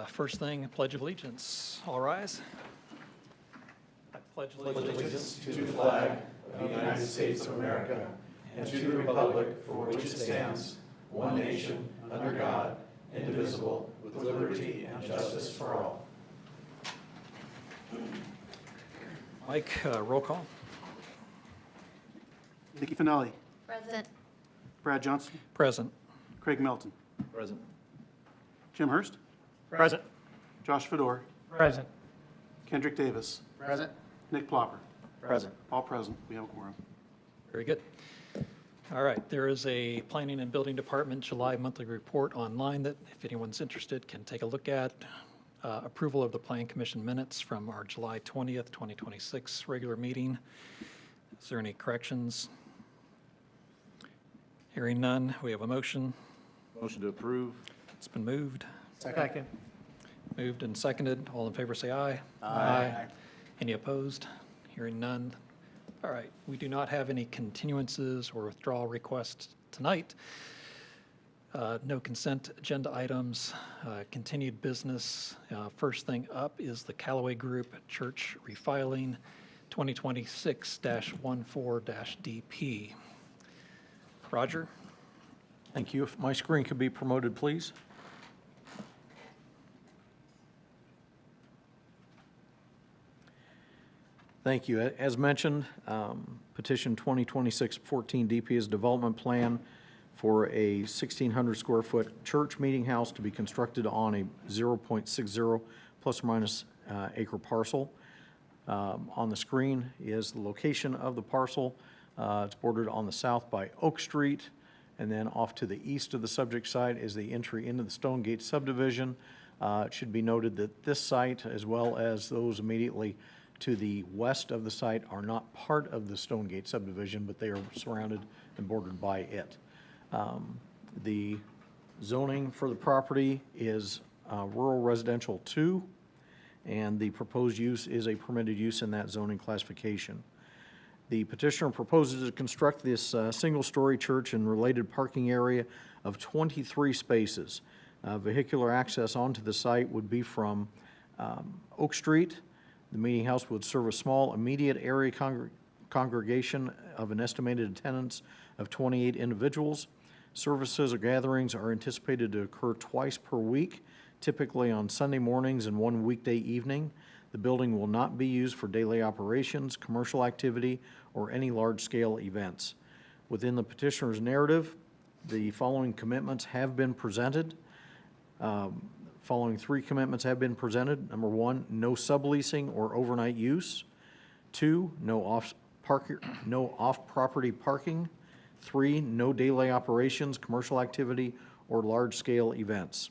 First thing, Pledge of Allegiance. All rise. I pledge Allegiance to the flag of the United States of America and to the republic for which it stands, one nation, under God, indivisible, with liberty and justice for all. Mike, roll call. Nikki Finelli. Present. Brad Johnson. Present. Craig Melton. Present. Jim Hurst. Present. Josh Fedor. Present. Kendrick Davis. Present. Nick Plopper. Present. All present. We have a quorum. Very good. All right, there is a Planning and Building Department July monthly report online that, if anyone's interested, can take a look at. Approval of the Plan Commission minutes from our July 20th, 2026 regular meeting. Is there any corrections? Hearing none, we have a motion. Motion to approve. It's been moved. Second. Moved and seconded. All in favor say aye. Aye. Any opposed? Hearing none. All right, we do not have any continuances or withdrawal requests tonight. No consent agenda items, continued business. First thing up is the Callaway Group Church refiling 2026-14-DP. Roger? Thank you. If my screen could be promoted, please. Thank you. As mentioned, petition 2026-14 DP is development plan for a 1,600 square foot church meeting house to be constructed on a 0.60 plus or minus acre parcel. On the screen is the location of the parcel. It's bordered on the south by Oak Street, and then off to the east of the subject site is the entry into the Stonegate subdivision. It should be noted that this site, as well as those immediately to the west of the site, are not part of the Stonegate subdivision, but they are surrounded and bordered by it. The zoning for the property is rural residential 2, and the proposed use is a permitted use in that zoning classification. The petitioner proposes to construct this single-story church and related parking area of 23 spaces. Vehicular access onto the site would be from Oak Street. The meeting house would serve a small immediate area congregation of an estimated attendance of 28 individuals. Services or gatherings are anticipated to occur twice per week, typically on Sunday mornings and one weekday evening. The building will not be used for daily operations, commercial activity, or any large-scale events. Within the petitioner's narrative, the following commitments have been presented. Following 3 commitments have been presented. Number 1, no subleasing or overnight use. 2, no off-property parking. 3, no daily operations, commercial activity, or large-scale events.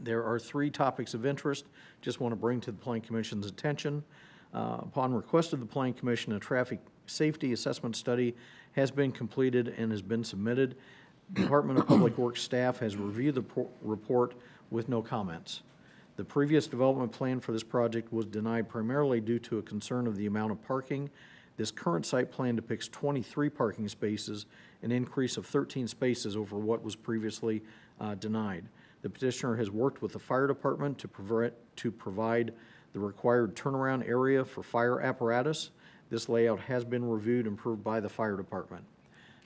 There are 3 topics of interest. Just want to bring to the Plan Commission's attention. Upon request of the Plan Commission, a traffic safety assessment study has been completed and has been submitted. Department of Public Works staff has reviewed the report with no comments. The previous development plan for this project was denied primarily due to a concern of the amount of parking. This current site plan depicts 23 parking spaces, an increase of 13 spaces over what was previously denied. The petitioner has worked with the fire department to provide the required turnaround area for fire apparatus. This layout has been reviewed and approved by the fire department.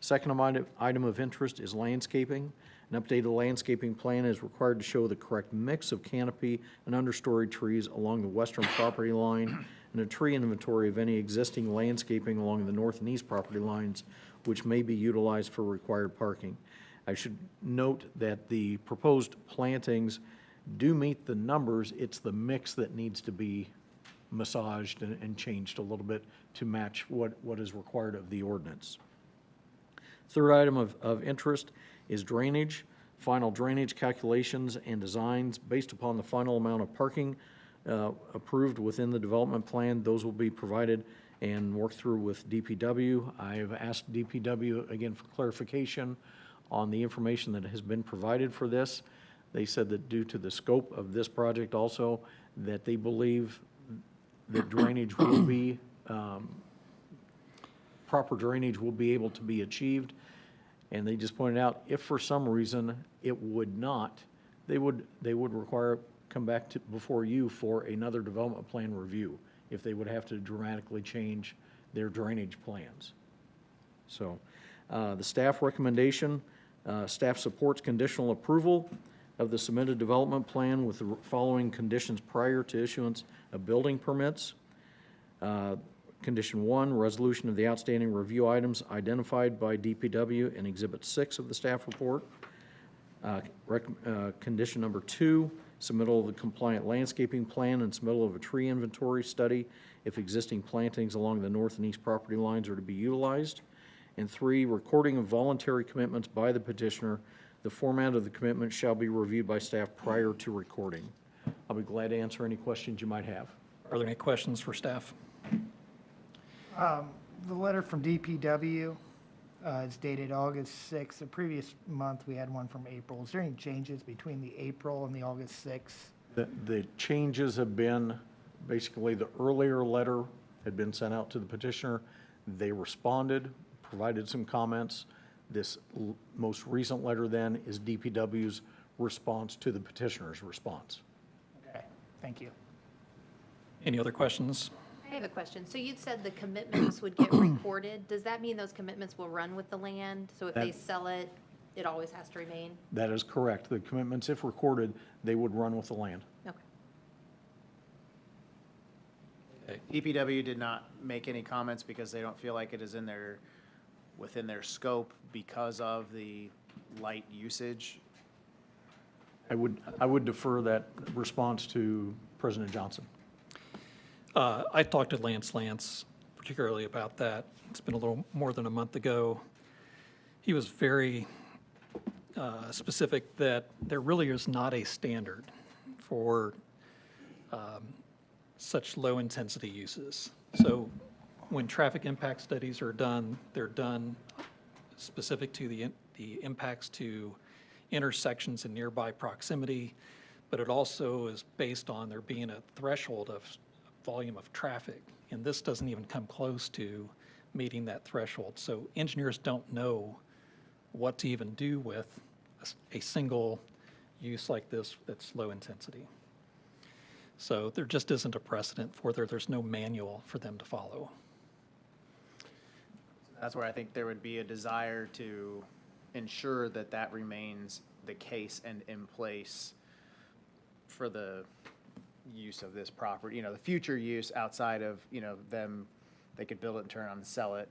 Second item of interest is landscaping. An updated landscaping plan is required to show the correct mix of canopy and understory trees along the western property line, and a tree inventory of any existing landscaping along the north and east property lines which may be utilized for required parking. I should note that the proposed plantings do meet the numbers. It's the mix that needs to be massaged and changed a little bit to match what is required of the ordinance. Third item of interest is drainage. Final drainage calculations and designs based upon the final amount of parking approved within the development plan. Those will be provided and worked through with DPW. I have asked DPW again for clarification on the information that has been provided for this. They said that due to the scope of this project also, that they believe that drainage will be, proper drainage will be able to be achieved. And they just pointed out, if for some reason it would not, They would require, come back to, before you for another development plan review if they would have to dramatically change their drainage plans. So, the staff recommendation, staff supports conditional approval of the submitted development plan with the following conditions prior to issuance of building permits. Condition 1, resolution of the outstanding review items identified by DPW in Exhibit 6 of the staff report. Condition number 2, submittal of the compliant landscaping plan and submittal of a tree inventory study if existing plantings along the north and east property lines are to be utilized. And 3, recording of voluntary commitments by the petitioner. The format of the commitment shall be reviewed by staff prior to recording. I'll be glad to answer any questions you might have. Are there any questions for staff? The letter from DPW is dated August 6th. The previous month, we had one from April. Is there any changes between the April and the August 6th? The changes have been, basically, the earlier letter had been sent out to the petitioner. They responded, provided some comments. This most recent letter then is DPW's response to the petitioner's response. Okay, thank you. Any other questions? I have a question. So you'd said the commitments would get recorded. Does that mean those commitments will run with the land? So if they That- sell it, it always has to remain? That is correct. The commitments, if recorded, they would run with the land. Okay. DPW did not make any comments because they don't feel like it is within their scope because of the light usage. I would defer that response to President Johnson. I talked to Lance particularly about that. It's been a little more than a month ago. He was very specific that there really is not a standard for such low-intensity uses. So when traffic impact studies are done, they're done specific to the impacts to intersections in nearby proximity, but it also is based on there being a threshold of volume of traffic, and this doesn't even come close to meeting that threshold. So engineers don't know what to even do with a single use like this that's low intensity. So there just isn't a precedent for there's no manual for them to follow. That's where I think there would be a desire to ensure that that remains the case and in place for the use of this property, the future use outside of, them, they could build it and turn on and sell it,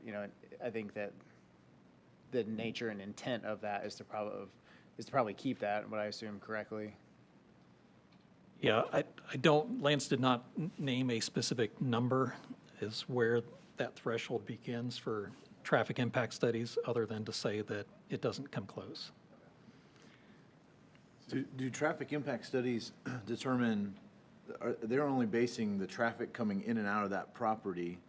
I think that the nature and intent of that is to probably keep that, what I assume correctly. Yeah, Lance did not name a specific number as where that threshold begins for traffic impact studies, other than to say that it doesn't come close. Do traffic impact studies determine, they're only basing the traffic coming in and out of that property?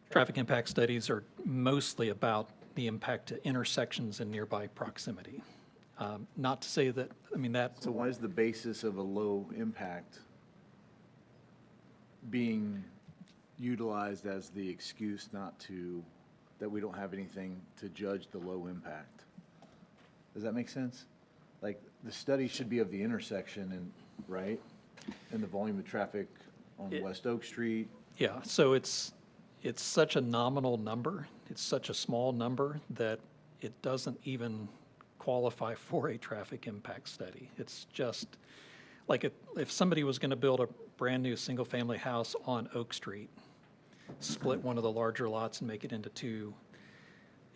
Traffic impact studies are mostly about the impact to intersections in nearby proximity. Not to say that, So why is the basis of a low impact being utilized as the excuse that we don't have anything to judge the low impact? Does that make sense? Like, the study should be of the intersection right? And the volume of traffic on West Oak Street. Yeah, so it's such a nominal number, it's such a small number that it doesn't even qualify for a traffic impact study. It's just, like if somebody was gonna build a brand-new single-family house on Oak Street, split one of the larger lots and make it into two,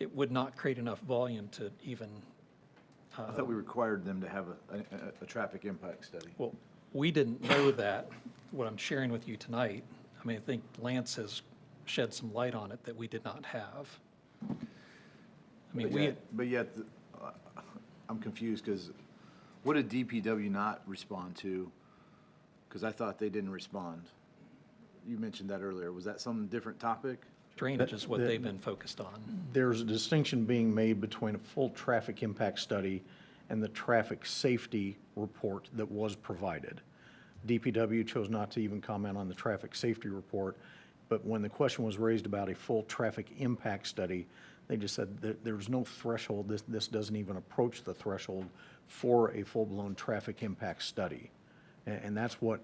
it would not create enough volume to even. I thought we required them to have a traffic impact study. Well, we didn't know that. What I'm sharing with you tonight, I think Lance has shed some light on it that we did not have. But yet, I'm confused, because what did DPW not respond to? Because I thought they didn't respond. You mentioned that earlier. Was that some different topic? Drainage is what they've been focused on. There's a distinction being made between a full traffic impact study and the traffic safety report that was provided. DPW chose not to even comment on the traffic safety report, but when the question was raised about a full traffic impact study, They just said that there's no threshold, this doesn't even approach the threshold for a full-blown traffic impact study. And that's what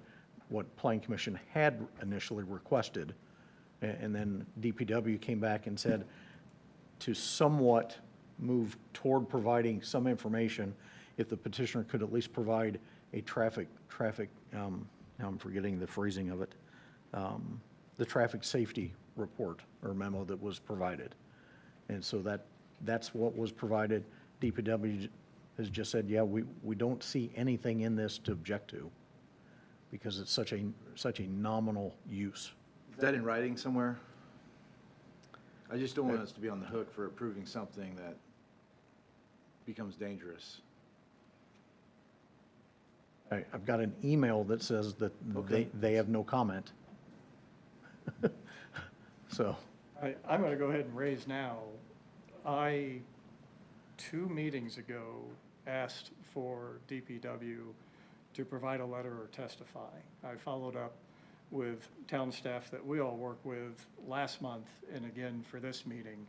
Planning Commission had initially requested. And then DPW came back and said to somewhat move toward providing some information, if the petitioner could at least provide a traffic, now I'm forgetting the phrasing of it, the traffic safety report or memo that was provided. And so that's what was provided. DPW has just said, yeah, we don't see anything in this to object to because it's such a nominal use. Is that in writing somewhere? I just don't want us to be on the hook for approving something that becomes dangerous. I've got an email that says that Okay. they have no comment. So, I'm going to go ahead and raise now. I, 2 meetings ago, asked for DPW to provide a letter or testify. I followed up with town staff that we all work with last month and again for this meeting,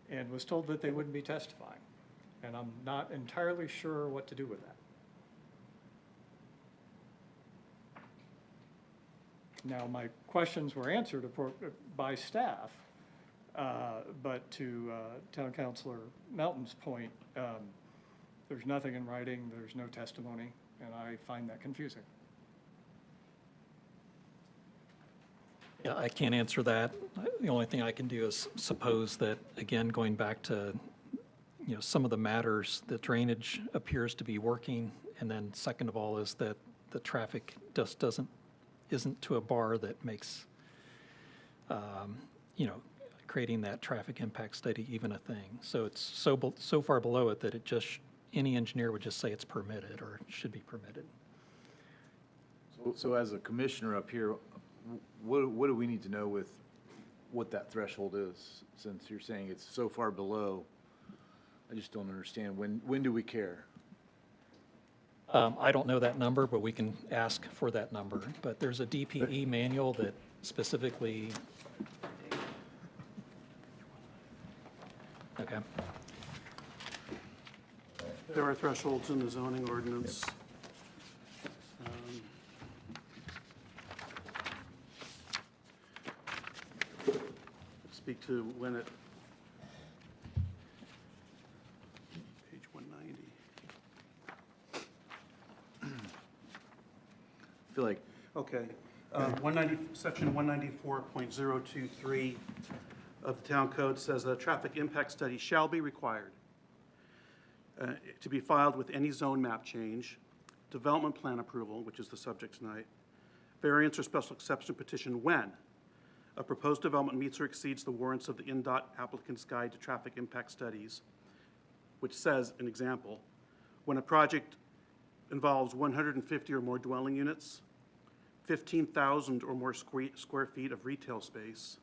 and was told that they wouldn't be testifying. And I'm not entirely sure what to do with that. Now, my questions were answered by staff, but to Town Councilor Melton's point, there's nothing in writing, there's no testimony, and I find that confusing. Yeah, I can't answer that. The only thing I can do is suppose that, again, going back to, some of the matters, the drainage appears to be working, and then second of all is that the traffic just isn't to a bar that makes, creating that traffic impact study even a thing. So it's so far below it that it just, any engineer would just say it's permitted or should be permitted. So as a commissioner up here, what do we need to know with what that threshold is? Since you're saying it's so far below, I just don't understand. When do we care? I don't know that number, but we can ask for that number. But there's a DPE manual that specifically, okay. There are thresholds in the zoning ordinance. Speak to when it, page 190. I feel like Okay. 190, section 194.023 of the town code says that a traffic impact study shall be required to be filed with any zone map change, development plan approval, which is the subject tonight, variance or special exception petition when a proposed development meets or exceeds the warrants of the INDOT applicant's guide to traffic impact studies, which says, an example, when a project involves 150 or more dwelling units, 15,000 or more square feet of retail space,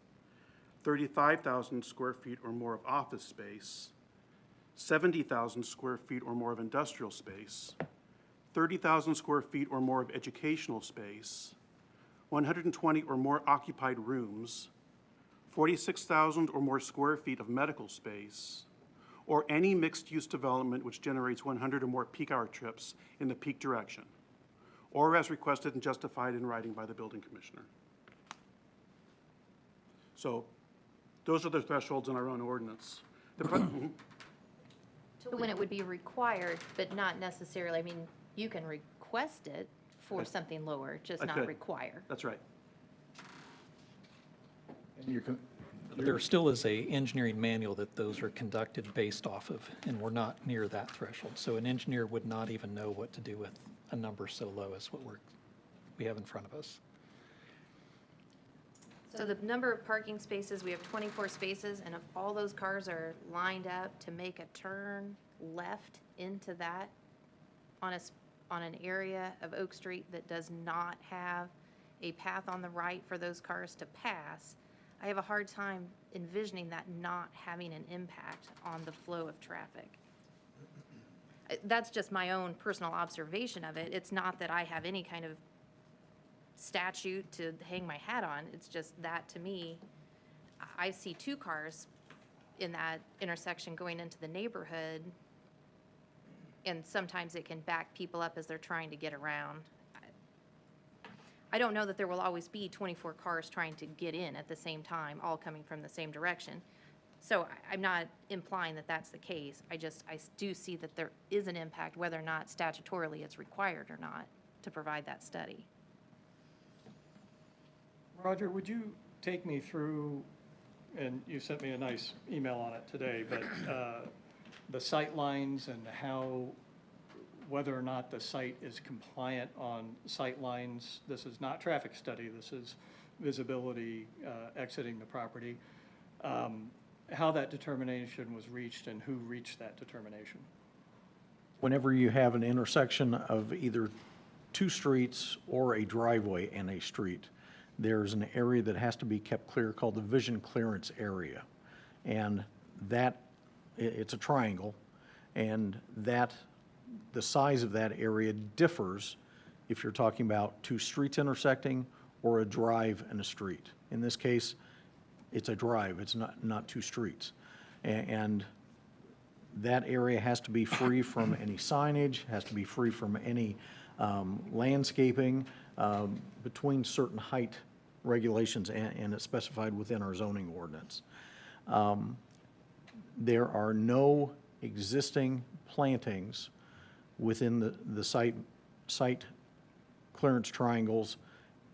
35,000 square feet or more of office space, 70,000 square feet or more of industrial space, 30,000 square feet or more of educational space, 120 or more occupied rooms, 46,000 or more square feet of medical space, or any mixed-use development which generates 100 or more peak hour trips in the peak direction, or as requested and justified in writing by the building commissioner. So those are the thresholds in our own ordinance. So when it would be required, but not necessarily, I mean, you can request it for something lower, just I not could. require. That's right. There still is a engineering manual that those are conducted based off of, and we're not near that threshold. So an engineer would not even know what to do with a number so low as what we have in front of us. So the number of parking spaces, we have 24 spaces, and if all those cars are lined up to make a turn left into that on an area of Oak Street that does not have a path on the right for those cars to pass, I have a hard time envisioning that not having an impact on the flow of traffic. That's just my own personal observation of it. It's not that I have any kind of statute to hang my hat on. It's just that, to me, I see 2 cars in that intersection going into the neighborhood, and sometimes it can back people up as they're trying to get around. I don't know that there will always be 24 cars trying to get in at the same time, all coming from the same direction. So I'm not implying that that's the case. I do see that there is an impact, whether or not statutorily it's required or not, to provide that study. Roger, would you take me through, and you sent me a nice email on it today, but the sight lines and how, whether or not the site is compliant on sight lines? This is not traffic study, this is visibility exiting the property. How that determination was reached and who reached that determination? Whenever you have an intersection of either two streets or a driveway and a street, there's an area that has to be kept clear called the vision clearance area. And that, it's a triangle, and that, the size of that area differs if you're talking about two streets intersecting or a drive and a street. In this case, it's a drive, it's not two streets. And that area has to be free from any signage, has to be free from any landscaping between certain height regulations, and it's specified within our zoning ordinance. There are no existing plantings within the site clearance triangles,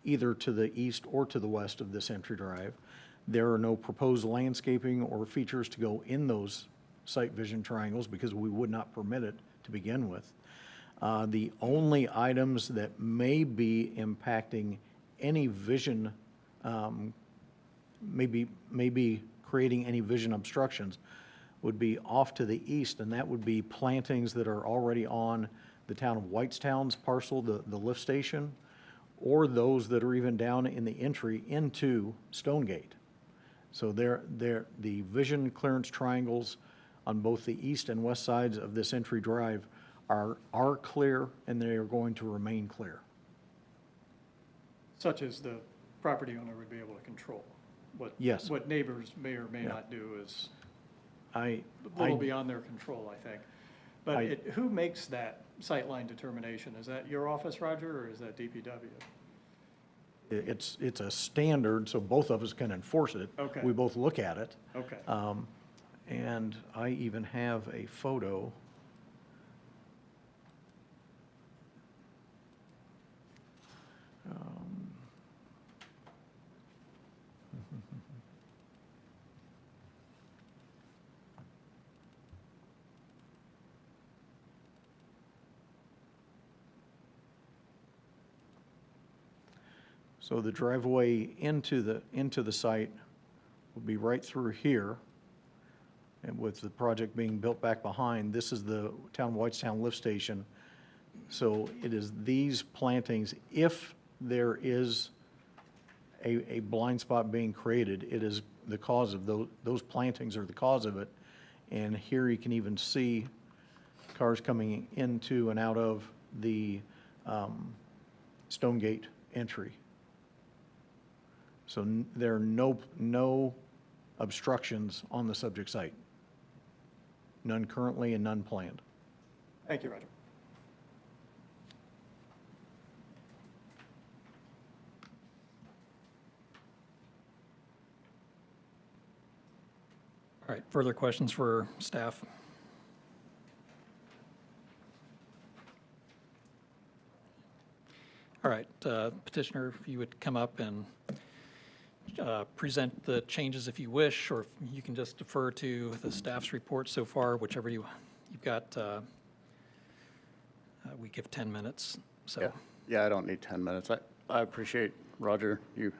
either to the east or to the west of this entry drive. There are no proposed landscaping or features to go in those site vision triangles because we would not permit it to begin with. The only items that may be impacting any vision, maybe creating any vision obstructions, would be off to the east, and that would be plantings that are already on the town of Whitestown's parcel, the lift station, or those that are even down in the entry into Stonegate. So the vision clearance triangles on both the east and west sides of this entry drive are clear, and they are going to remain clear. Such as the property owner would be able to control. Yes. What neighbors may or may Yeah. not do is I a little beyond their control, I think. But I- who makes that sightline determination? Is that your office, Roger, or is that DPW? It's a standard, so both of us can enforce it. Okay. We both look at it. Okay. And I even have a photo. So the driveway into the site will be right through here. And with the project being built back behind, this is the town of Whitestown lift station. So it is these plantings, if there is a blind spot being created, it is the cause of those plantings are the cause of it. And here you can even see cars coming into and out of the Stonegate entry. So there are no obstructions on the subject site. None currently and none planned. Thank you, Roger. All right, further questions for staff? All right, petitioner, if you would come up and present the changes if you wish, or if you can just defer to the staff's report so far, whichever you've got. We give 10 minutes, so. Yeah, I don't need 10 minutes. I appreciate, Roger, you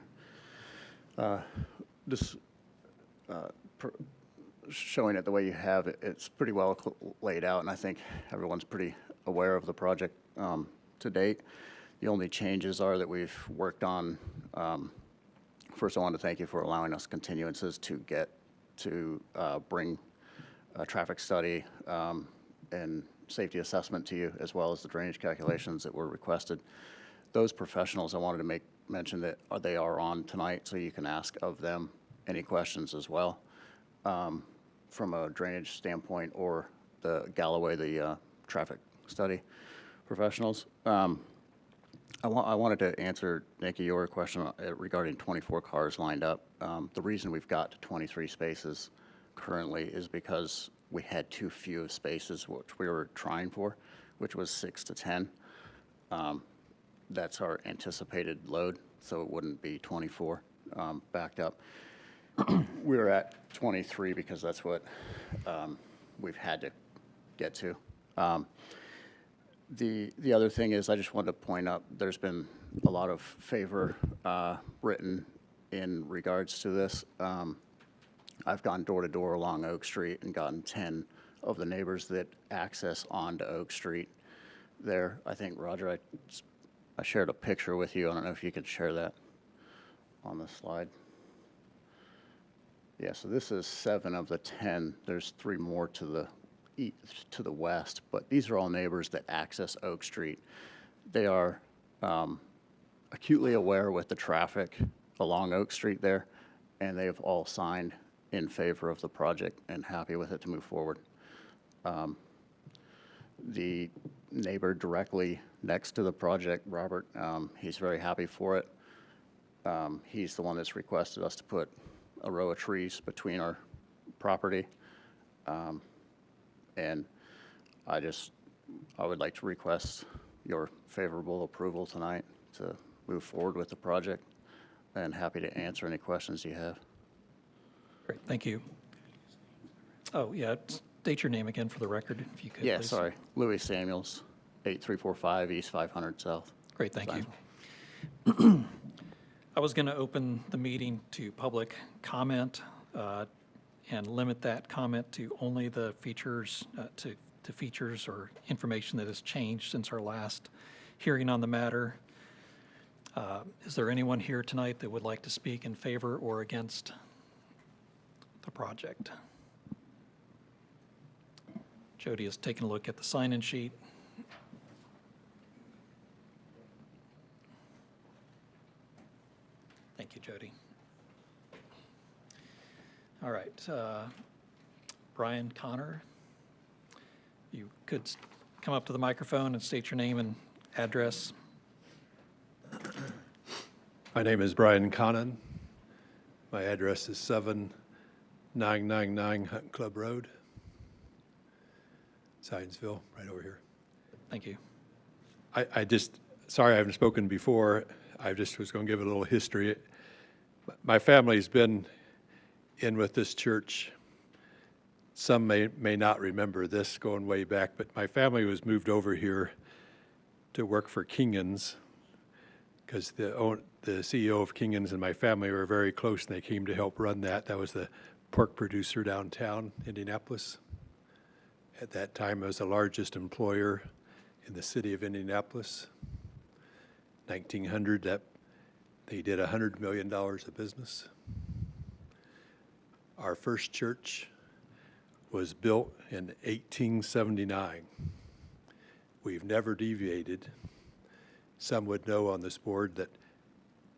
just showing it the way you have it. It's pretty well laid out, and I think everyone's pretty aware of the project to date. The only changes are that we've worked on. First, I want to thank you for allowing us continuances to bring a traffic study and safety assessment to you, as well as the drainage calculations that were requested. Those professionals, I wanted to mention that they are on tonight, so you can ask of them any questions as well. from a drainage standpoint, or the Galloway, the traffic study professionals. I wanted to answer, Nikki, your question regarding 24 cars lined up. The reason we've got to 23 spaces currently is because we had too few spaces, which we were trying for, which was 6 to 10. That's our anticipated load, so it wouldn't be 24 backed up. We were at 23 because that's what we've had to get to. The other thing is, I just wanted to point out, there's been a lot of favor written in regards to this. I've gone door to door along Oak Street and gotten 10 of the neighbors that access onto Oak Street there. I think, Roger, I shared a picture with you. I don't know if you could share that on the slide. Yeah, so this is 7 of the 10. There's 3 more to the west, but these are all neighbors that access Oak Street. They are acutely aware with the traffic along Oak Street there, and they have all signed in favor of the project and happy with it to move forward. The neighbor directly next to the project, Robert, he's very happy for it. He's the one that's requested us to put a row of trees between our property. And I would like to request your favorable approval tonight to move forward with the project, and happy to answer any questions you have. Great, thank you. Oh, yeah, state your name again for the record, if you could, Yeah, please. sorry. Louis Samuels, 8345 East 500 South. Great, thank you. Zionsville. I was going to open the meeting to public comment and limit that comment to only the features, to features or information that has changed since our last hearing on the matter. Is there anyone here tonight that would like to speak in favor or against the project? Jody has taken a look at the sign-in sheet. Thank you, Jody. All right, Brian Connor, you could come up to the microphone and state your name and address. My name is Brian Connon. My address is 7999 Hunt Club Road, Zionsville, right over here. Thank you. Sorry I haven't spoken before. I just was going to give a little history. My family's been in with this church. Some may not remember this going way back, but my family was moved over here to work for Kingens, because the CEO of Kingens and my family were very close, and they came to help run that. That was the pork producer downtown Indianapolis. At that time, it was the largest employer in the city of Indianapolis. 1900, that they did $100 million of business. Our first church was built in 1879. We've never deviated. Some would know on this board that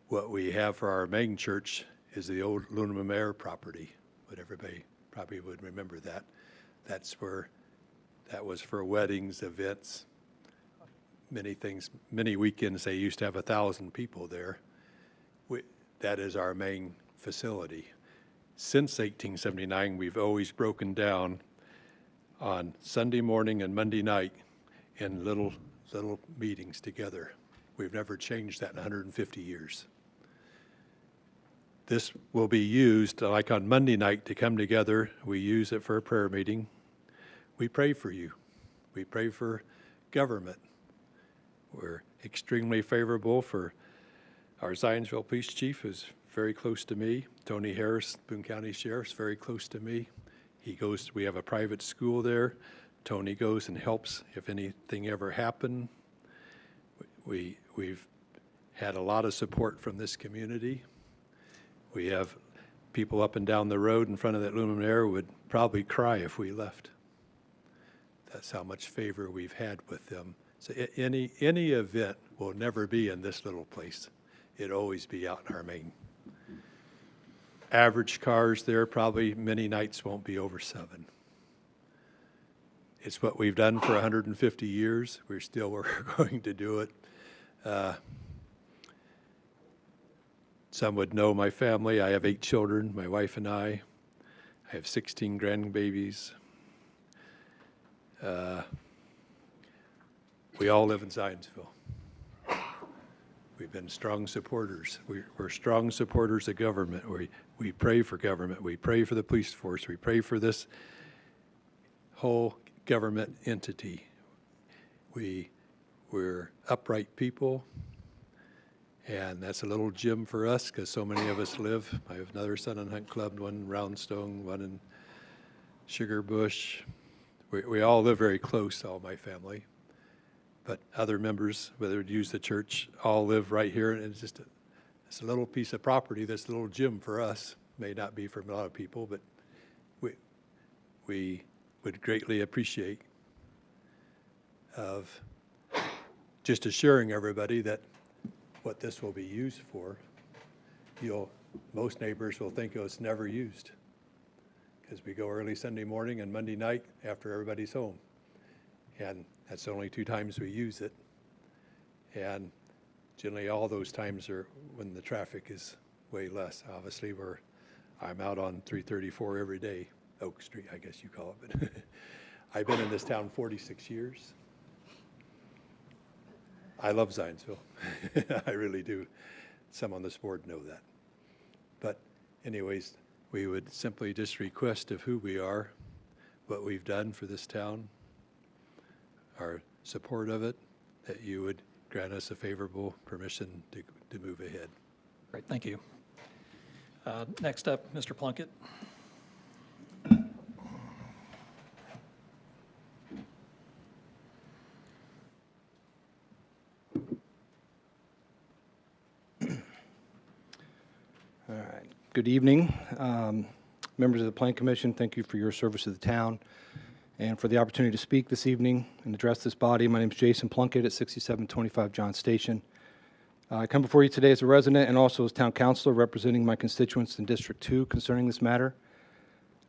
what we have for our main church is the old Luna Mare property, but everybody probably would remember that. That was for weddings, events, many things. Many weekends they used to have 1,000 people there. That is our main facility. Since 1879, we've always broken down on Sunday morning and Monday night in little meetings together. We've never changed that in 150 years. This will be used, like on Monday night, to come together. We use it for a prayer meeting. We pray for you. We pray for government. We're extremely favorable for our Zionsville Police Chief, who's very close to me. Tony Harris, Boone County Sheriff's very close to me. We have a private school there. Tony goes and helps if anything ever happened. We've had a lot of support from this community. We have people up and down the road in front of that luminaire would probably cry if we left. That's how much favor we've had with them. So any event will never be in this little place. It'll always be out in our main. average cars there, probably many nights won't be over 7. It's what we've done for 150 years. We're going to do it. Some would know my family. I have 8 children, my wife and I. I have 16 grandbabies. We all live in Zionsville. We've been strong supporters. We're strong supporters of government. We pray for government. We pray for the police force. We pray for this whole government entity. We're upright people, and that's a little gym for us because so many of us live. I have another son in Hunt Club, one in Roundstone, one in Sugar Bush. We all live very close, all my family. But other members, whether it use the church, all live right here, and it's a little piece of property. This little gym for us may not be for a lot of people, but we would greatly appreciate of just assuring everybody that what this will be used for. Most neighbors will think it's never used because we go early Sunday morning and Monday night after everybody's home, and that's only 2 times we use it, and generally all those times are when the traffic is way less. Obviously, I'm out on 334 every day, Oak Street, I guess you call it. But I've been in this town 46 years. I love Zionsville. I really do. Some on this board know that. But anyways, we would simply just request of who we are, what we've done for this town, our support of it, that you would grant us a favorable permission to move ahead. Great, thank you. Next up, Mr. Plunkett. All right. Good evening. Members of the Plan Commission, thank you for your service to the town and for the opportunity to speak this evening and address this body. My name is Jason Plunkett at 6725 John Station. I come before you today as a resident and also as town councilor representing my constituents in District 2 concerning this matter.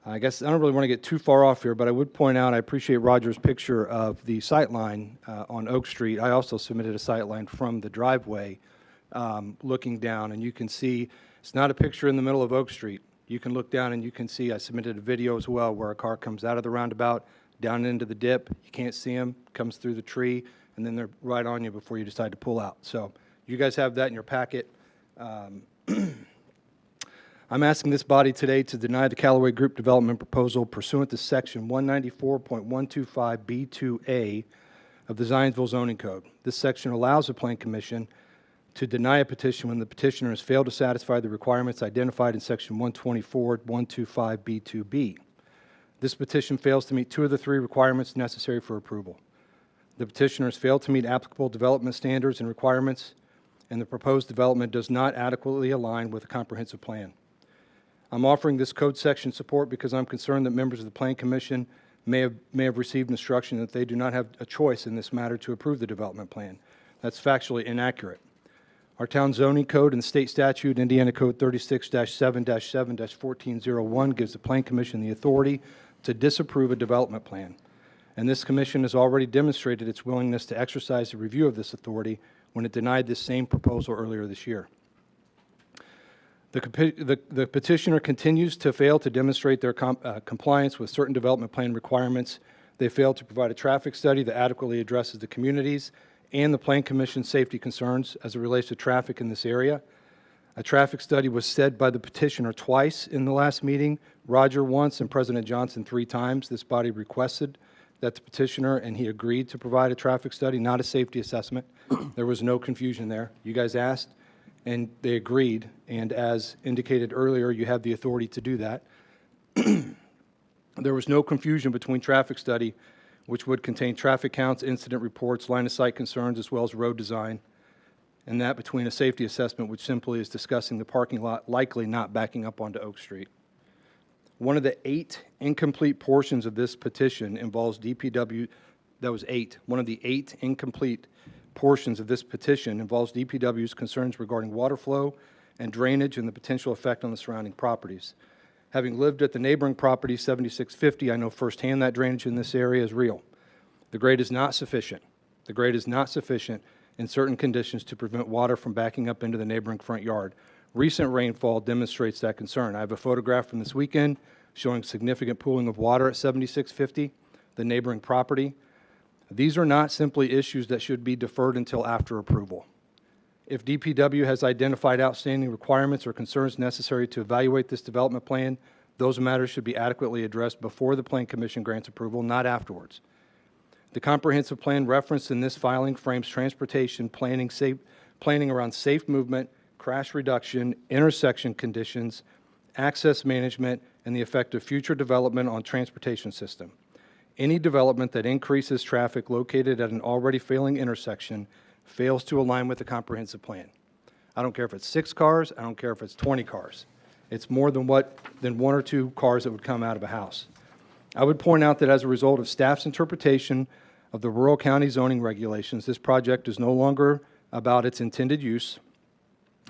I guess I don't really want to get too far off here, but I would point out I appreciate Roger's picture of the sightline on Oak Street. I also submitted a sightline from the driveway looking down, and you can see it's not a picture in the middle of Oak Street. You can look down and you can see I submitted a video as well where a car comes out of the roundabout, down into the dip. You can't see them, comes through the tree, and then they're right on you before you decide to pull out. So you guys have that in your packet. I'm asking this body today to deny the Callaway Group development proposal pursuant to Section 194.125B2A of the Zionsville Zoning Code. This section allows the Plan Commission to deny a petition when the petitioner has failed to satisfy the requirements identified in Section 124.125B2B. This petition fails to meet 2 of the 3 requirements necessary for approval. The petitioner has failed to meet applicable development standards and requirements, and the proposed development does not adequately align with a comprehensive plan. I'm offering this code section support because I'm concerned that members of the Plan Commission may have received instruction that they do not have a choice in this matter to approve the development plan. That's factually inaccurate. Our town zoning code and state statute, Indiana Code 36-7-7-1401, gives the Plan Commission the authority to disapprove a development plan. And this commission has already demonstrated its willingness to exercise the review of this authority when it denied this same proposal earlier this year. The petitioner continues to fail to demonstrate their compliance with certain development plan requirements. They failed to provide a traffic study that adequately addresses the communities and the Plan Commission's safety concerns as it relates to traffic in this area. A traffic study was said by the petitioner twice in the last meeting, Roger once and President Johnson 3 times. This body requested that the petitioner, and he agreed to provide a traffic study, not a safety assessment. There was no confusion there. You guys asked, and they agreed, and as indicated earlier, you have the authority to do that. There was no confusion between traffic study, which would contain traffic counts, incident reports, line-of-sight concerns, as well as road design, and that between a safety assessment, which simply is discussing the parking lot likely not backing up onto Oak Street. One of the 8 incomplete portions of this petition involves DPW. That was 8. One of the 8 incomplete portions of this petition involves DPW's concerns regarding water flow and drainage and the potential effect on the surrounding properties. Having lived at the neighboring property, 7650, I know firsthand that drainage in this area is real. The grade is not sufficient. The grade is not sufficient in certain conditions to prevent water from backing up into the neighboring front yard. Recent rainfall demonstrates that concern. I have a photograph from this weekend showing significant pooling of water at 7650, the neighboring property. These are not simply issues that should be deferred until after approval. If DPW has identified outstanding requirements or concerns necessary to evaluate this development plan, those matters should be adequately addressed before the Plan Commission grants approval, not afterwards. The comprehensive plan referenced in this filing frames transportation planning around safe movement, crash reduction, intersection conditions, access management, and the effect of future development on transportation system. Any development that increases traffic located at an already failing intersection fails to align with the comprehensive plan. I don't care if it's 6 cars, I don't care if it's 20 cars. It's more than 1 or 2 cars that would come out of a house. I would point out that as a result of staff's interpretation of the rural county zoning regulations, this project is no longer about its intended use.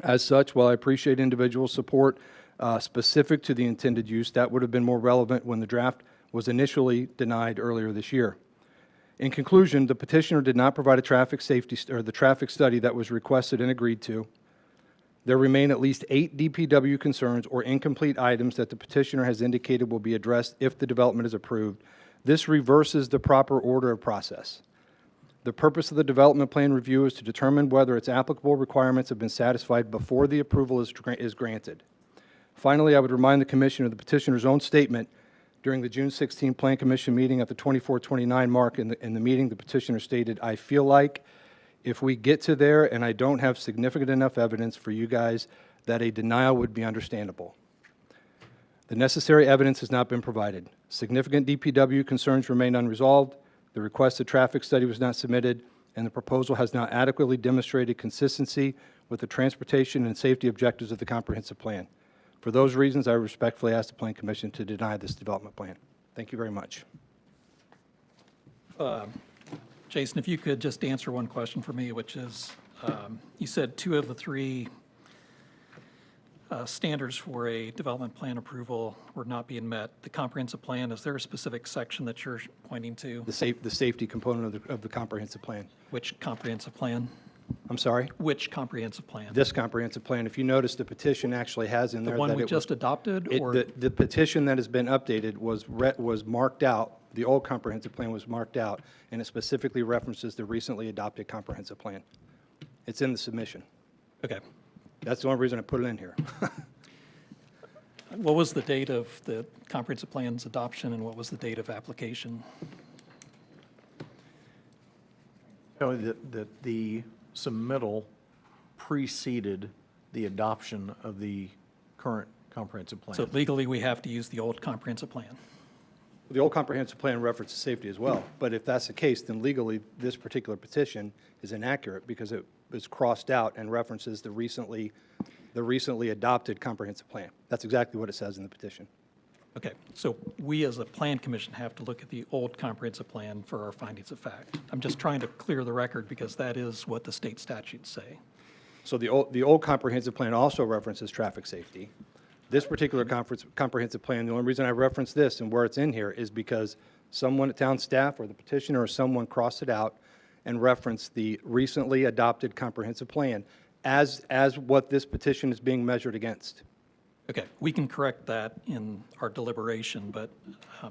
As such, while I appreciate individual support specific to the intended use, that would have been more relevant when the draft was initially denied earlier this year. In conclusion, the petitioner did not provide a traffic study that was requested and agreed to. There remain at least 8 DPW concerns or incomplete items that the petitioner has indicated will be addressed if the development is approved. This reverses the proper order of process. The purpose of the development plan review is to determine whether its applicable requirements have been satisfied before the approval is granted. Finally, I would remind the Commission of the petitioner's own statement during the June 16 Plan Commission meeting at the 24:29 mark. In the meeting, the petitioner stated, "I feel like if we get to there and I don't have significant enough evidence for you guys, that a denial would be understandable." The necessary evidence has not been provided. Significant DPW concerns remain unresolved. The requested traffic study was not submitted, and the proposal has not adequately demonstrated consistency with the transportation and safety objectives of the comprehensive plan. For those reasons, I respectfully ask the Plan Commission to deny this development plan. Thank you very much. Jason, if you could just answer one question for me, which is, you said 2 of the 3 standards for a development plan approval were not being met. The comprehensive plan, is there a specific section that you're pointing to? The safety component of the comprehensive plan. Which comprehensive plan? I'm sorry? Which comprehensive plan? This comprehensive plan, if you notice, the petition actually has in there The one that we it was- just adopted, or? The petition that has been updated was marked out, the old comprehensive plan was marked out, and it specifically references the recently adopted comprehensive plan. It's in the submission. Okay. That's the only reason I put it in here. What was the date of the comprehensive plan's adoption, and what was the date of application? The submittal preceded the adoption of the current comprehensive plan. So legally, we have to use the old comprehensive plan. The old comprehensive plan references safety as well, but if that's the case, then legally, this particular petition is inaccurate because it is crossed out and references the recently adopted comprehensive plan. That's exactly what it says in the petition. Okay, so we as a plan commission have to look at the old comprehensive plan for our findings of fact. I'm just trying to clear the record because that is what the state statutes say. So the old comprehensive plan also references traffic safety. This particular comprehensive plan, the only reason I reference this and where it's in here is because someone at town staff or the petitioner or someone crossed it out and referenced the recently adopted comprehensive plan as what this petition is being measured against. Okay, we can correct that in our deliberation, but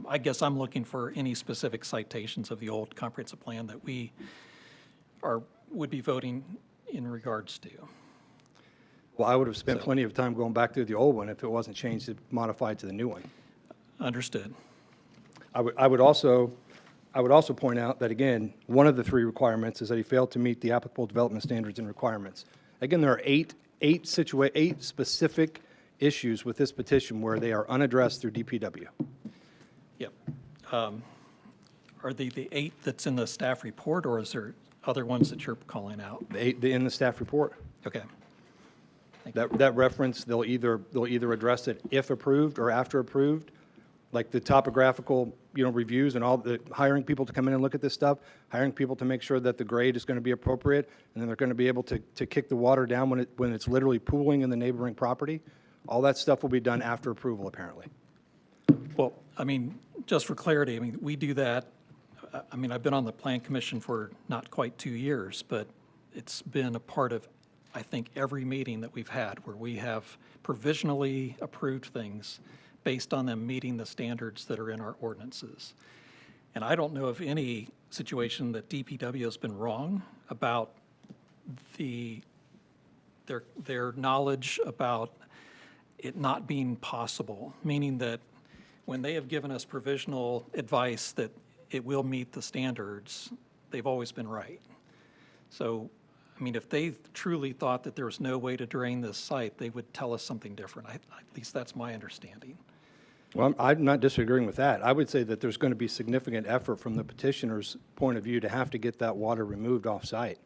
I guess I'm looking for any specific citations of the old comprehensive plan that we would be voting in regards to. Well, I would have spent plenty of time going back through the old one if it wasn't changed to modified to the new one. Understood. I would also point out that, again, one of the 3 requirements is that he failed to meet the applicable development standards and requirements. Again, there are eight specific issues with this petition where they are unaddressed through DPW. Yep. Are they the 8 that's in the staff report, or is there other ones that you're calling out? The 8 in the staff report. Okay. That reference, they'll either address it if approved or after approved. like the topographical, reviews and all the hiring people to come in and look at this stuff, hiring people to make sure that the grade is going to be appropriate, and then they're going to be able to kick the water down when it's literally pooling in the neighboring property. All that stuff will be done after approval, apparently. Well, I mean, just for clarity, I mean, we do that. I mean, I've been on the Plan Commission for not quite 2 years, but it's been a part of, I think, every meeting that we've had where we have provisionally approved things based on them meeting the standards that are in our ordinances. And I don't know of any situation that DPW has been wrong about their knowledge about it not being possible, meaning that when they have given us provisional advice that it will meet the standards, they've always been right. So, I mean, if they truly thought that there was no way to drain this site, they would tell us something different. At least that's my understanding. Well, I'm not disagreeing with that. I would say that there's going to be significant effort from the petitioner's point of view to have to get that water removed off-site.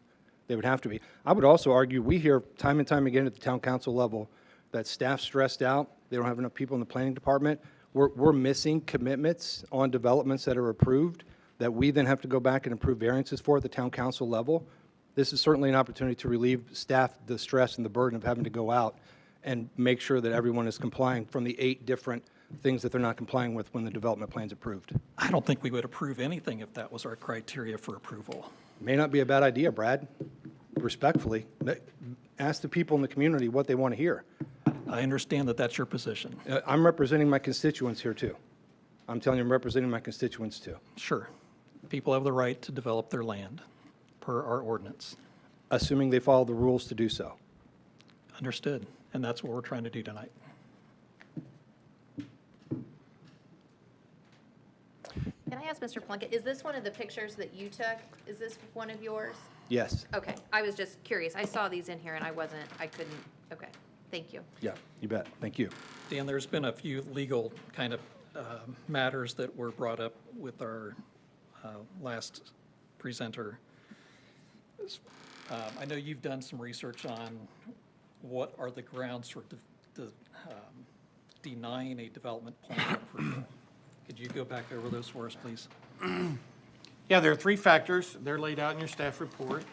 They would have to be. I would also argue, we hear time and time again at the town council level that staff's stressed out, they don't have enough people in the planning department. We're missing commitments on developments that are approved that we then have to go back and approve variances for at the town council level. This is certainly an opportunity to relieve staff the stress and the burden of having to go out and make sure that everyone is complying from the 8 different things that they're not complying with when the development plan's approved. I don't think we would approve anything if that was our criteria for approval. May not be a bad idea, Brad, respectfully. Ask the people in the community what they want to hear. I understand that that's your position. I'm representing my constituents here, too. I'm telling you, I'm representing my constituents, too. Sure. People have the right to develop their land per our ordinance. Assuming they follow the rules to do so. Understood. And that's what we're trying to do tonight. Can I ask Mr. Plunkett, is this one of the pictures that you took? Is this one of yours? Yes. Okay, I was just curious. I saw these in here and I couldn't, okay, thank you. Yeah, you bet. Thank you. Dan, there's been a few legal kind of matters that were brought up with our last presenter. I know you've done some research on what are the grounds for denying a development plan approval. Could you go back over those for us, please? Yeah, there are 3 factors. They're laid out in your staff report.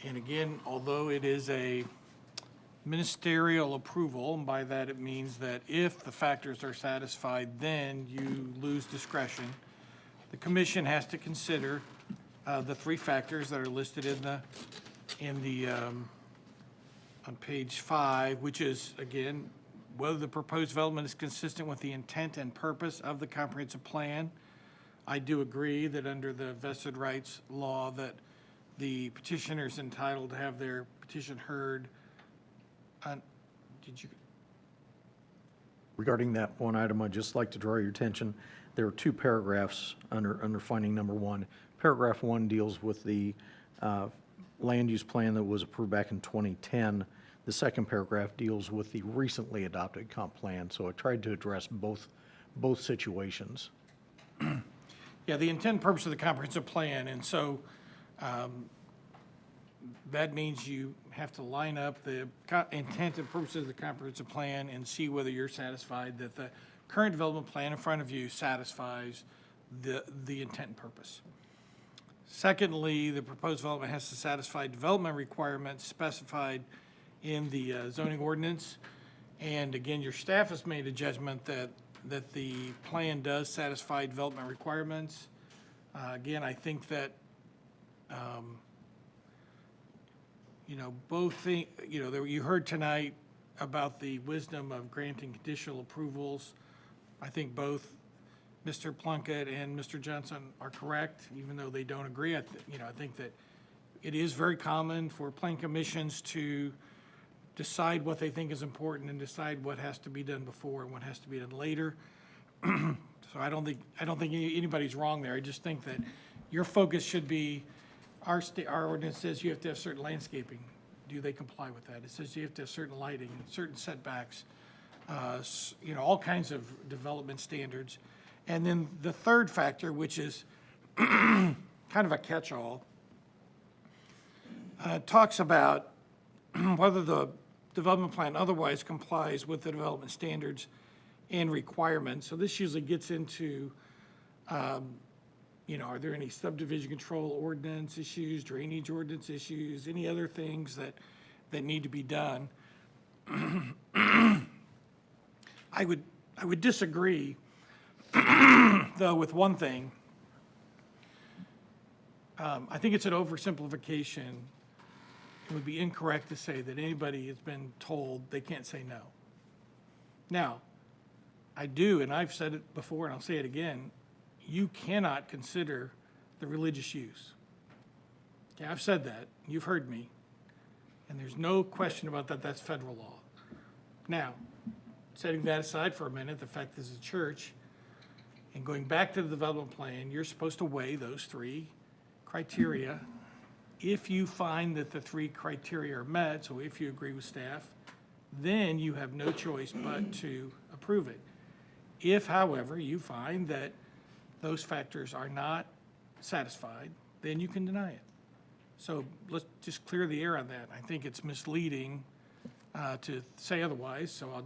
And again, although it is a ministerial approval, and by that it means that if the factors are satisfied, then you lose discretion. The commission has to consider the 3 factors that are listed on page 5, which is, again, whether the proposed development is consistent with the intent and purpose of the comprehensive plan. I do agree that under the vested rights law that the petitioner is entitled to have their petition heard. Regarding that one item, I'd just like to draw your attention. There are 2 paragraphs under finding number 1. Paragraph 1 deals with the land use plan that was approved back in 2010. The second paragraph deals with the recently adopted comp plan. So I tried to address both situations. Yeah, the intent and purpose of the comprehensive plan, and so that means you have to line up the intent and purposes of the comprehensive plan and see whether you're satisfied that the current development plan in front of you satisfies the intent and purpose. Secondly, the proposed development has to satisfy development requirements specified in the zoning ordinance. And again, your staff has made a judgment that the plan does satisfy development requirements. Again, I think that, you heard tonight about the wisdom of granting conditional approvals. I think both Mr. Plunkett and Mr. Johnson are correct, even though they don't agree. I think that it is very common for plan commissions to decide what they think is important and decide what has to be done before and what has to be done later. So I don't think anybody's wrong there. I just think that your focus should be, our ordinance says you have to have certain landscaping. Do they comply with that? It says you have to have certain lighting, certain setbacks, all kinds of development standards. And then the third factor, which is kind of a catch-all, talks about whether the development plan otherwise complies with the development standards. and requirements. So this usually gets into, you know, are there any subdivision control ordinance issues, drainage ordinance issues, any other things that need to be done? I would disagree, though, with one thing. I think it's an oversimplification. It would be incorrect to say that anybody has been told they can't say no. Now, I do, and I've said it before, and I'll say it again, you cannot consider the religious use. Okay, I've said that, you've heard me, and there's no question about that, that's federal law. Now, setting that aside for a minute, the fact this is a church, and going back to the development plan, you're supposed to weigh those three criteria. If you find that the three criteria are met, so if you agree with staff, then you have no choice but to approve it. If, however, you find that those factors are not satisfied, then you can deny it. So let's just clear the air on that. I think it's misleading to say otherwise, so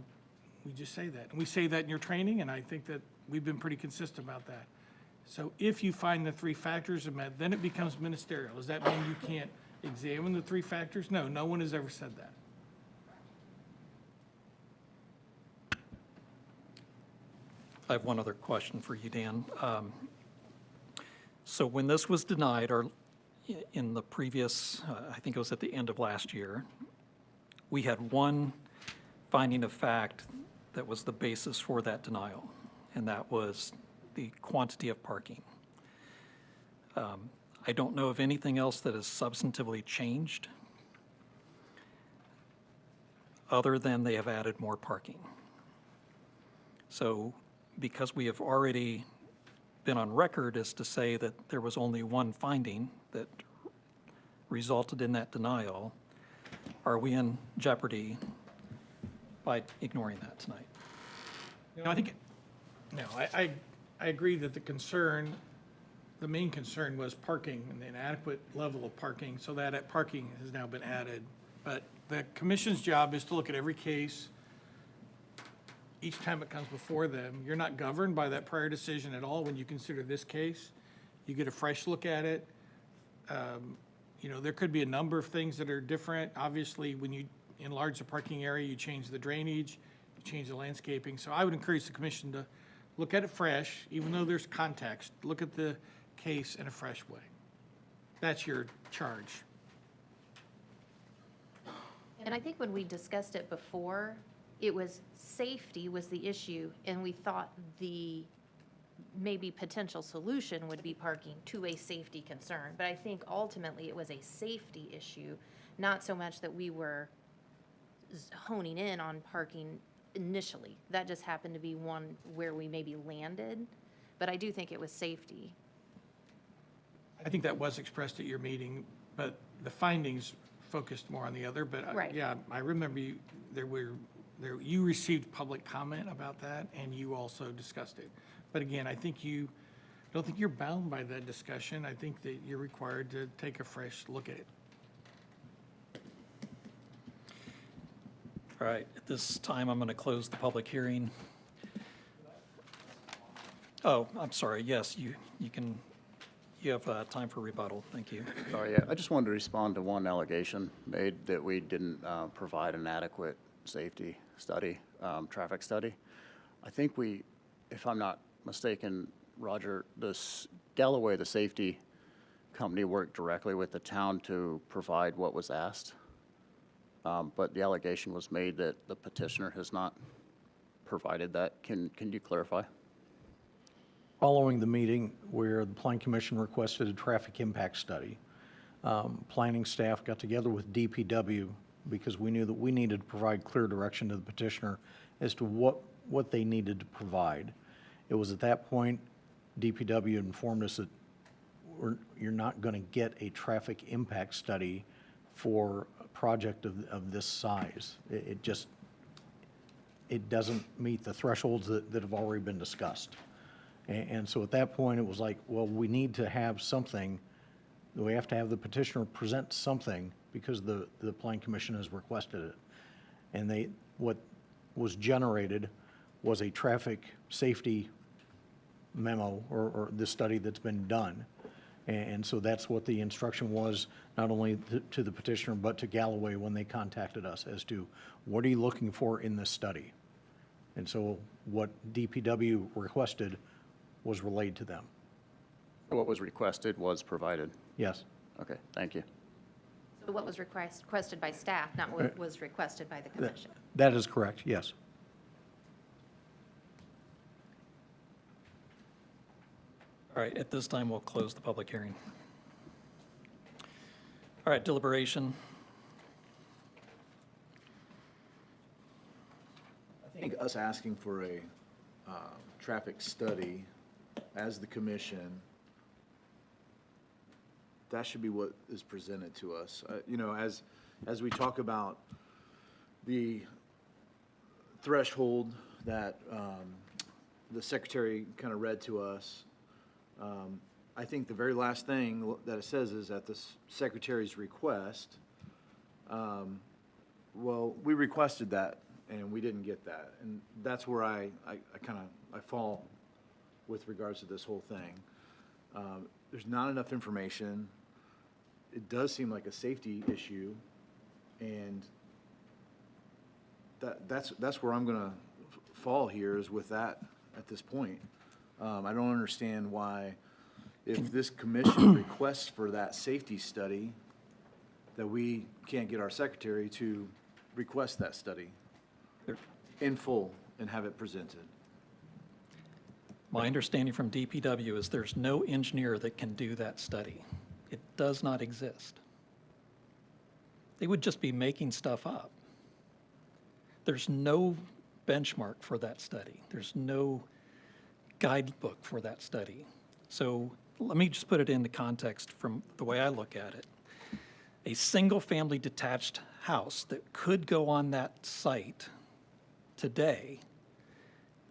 we just say that. And we say that in your training, and I think that we've been pretty consistent about that. So if you find the three factors are met, then it becomes ministerial. Does that mean you can't examine the three factors? No, no one has ever said that. I have one other question for you, Dan. So when this was denied, or in the previous, I think it was at the end of last year, we had one finding of fact that was the basis for that denial, and that was the quantity of parking. I don't know of anything else that has substantively changed other than they have added more parking. So because we have already been on record as to say that there was only one finding that resulted in that denial, are we in jeopardy by ignoring that tonight? No, I think, no, I agree that the concern, the main concern was parking and the inadequate level of parking, so that parking has now been added. But the commission's job is to look at every case each time it comes before them. You're not governed by that prior decision at all when you consider this case. You get a fresh look at it. You know, there could be a number of things that are different. Obviously, when you enlarge the parking area, you change the drainage, you change the landscaping. So I would encourage the commission to look at it fresh, even though there's context. Look at the case in a fresh way. That's your charge. And I think when we discussed it before, it was safety was the issue, and we thought the maybe potential solution would be parking to a safety concern. But I think ultimately it was a safety issue, not so much that we were honing in on parking initially. That just happened to be one where we maybe landed, but I do think it was safety. I think that was expressed at your meeting, but the findings focused more on the other. But Right. yeah, I remember you, you received public comment about that, and you also discussed it. But again, I don't think you're bound by that discussion. I think that you're required to take a fresh look at it. All right, at this time, I'm going to close the public hearing. Oh, I'm sorry, yes, you have time for rebuttal, thank you. Sorry, yeah, I just wanted to respond to one allegation made that we didn't provide an adequate safety study, traffic study. I think we, if I'm not mistaken, Roger, Galloway, the safety company, worked directly with the town to provide what was asked. But the allegation was made that the petitioner has not provided that. Can you clarify? Following the meeting where the Plan Commission requested a traffic impact study, planning staff got together with DPW because we knew that we needed to provide clear direction to the petitioner as to what they needed to provide. It was at that point DPW informed us that you're not going to get a traffic impact study for a project of this size. It doesn't meet the thresholds that have already been discussed. And so at that point, it was like, well, we need to have something. We have to have the petitioner present something because the Plan Commission has requested it. And what was generated was a traffic safety memo or the study that's been done. And so that's what the instruction was, not only to the petitioner, but to Galloway when they contacted us as to what are you looking for in this study? And so what DPW requested was relayed to them. What was requested was provided. Yes. Okay, thank you. So what was requested by staff, not what was requested by the commission? That is correct, yes. All right, at this time, we'll close the public hearing. All right, deliberation. I think us asking for a traffic study as the commission, that should be what is presented to us. You know, as we talk about the threshold that the secretary kind of read to us, I think the very last thing that it says is at the secretary's request, well, we requested that and we didn't get that. And that's where I fall with regards to this whole thing. There's not enough information. It does seem like a safety issue, and that's where I'm gonna fall here, is with that at this point. I don't understand why, if this commission requests for that safety study, that we can't get our secretary to request that study in full and have it presented. My understanding from DPW is there's no engineer that can do that study. It does not exist. They would just be making stuff up. There's no benchmark for that study. There's no guidebook for that study. So let me just put it into context from the way I look at it. A single-family detached house that could go on that site today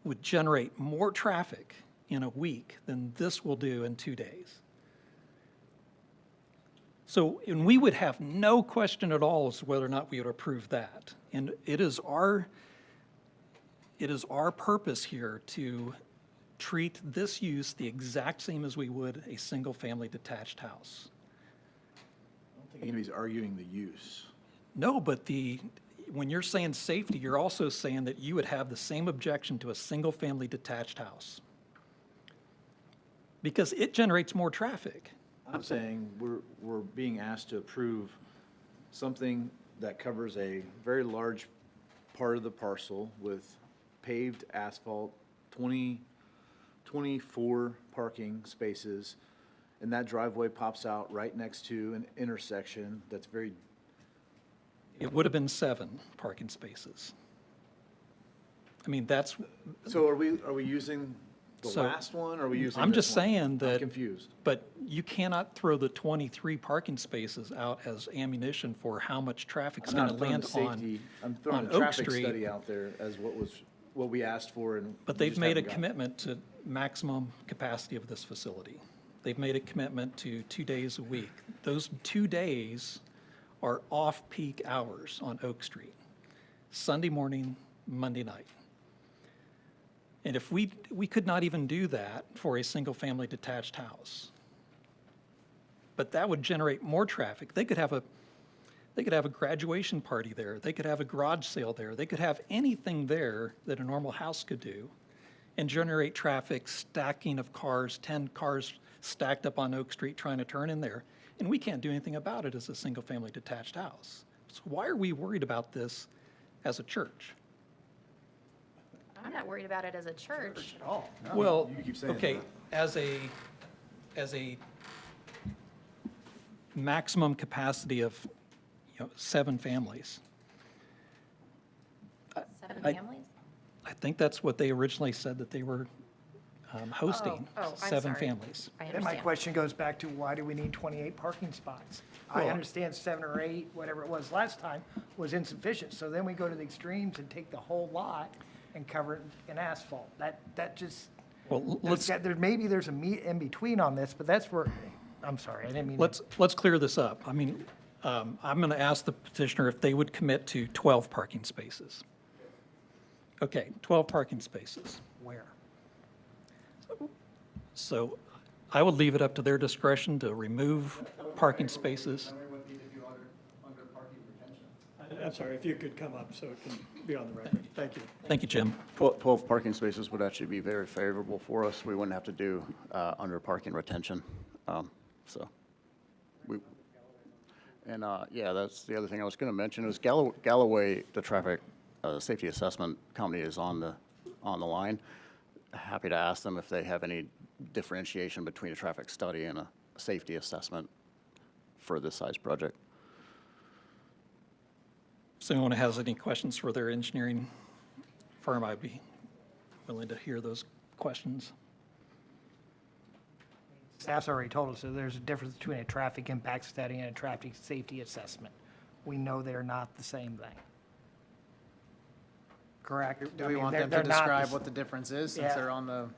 would generate more traffic in a week than this will do in 2 days. So, and we would have no question at all as to whether or not we would approve that. And it is our purpose here to treat this use the exact same as we would a single-family detached house. I don't think anybody's arguing the use. No, but when you're saying safety, you're also saying that you would have the same objection to a single-family detached house. Because it generates more traffic. I'm saying we're being asked to approve something that covers a very large part of the parcel with paved asphalt, 24 parking spaces, and that driveway pops out right next to an intersection that's very... It would have been 7 parking spaces. I mean, that's... So are we using the So, last one, or are we using I'm this just one? saying that... I'm confused. But you cannot throw the 23 parking spaces out as ammunition for how much traffic's I'm going not to throwing land the safety, I'm throwing on a Oak traffic Street. study out there as what we asked for, and But we they've just made a haven't got it. commitment to maximum capacity of this facility. They've made a commitment to 2 days a week. Those 2 days are off-peak hours on Oak Street, Sunday morning, Monday night. And if we could not even do that for a single-family detached house. But that would generate more traffic. They could have a graduation party there. They could have a garage sale there. They could have anything there that a normal house could do and generate traffic, stacking of cars, 10 cars stacked up on Oak Street trying to turn in there. And we can't do anything about it as a single-family detached house. So why are we worried about this as a church? I'm not worried about it as a church. Well, you keep saying okay, as a maximum capacity of, 7 families. 7 I- families? I think that's what they originally said that they were hosting, Oh, I'm 7 sorry. families. I Then my understand. question goes back to why do we need 28 parking spots? I Well- understand 7 or 8, whatever it was last time, was insufficient. So then we go to the extremes and take the whole lot and cover it in asphalt. That just, Well, maybe there's a meet in between on this, but that's where, I'm sorry, I didn't mean. let's clear this up. I mean, I'm going to ask the petitioner if they would commit to 12 parking spaces. Okay, 12 parking spaces. Where? So I would leave it up to their discretion to remove parking spaces. I'm sorry, if you could come up so it can be on the record. Thank you. Thank you, Jim. 12 parking spaces would actually be very favorable for us. We wouldn't have to do under parking retention. So, yeah, that's the other thing I was going to mention is Galloway, the traffic safety assessment company is on the line. Happy to ask them if they have any differentiation between a traffic study and a safety assessment for this size project. So anyone has any questions for their engineering firm, I'd be willing to hear those questions. Staff's already told us that there's a difference between a traffic impact study and a traffic safety assessment. We know they're not the same thing. Correct? Do I we mean, want them to they're not describe the what the difference is since Yeah. they're on the,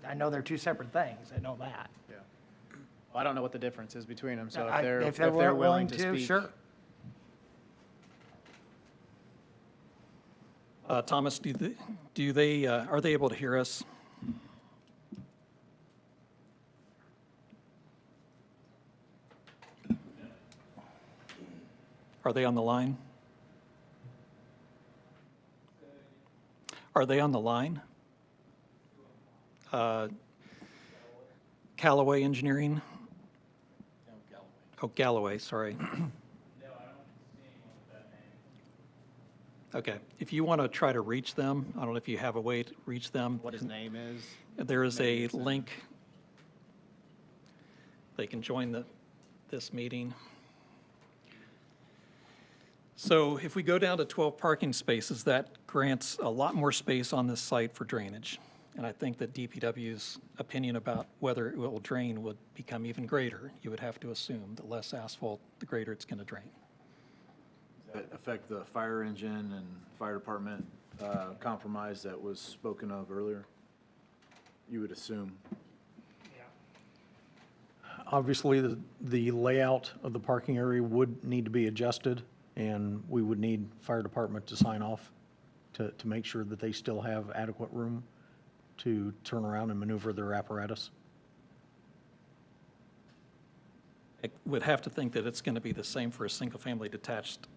I know they're two separate things. I know that. I don't know what the difference is between them, so I- if they're willing to speak. Sure. Thomas, are they able to hear us? Are they on the line? Are they on the line? Callaway Engineering? Oh, Galloway, sorry. Okay, if you want to try to reach them, I don't know if you have a way to reach them. What his name is. There is a link. They can join this meeting. So if we go down to 12 parking spaces, that grants a lot more space on this site for drainage. And I think that DPW's opinion about whether it will drain would become even greater. You would have to assume the less asphalt, the greater it's going to drain. That affect the fire engine and fire department compromise that was spoken of earlier? You would assume. Obviously, the layout of the parking area would need to be adjusted, and we would need fire department to sign off to make sure that they still have adequate room to turn around and maneuver their apparatus. I would have to think that it's going to be the same for a single-family detached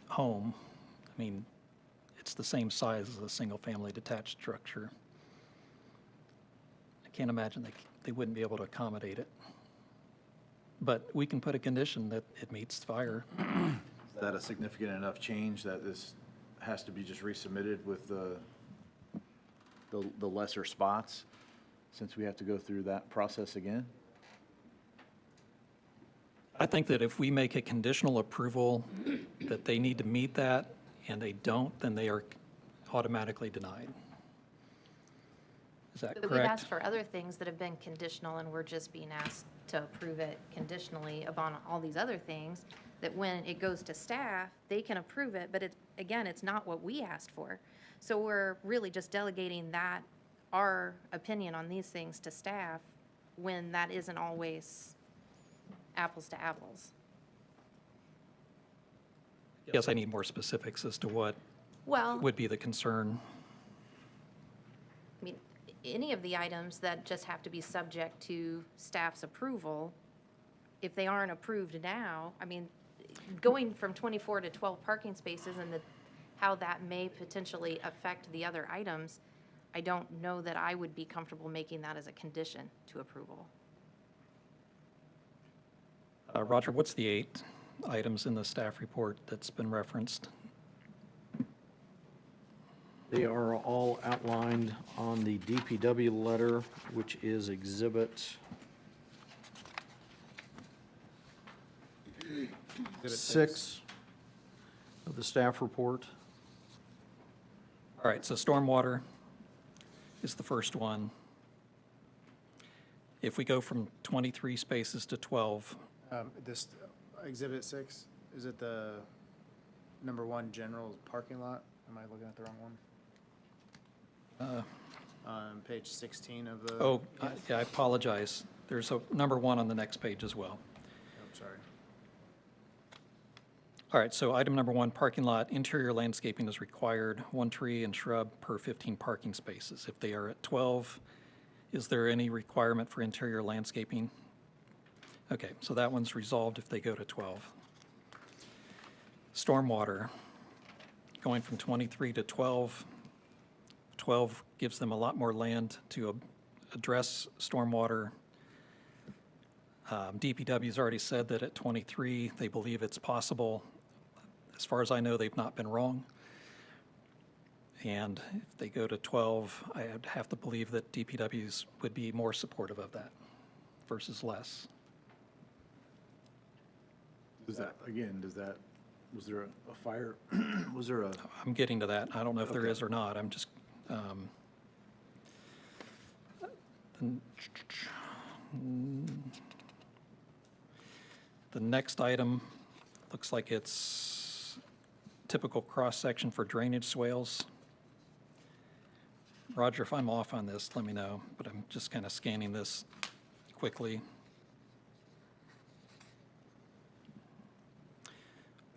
home. I mean, it's the same size as a single-family detached structure. I can't imagine they wouldn't be able to accommodate it. But we can put a condition that it meets fire. Is that a significant enough change that this has to be just resubmitted with the lesser spots, since we have to go through that process again? I think that if we make a conditional approval that they need to meet that and they don't, then they are automatically denied. Is that But we've asked correct? for other things that have been conditional, and we're just being asked to approve it conditionally upon all these other things, that when it goes to staff, they can approve it, but again, it's not what we asked for. So we're really just delegating that, our opinion on these things to staff, when that isn't always apples to apples. Yes, I need more specifics as to what Well, would be the concern. I mean, any of the items that just have to be subject to staff's approval, if they aren't approved now, I mean, going from 24 to 12 parking spaces and how that may potentially affect the other items, I don't know that I would be comfortable making that as a condition to approval. Roger, what's the 8 items in the staff report that's been referenced? They are all outlined on the DPW letter, which is Exhibit 6 of the staff report. All right, so stormwater is the first one. If we go from 23 spaces to 12, This Exhibit 6, is it the number 1 general parking lot? Am I looking at the wrong one? On page 16 of the. oh, yeah, I apologize. There's a number 1 on the next page as well. I'm sorry. All right, so item number 1, parking lot, interior landscaping is required, 1 tree and shrub per 15 parking spaces. If they are at 12, is there any requirement for interior landscaping? Okay, so that one's resolved if they go to 12. Stormwater, going from 23 to 12. 12 gives them a lot more land to address stormwater. DPW's already said that at 23, they believe it's possible. As far as I know, they've not been wrong. And if they go to 12, I'd have to believe that DPW's would be more supportive of that versus less. Does that, was there a fire, was there a? I'm getting to that. I don't know if there Okay. is or not. I'm just, the next item looks like it's typical cross-section for drainage swales. Roger, if I'm off on this, let me know, but I'm just kind of scanning this quickly.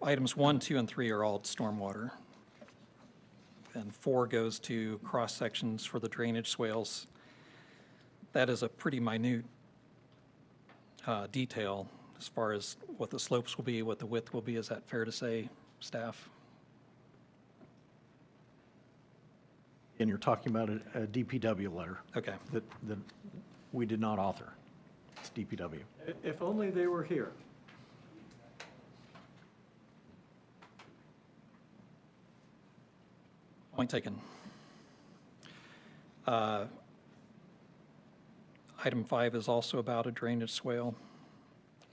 Items 1, 2, and 3 are all stormwater. And 4 goes to cross-sections for the drainage swales. That is a pretty minute detail as far as what the slopes will be, what the width will be. Is that fair to say, staff? And you're talking about a DPW letter Okay. that we did not author. It's DPW. If only they were here. Point taken. Item 5 is also about a drainage swale,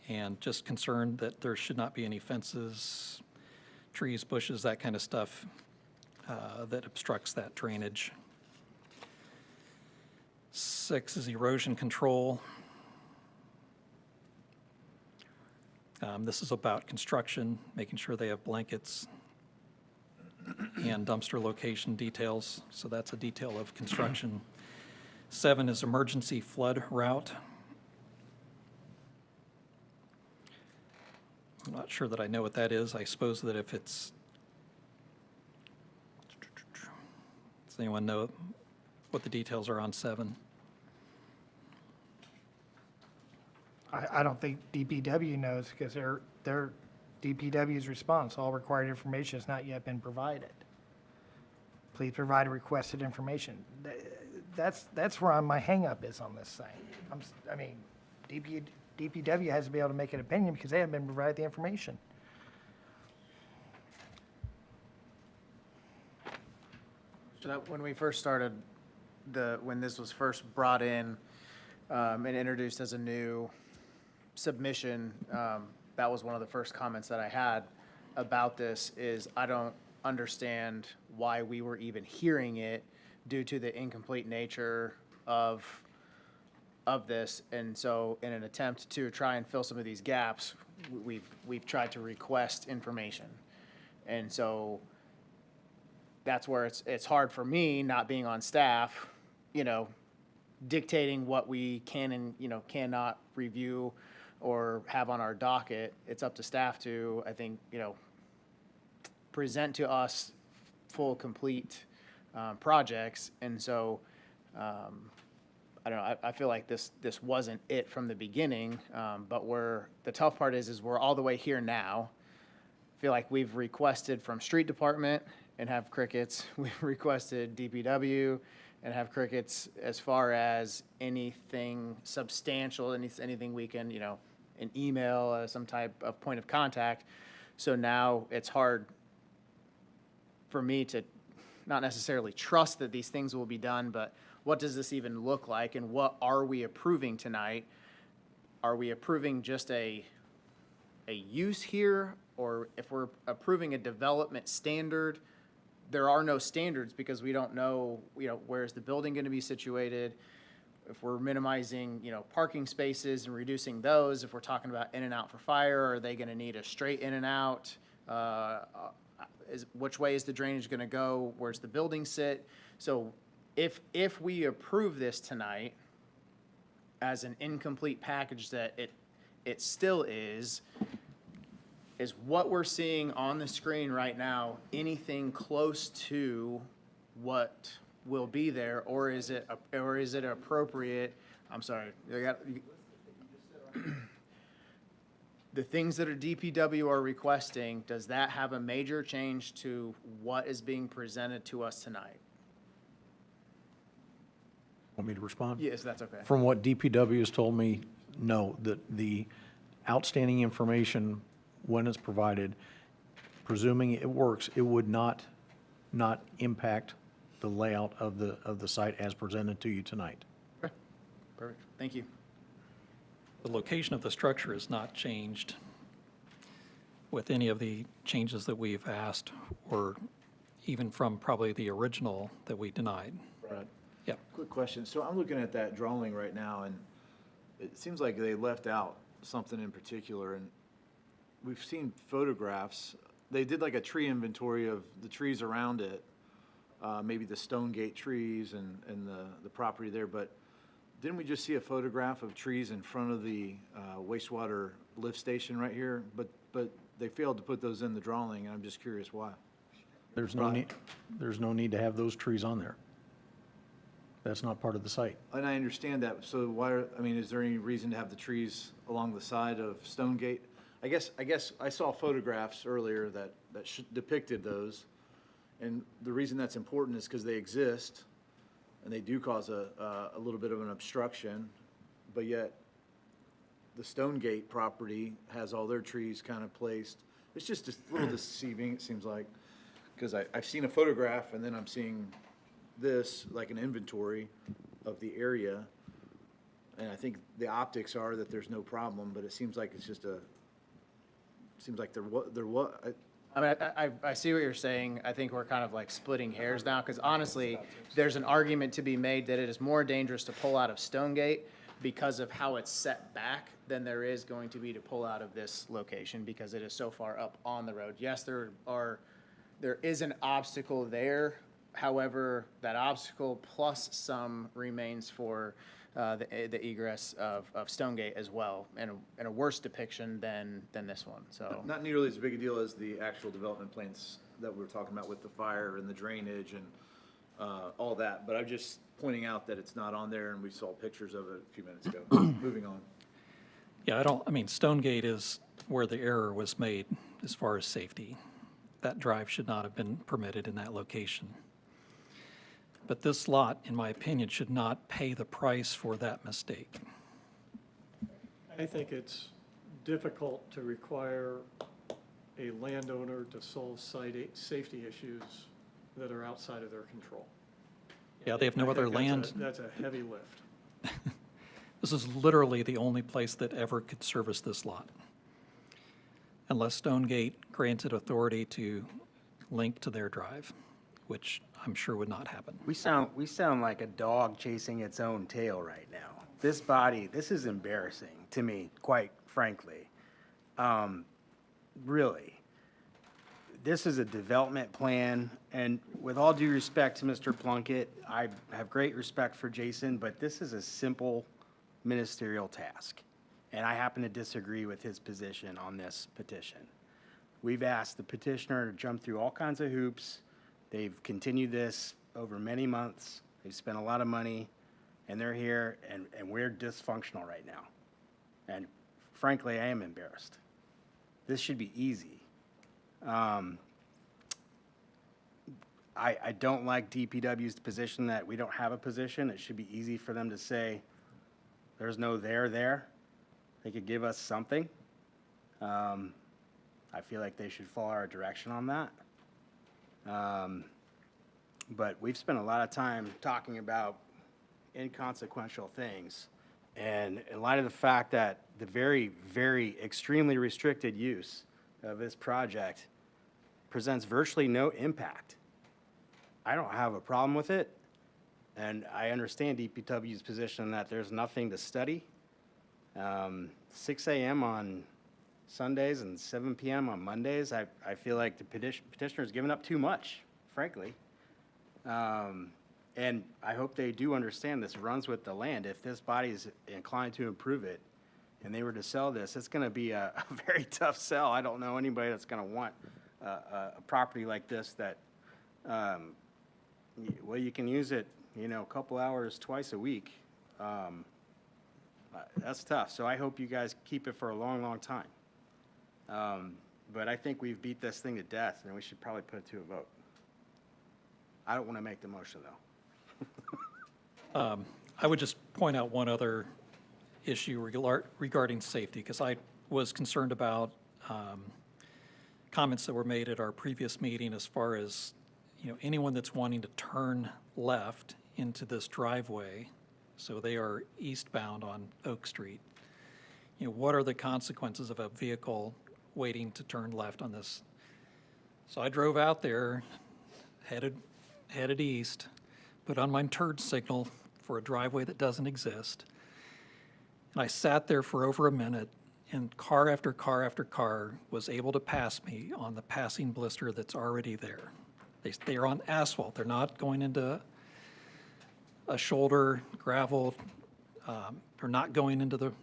and just concerned that there should not be any fences, trees, bushes, that kind of stuff that obstructs that drainage. 6 is erosion control. This is about construction, making sure they have blankets and dumpster location details, so that's a detail of construction. 7 is emergency flood route. I'm not sure that I know what that is. I suppose that if it's, does anyone know what the details are on 7? I don't think DPW knows because their DPW's response, all required information has not yet been provided. Please provide requested information. That's where my hangup is on this thing. I mean, DPW has to be able to make an opinion because they haven't been provided the information. So that, when we first started, when this was first brought in and introduced as a new submission, that was one of the first comments that I had about this is I don't understand why we were even hearing it due to the incomplete nature of this. And so in an attempt to try and fill some of these gaps, we've tried to request information. And so that's where it's hard for me, not being on staff, dictating what we can and, cannot review or have on our docket. It's up to staff to, I think, present to us full, complete projects. And so, I don't know, I feel like this wasn't it from the beginning, but the tough part is we're all the way here now. I feel like we've requested from street department and have crickets. We've requested DPW and have crickets as far as anything substantial, anything we can, an email, some type of point of contact. So now it's hard for me to not necessarily trust that these things will be done, but what does this even look like and what are we approving tonight? Are we approving just a use here? Or if we're approving a development standard, there are no standards because we don't know, where's the building going to be situated? If we're minimizing, parking spaces and reducing those, if we're talking about in and out for fire, are they going to need a straight in and out? Which way is the drainage going to go? Where's the building sit? So if we approve this tonight as an incomplete package that it still is, is what we're seeing on the screen right now anything close to what will be there, or is it appropriate? I'm sorry, the things that are DPW are requesting, does that have a major change to what is being presented to us tonight? Want me to respond? Yes, that's okay. From what DPW has told me, no, that the outstanding information, when it's provided, presuming it works, it would not impact the layout of the site as presented to you tonight. Okay. Perfect, thank you. The location of the structure is not changed with any of the changes that we've asked, or even from probably the original that we denied. Right. Yeah. Quick question. So I'm looking at that drawing right now, and it seems like they left out something in particular, and we've seen photographs. They did like a tree inventory of the trees around it, maybe the Stonegate trees and the property there, but didn't we just see a photograph of trees in front of the wastewater lift station right here? But they failed to put those in the drawing, and I'm just curious why. There's no need to have those trees on there. That's not part of the site. And I understand that, so why, is there any reason to have the trees along the side of Stonegate? I guess I saw photographs earlier that depicted those, and the reason that's important is because they exist, and they do cause a little bit of an obstruction, but yet the Stonegate property has all their trees kind of placed. It's just a little deceiving, it seems like, because I've seen a photograph, and then I'm seeing this, like an inventory of the area, and I think the optics are that there's no problem, but it seems like it's just seems like I see what you're saying. I think we're kind of like splitting hairs now, because honestly, there's an argument to be made that it is more dangerous to pull out of Stonegate because of how it's set back than there is going to be to pull out of this location, because it is so far up on the road. Yes, there is an obstacle there. However, that obstacle plus some remains for the egress of Stonegate as well, and a worse depiction than this one, so. not nearly as big a deal as the actual development plans that we were talking about with the fire and the drainage and all that, but I'm just pointing out that it's not on there, and we saw pictures of it a few minutes ago. Moving on. Yeah, Stonegate is where the error was made as far as safety. That drive should not have been permitted in that location. But this lot, in my opinion, should not pay the price for that mistake. I think it's difficult to require a landowner to solve safety issues that are outside of their control. Yeah, they have no I other think land. That's a heavy lift. This is literally the only place that ever could service this lot. Unless Stonegate granted authority to link to their drive, which I'm sure would not happen. We sound like a dog chasing its own tail right now. This is embarrassing to me, quite frankly. Really. This is a development plan, and with all due respect to Mr. Plunkett, I have great respect for Jason, but this is a simple ministerial task, and I happen to disagree with his position on this petition. We've asked the petitioner to jump through all kinds of hoops. They've continued this over many months. They've spent a lot of money, and they're here, and we're dysfunctional right now. And frankly, I am embarrassed. This should be easy. I don't like DPW's position that we don't have a position. It should be easy for them to say, there's no there. They could give us something. I feel like they should follow our direction on that. But we've spent a lot of time talking about inconsequential things. And in light of the fact that the very, very extremely restricted use of this project presents virtually no impact, I don't have a problem with it. And I understand DPW's position that there's nothing to study. 6 a.m. on Sundays and 7 p.m. on Mondays, I feel like the petitioner's given up too much, frankly. And I hope they do understand this runs with the land. If this body is inclined to improve it, and they were to sell this, it's gonna be a very tough sell. I don't know anybody that's gonna want a property like this that, well, you can use it, a couple hours twice a week. That's tough, so I hope you guys keep it for a long, long time. But I think we've beat this thing to death, and we should probably put it to a vote. I don't want to make the motion, though. I would just point out one other issue regarding safety, because I was concerned about comments that were made at our previous meeting as far as, anyone that's wanting to turn left into this driveway, so they are eastbound on Oak Street. What are the consequences of a vehicle waiting to turn left on this? So I drove out there, headed east, put on my turn signal for a driveway that doesn't exist. And I sat there for over a minute, and car after car after car was able to pass me on the passing blister that's already there. They are on asphalt. They're not going into a shoulder, gravel. They're not going into the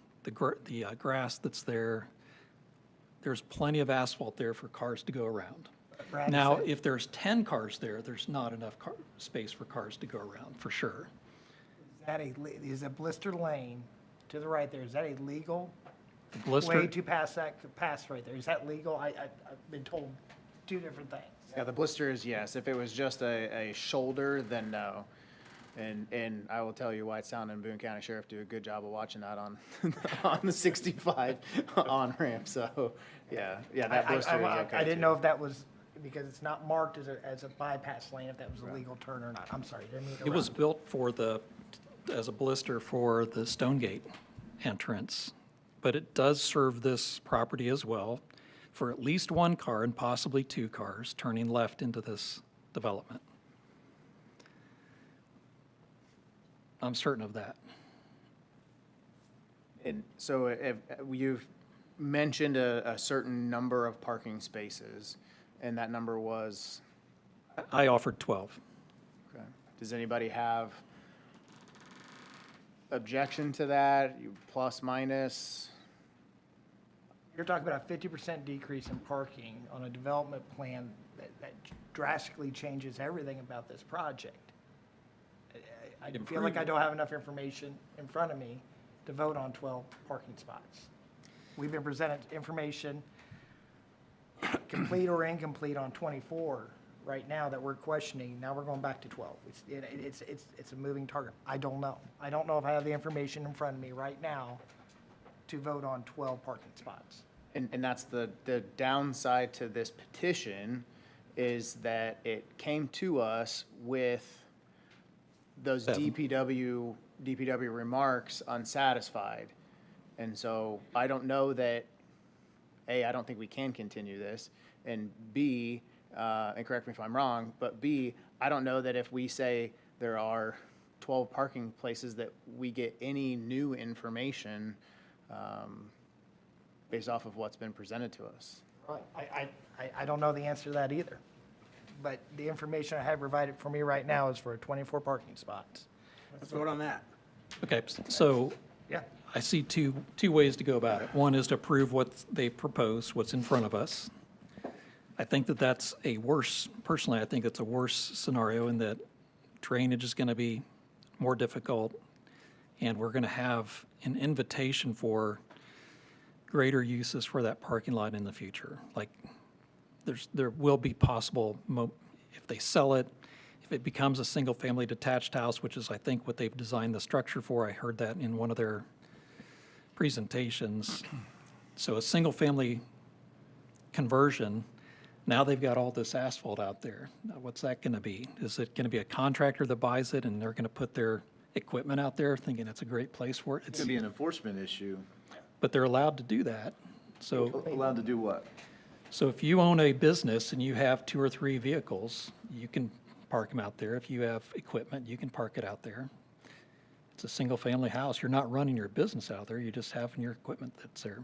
grass that's there. There's plenty of asphalt there for cars to go around. Brad Now, said- if there's 10 cars there, there's not enough space for cars to go around, for sure. Is a blister lane to the right there, is that a legal The blister, way to pass right there? Is that legal? I've been told two different things. Yeah, the blister is yes. If it was just a shoulder, then no. And I will tell you, Whitestown and Boone County Sheriff do a good job of watching that on on the 65 on ramp. So yeah, that blister is okay. I didn't too. know if that was, because it's not marked as a bypass lane, if that was a legal turn or not. I'm sorry, didn't mean to it was interrupt. built as a blister for the Stonegate entrance, but it does serve this property as well for at least one car and possibly two cars turning left into this development. I'm certain of that. And so if you've mentioned a certain number of parking spaces, and that number was, I offered 12. okay. Does anybody have objection to that? You plus, minus? You're talking about a 50% decrease in parking on a development plan that drastically changes everything about this project. I feel like I don't have enough information in front of me to vote on 12 parking spots. We've been presented information, complete or incomplete, on 24 right now that we're questioning. Now we're going back to 12. It's a moving target. I don't know. I don't know if I have the information in front of me right now to vote on 12 parking spots. And that's the downside to this petition, is that it came to us with those DPW remarks unsatisfied. And so I don't know that, A, I don't think we can continue this, and B, and correct me if I'm wrong, but B, I don't know that if we say there are 12 parking places that we get any new information based off of what's been presented to us. Right. I don't know the answer to that either. But the information I have provided for me right now is for 24 parking spots. Let's vote on that. Okay, so Yeah. I see two ways to go about it. One is to approve what they've proposed, what's in front of us. I think that that's personally, I think it's a worse scenario in that drainage is going to be more difficult, and we're going to have an invitation for greater uses for that parking lot in the future. Like, there will be possible, if they sell it, if it becomes a single-family detached house, which is, I think, what they've designed the structure for. I heard that in one of their presentations. So a single-family conversion, now they've got all this asphalt out there. Now, what's that going to be? Is it going to be a contractor that buys it and they're going to put their equipment out there thinking it's a great place for it? It's gonna be an enforcement issue. But they're allowed to do that. So Allowed to do what? So if you own a business and you have 2 or 3 vehicles, you can park them out there. If you have equipment, you can park it out there. It's a single-family house. You're not running your business out there. You're just having your equipment that's there.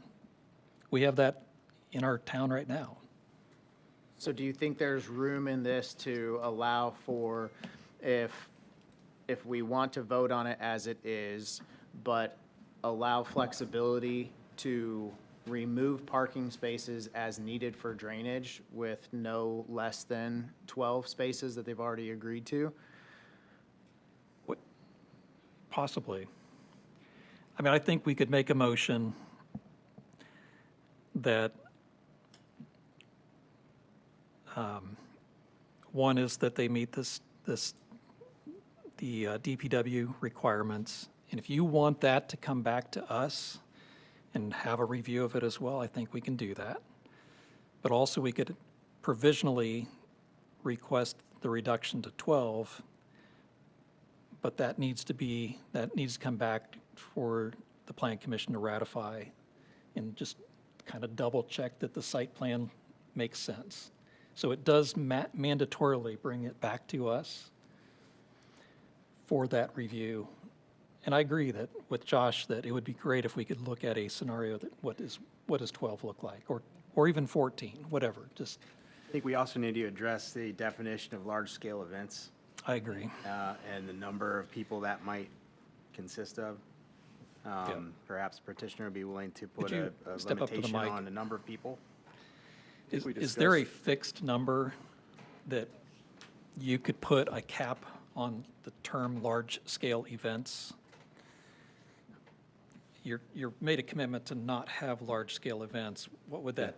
We have that in our town right now. So do you think there's room in this to allow for, if we want to vote on it as it is, but allow flexibility to remove parking spaces as needed for drainage with no less than 12 spaces that they've already agreed to? Possibly. I mean, I think we could make a motion that one is that they meet the DPW requirements. And if you want that to come back to us and have a review of it as well, I think we can do that. But also we could provisionally request the reduction to 12, but that needs to come back for the Plan Commission to ratify and just kind of double check that the site plan makes sense. So it does mandatorily bring it back to us for that review. And I agree that with Josh that it would be great if we could look at a scenario that what does 12 look like, or even 14, whatever. Just I think we also need to address the definition of large-scale events. I agree. And the number of people that might consist of. Perhaps petitioner would be willing to put you a step up to the limitation mic? on the number of people. Is there a fixed number that you could put a cap on the term large-scale events? You're made a commitment to not have large-scale events. What would that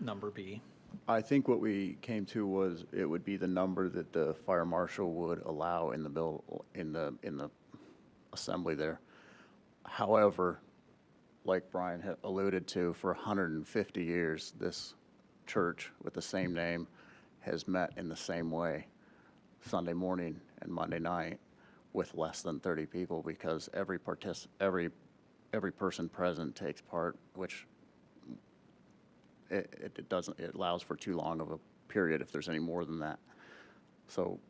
number be? I think what we came to was it would be the number that the fire marshal would allow in the assembly there. However, like Brian had alluded to, for 150 years, this church with the same name has met in the same way, Sunday morning and Monday night, with less than 30 people, because every person present takes part, which it allows for too long of a period if there's any more than that. So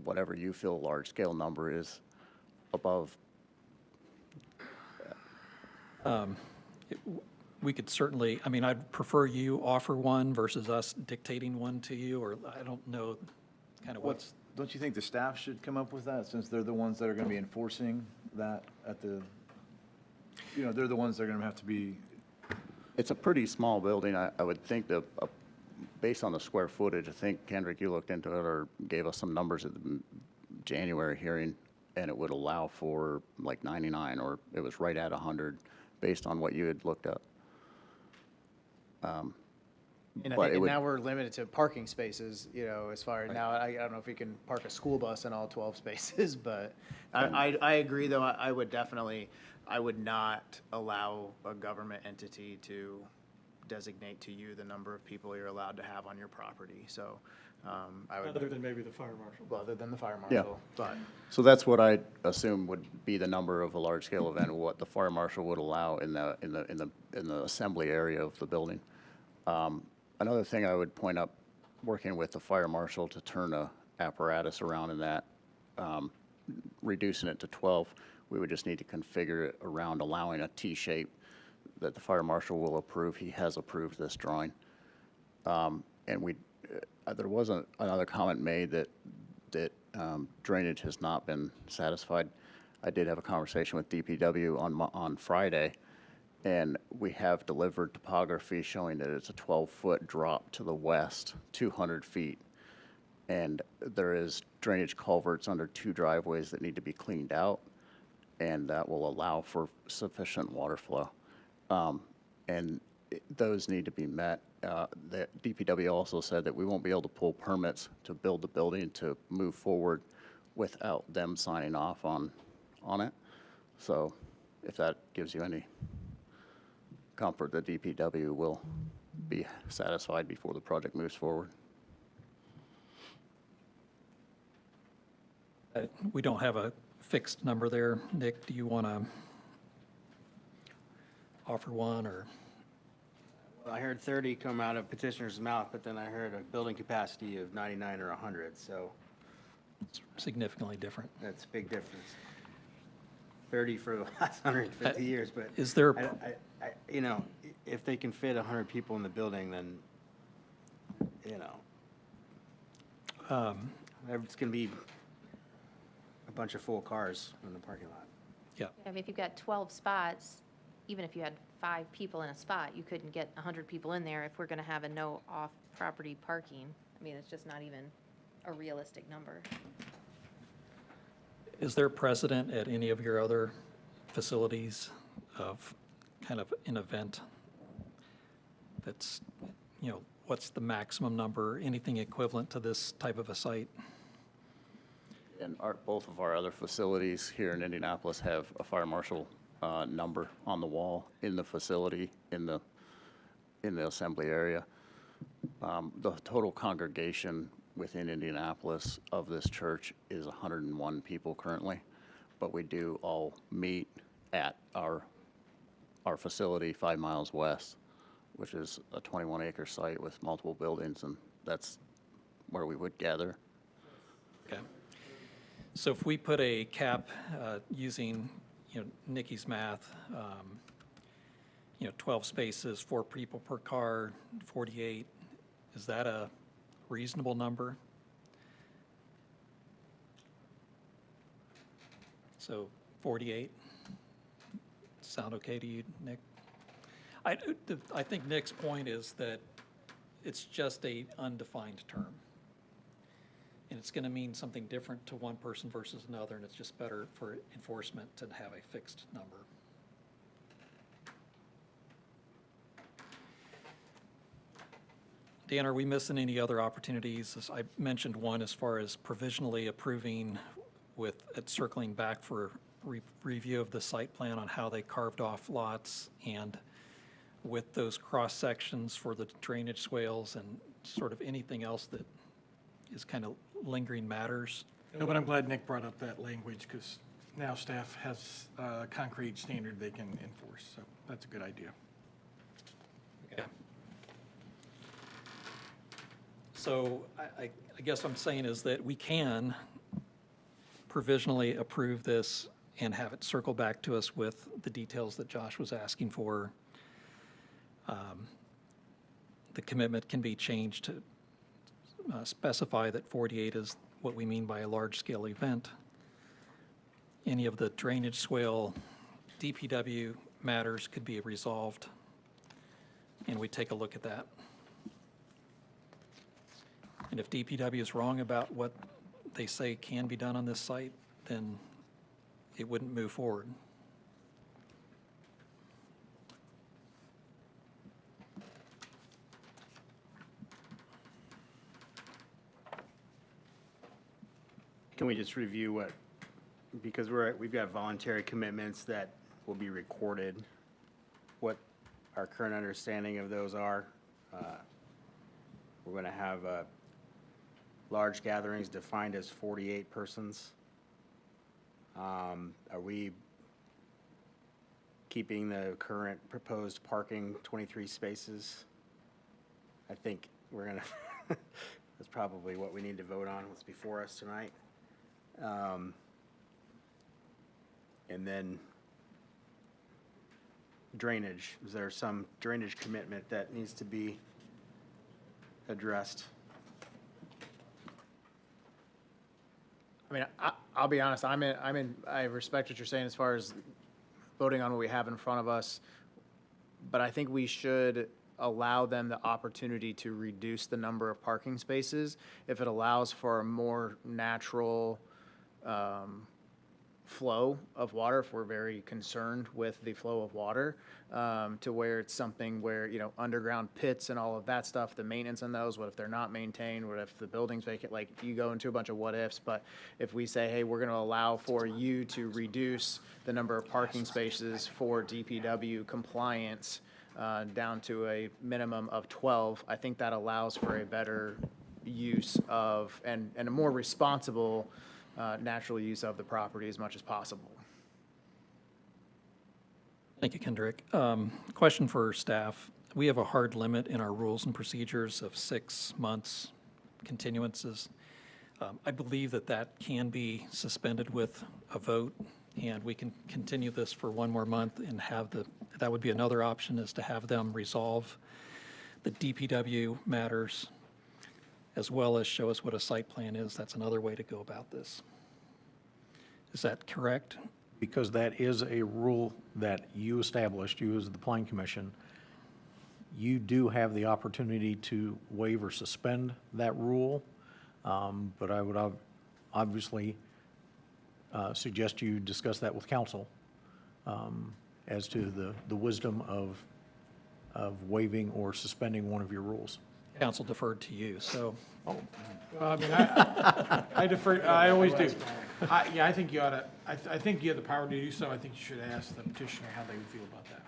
whatever you feel large-scale number is above. We could certainly, I mean, I'd prefer you offer one versus us dictating one to you, or I don't know kind of what's. Don't you think the staff should come up with that, since they're the ones that are gonna be enforcing that at the, they're the ones that are gonna have to be. It's a pretty small building. I would think that, based on the square footage, I think, Kendrick, you looked into it or gave us some numbers at the January hearing, and it would allow for like 99, or it was right at 100, based on what you had looked up. And I But think it would- now we're limited to parking spaces, as far as now, I don't know if we can park a school bus in all 12 spaces, but I agree, though, I would not allow a government entity to designate to you the number of people you're allowed to have on your property, so I would. Other than maybe the fire marshal. Well, other than the fire Yeah. marshal, but. So that's what I assume would be the number of a large-scale event, what the fire marshal would allow in the assembly area of the building. Another thing I would point up, working with the fire marshal to turn a apparatus around in that, reducing it to 12, we would just need to configure it around allowing a T-shape that the fire marshal will approve. He has approved this drawing. And there was another comment made that drainage has not been satisfied. I did have a conversation with DPW on Friday, and we have delivered topography showing that it's a 12-foot drop to the west, 200 feet. And there is drainage culverts under 2 driveways that need to be cleaned out, and that will allow for sufficient water flow. And those need to be met. The DPW also said that we won't be able to pull permits to build the building to move forward without them signing off on it. So if that gives you any comfort, the DPW will be satisfied before the project moves forward. We don't have a fixed number there. Nick, do you want to offer one, or? Well, I heard 30 come out of petitioner's mouth, but then I heard a building capacity of 99 or 100, so Significantly different. that's a big difference. 30 for the last 150 years, but. Is there, If they can fit 100 people in the building, then, it's gonna be a bunch of full cars in the parking lot. yeah, I mean, if you've got 12 spots, even if you had 5 people in a spot. You couldn't get 100 people in there if we're going to have a no off-property parking. I mean, it's just not even a realistic number. Is there precedent at any of your other facilities of kind of an event that's, you know, what's the maximum number, anything equivalent to this type of a site? And both of our other facilities here in Indianapolis have a fire marshal number on the wall in the facility, in the assembly area. The total congregation within Indianapolis of this church is 101 people currently, but we do all meet at our facility 5 miles west, which is a 21-acre site with multiple buildings, and that's where we would gather. Okay. So if we put a cap using, you know, Nikki's math, 12 spaces, 4 people per car, 48, is that a reasonable number? So 48, sound okay to you, Nick? I think Nick's point is that it's just a undefined term. And it's going to mean something different to one person versus another, and it's just better for enforcement to have a fixed number. Dan, are we missing any other opportunities? As I mentioned one as far as provisionally approving with it circling back for review of the site plan on how they carved off lots, and with those cross sections for the drainage swales and sort of anything else that is kind of lingering matters. No, but I'm glad Nick brought up that language, because now staff has a concrete standard they can enforce, so that's a good idea. Okay. So I guess what I'm saying is that we can provisionally approve this and have it circle back to us with the details that Josh was asking for. The commitment can be changed to specify that 48 is what we mean by a large-scale event. Any of the drainage swale DPW matters could be resolved, and we take a look at that. And if DPW is wrong about what they say can be done on this site, then it wouldn't move forward. Can we just review what, because we've got voluntary commitments that will be recorded, what our current understanding of those are? We're going to have large gatherings defined as 48 persons. Are we keeping the current proposed parking 23 spaces? I think we're going to, that's probably what we need to vote on, what's before us tonight. And then drainage. Is there some drainage commitment that needs to be addressed? I mean, I'll be honest, I respect what you're saying as far as voting on what we have in front of us, but I think we should allow them the opportunity to reduce the number of parking spaces if it allows for a more natural flow of water, if we're very concerned with the flow of water, to where it's something where, you know, underground pits and all of that stuff, the maintenance on those, what if they're not maintained, what if the building's vacant, like, you go into a bunch of what ifs, but if we say, hey, we're gonna allow for you to reduce the number of parking spaces for DPW compliance down to a minimum of 12, I think that allows for a better use of, and a more responsible natural use of the property as much as possible. Thank you, Kendrick. Question for staff. We have a hard limit in our rules and procedures of 6 months continuances. I believe that can be suspended with a vote, and we can continue this for 1 more month and have that would be another option, is to have them resolve the DPW matters as well as show us what a site plan is. That's another way to go about this. Is that correct? because that is a rule that you established, you as the Plan Commission, you do have the opportunity to waive or suspend that rule. But I would obviously suggest you discuss that with council as to the wisdom of waiving or suspending one of your rules. Council deferred to you, so Well, I mean, I defer, I always do. Yeah, I think you ought to, I think you have the power to do so. I think you should ask the petitioner how they would feel about that.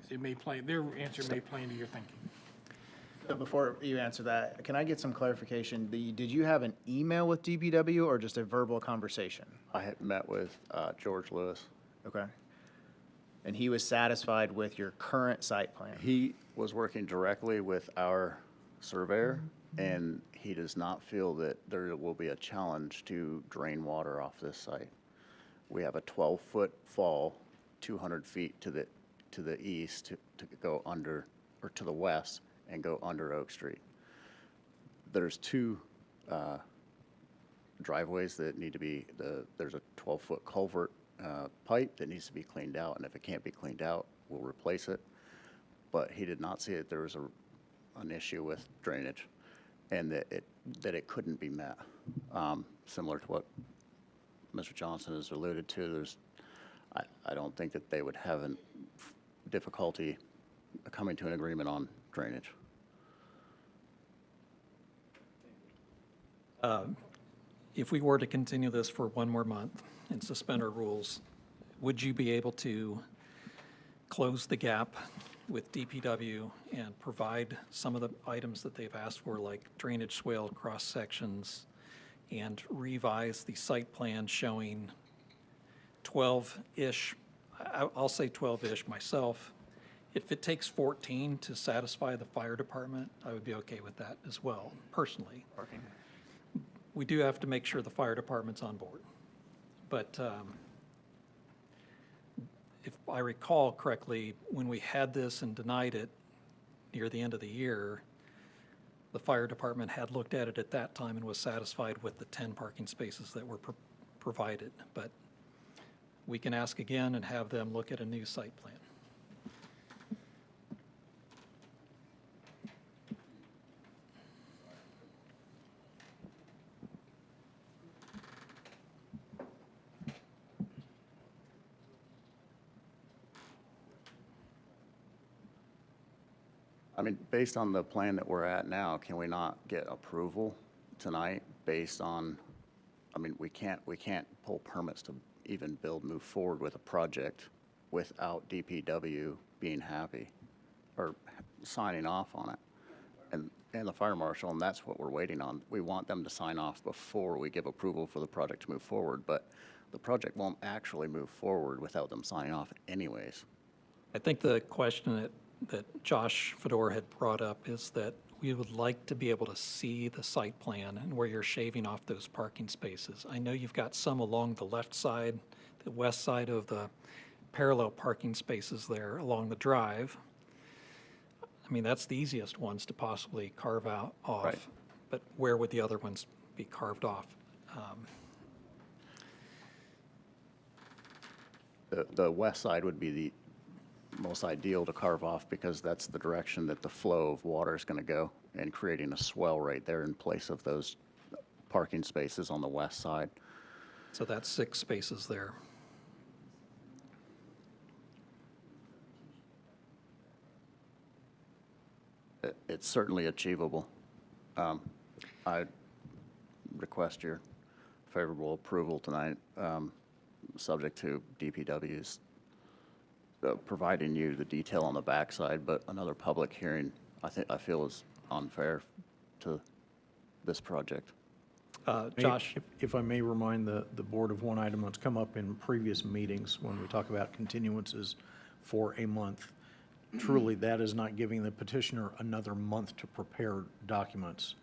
It may play, their answer may play into your thinking. So before you answer that, can I get some clarification? Did you have an email with DPW or just a verbal conversation? I had met with George Lewis. Okay. And he was satisfied with your current site plan? He was working directly with our surveyor, and he does not feel that there will be a challenge to drain water off this site. We have a 12-foot fall, 200 feet to the east to go under, or to the west, and go under Oak Street. There's two driveways that need to be, there's a 12-foot culvert pipe that needs to be cleaned out, and if it can't be cleaned out, we'll replace it. But he did not see that there was an issue with drainage, and that it couldn't be met. Similar to what Mr. Johnson has alluded to, I don't think that they would have a difficulty coming to an agreement on drainage. if we were to continue this for one more month and suspend our rules, would you be able to close the gap with DPW and provide some of the items that they've asked for, like drainage swale cross sections, and revise the site plan showing 12-ish, I'll say 12-ish myself. If it takes 14 to satisfy the fire department, I would be okay with that as well, personally. We do have to make sure the fire department's on board. But if I recall correctly, when we had this and denied it near the end of the year, the fire department had looked at it at that time and was satisfied with the 10 parking spaces that were provided. But we can ask again and have them look at a new site plan. I mean, based on the plan that we're at now, can we not get approval tonight based on, I mean, we can't pull permits to even move forward with a project without DPW being happy or signing off on it. And the fire marshal, and that's what we're waiting on. We want them to sign off before we give approval for the project to move forward, but the project won't actually move forward without them signing off anyways. I think the question that Josh Fedor had brought up is that we would like to be able to see the site plan and where you're shaving off those parking spaces. I know you've got some along the left side, the west side of the parallel parking spaces there along the drive. I mean, that's the easiest ones to possibly carve out off. Right. But where would the other ones be carved off? The west side would be the most ideal to carve off because that's the direction that the flow of water is going to go, and creating a swell right there in place of those parking spaces on the west side. So that's 6 spaces there. It's certainly achievable. I request your favorable approval tonight, subject to DPW's providing you the detail on the backside, but another public hearing, I feel is unfair to this project. Josh? If I may remind the board of one item that's come up in previous meetings when we talk about continuances for a month. Truly, that is not giving the petitioner another month to prepare documents.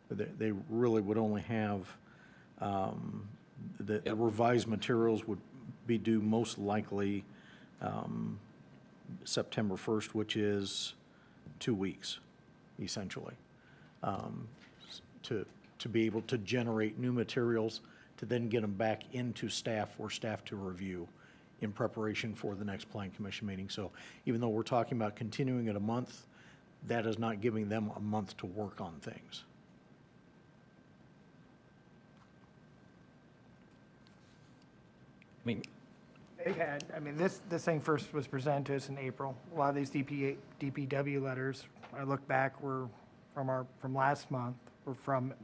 They really would only have, the revised materials would be due most likely September 1st, which is 2 weeks, essentially, to be able to generate new materials to then get them back into staff for staff to review in preparation for the next Plan Commission meeting. So even though we're talking about continuing it a month, that is not giving them a month to work on things. I mean, They've had, I mean, this thing first was presented to us in April. A lot of these DPW letters, I look back, were from last month, or from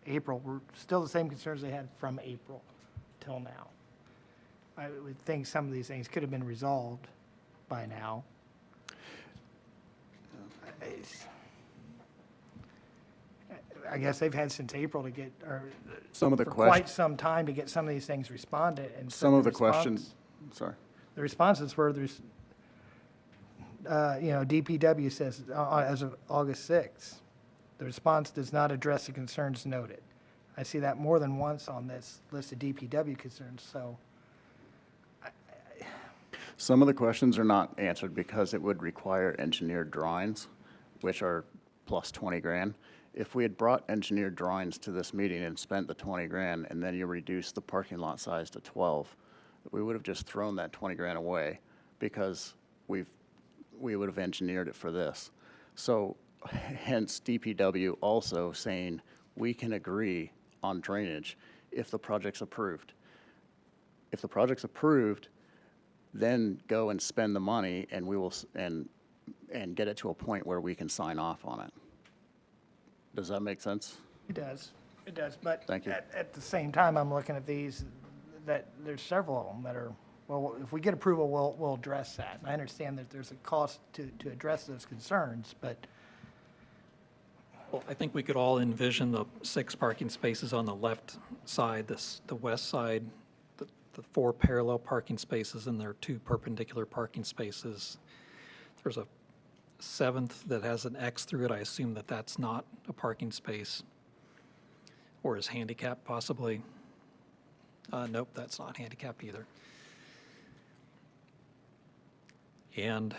April, were still the same concerns they had from April till now. I would think some of these things could have been resolved by now. I guess they've had since April to get, or Some of the for question- quite some time to get some of these things responded, and Some of the response- questions, sorry. The responses were, there's, DPW says, as of August 6th, the response does not address the concerns noted. I see that more than once on this list of DPW concerns, so. Some of the questions are not answered because it would require engineered drawings, which are plus 20 grand. If we had brought engineered drawings to this meeting and spent the 20 grand, and then you reduce the parking lot size to 12, we would have just thrown that 20 grand away because we would have engineered it for this. So hence DPW also saying we can agree on drainage if the project's approved. If the project's approved, then go and spend the money and we will, and get it to a point where we can sign off on it. Does that make sense? It does, but Thank you. at the same time, I'm looking at these, that there's several of them that are, well, if we get approval, we'll address that. I understand that there's a cost to address those concerns, but well, I think we could all envision the 6 parking spaces on the left side, the west side, the 4 parallel parking spaces, and there are 2 perpendicular parking spaces. There's a 7th that has an X through it. I assume that that's not a parking space, or is handicapped possibly. Nope, that's not handicapped either. And I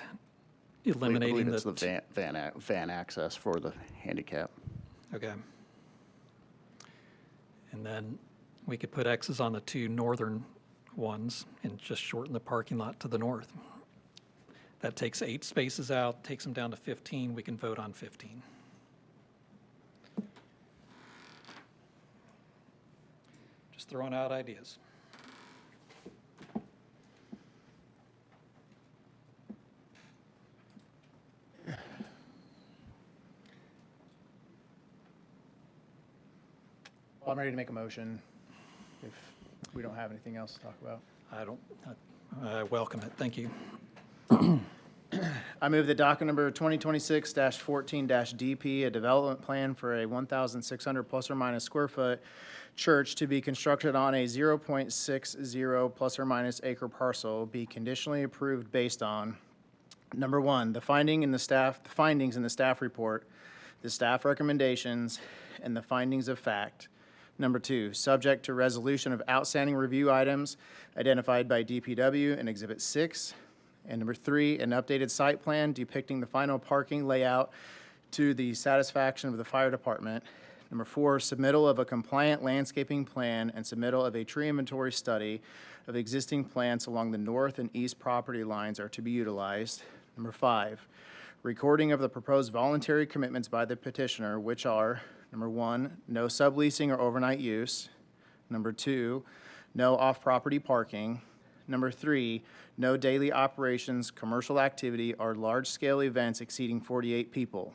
eliminating believe it's the van access for the handicap. Okay. And then we could put X's on the 2 northern ones and just shorten the parking lot to the north. That takes 8 spaces out, takes them down to 15. We can vote on 15. Just throwing out ideas. I'm ready to make a motion if we don't have anything else to talk about. I welcome it. Thank you. I move that docket number 2026-14-DP, a development plan for a 1,600 plus or minus square foot church to be constructed on a 0.60 plus or minus acre parcel, be conditionally approved based on, number 1, the findings in the staff report, the staff recommendations, and the findings of fact. Number 2, subject to resolution of outstanding review items identified by DPW in Exhibit 6. And number 3, an updated site plan depicting the final parking layout to the satisfaction of the fire department. Number 4, submittal of a compliant landscaping plan and submittal of a tree inventory study of existing plants along the north and east property lines are to be utilized. Number 5, recording of the proposed voluntary commitments by the petitioner, which are, number 1, no subleasing or overnight use. Number 2, no off-property parking. Number 3, no daily operations, commercial activity, or large-scale events exceeding 48 people.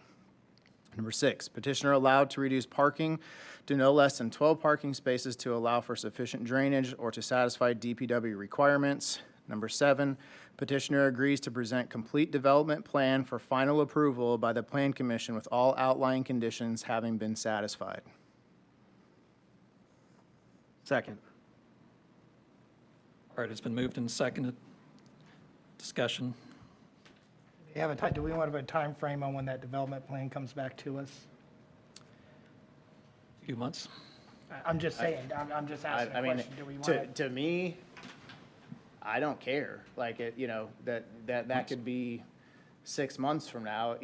Number 6, petitioner allowed to reduce parking to no less than 12 parking spaces to allow for sufficient drainage or to satisfy DPW requirements. Number 7, petitioner agrees to present complete development plan for final approval by the Plan Commission with all outlying conditions having been satisfied. Second. All right, it's been moved and seconded. Discussion. do we want to have a time frame on when that development plan comes back to us? 2 months. I'm just saying, I'm just asking I a mean, question. Do we want to me, I don't care. Like, that could be 6 months from now,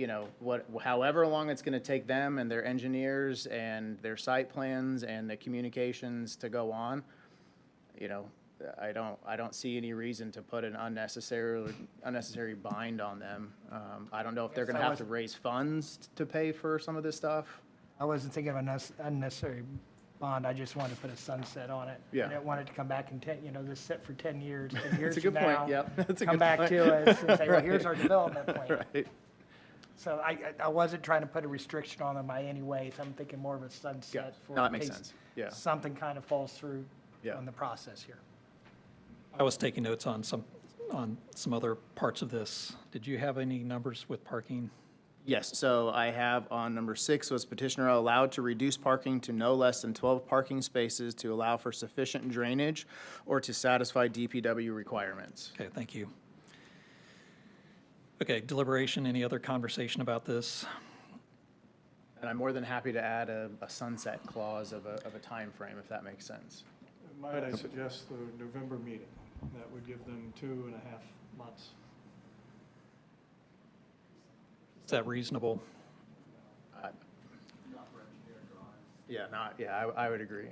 however long it's gonna take them and their engineers and their site plans and the communications to go on. you know, I don't see any reason to put an unnecessary bind on them. I don't know if they're gonna have to raise funds to pay for some of this stuff. I wasn't thinking of an unnecessary bond, I just wanted to put a sunset on it. Yeah. I didn't want it to come back in 10, this sit for 10 years, 10 years That's a from good point, now. yep. That's a Come good back point. to us and say, well, here's our development plan. Right. So I wasn't trying to put a restriction on them by any way, so I'm thinking more of a sunset for. No, that in makes case sense. Yeah. Something kind of falls through Yeah. on the process here. I was taking notes on some other parts of this. Did you have any numbers with parking? Yes, so I have on number 6 was petitioner allowed to reduce parking to no less than 12 parking spaces to allow for sufficient drainage or to satisfy DPW requirements. Okay, thank you. Okay, deliberation, any other conversation about this? And I'm more than happy to add a sunset clause of a time frame, if that makes sense. Might I suggest the November meeting? That would give them 2.5 months. Is that reasonable? I would agree.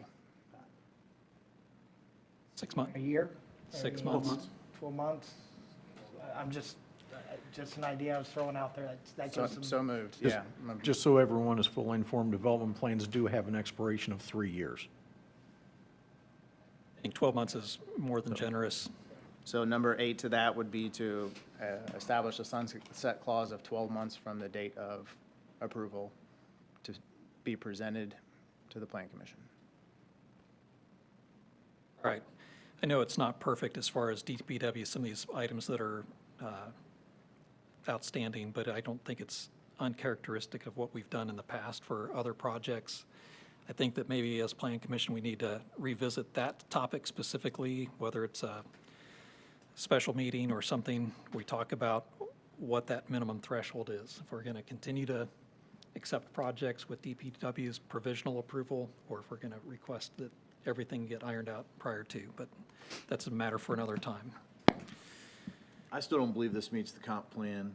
6 months? A year? 6 Maybe months? 12 months? I'm just an idea I was throwing out there, that So, gives them. so moved, yeah. Just so everyone is fully informed, development plans do have an expiration of 3 years. I think 12 months is more than generous. So number 8 to that would be to establish a sunset clause of 12 months from the date of approval to be presented to the Plan Commission. All right. I know it's not perfect as far as DPW, some of these items that are outstanding, but I don't think it's uncharacteristic of what we've done in the past for other projects. I think that maybe as Plan Commission, we need to revisit that topic specifically, whether it's a special meeting or something. We talk about what that minimum threshold is. If we're going to continue to accept projects with DPW's provisional approval, or if we're going to request that everything get ironed out prior to, but that's a matter for another time. I still don't believe this meets the comp plan,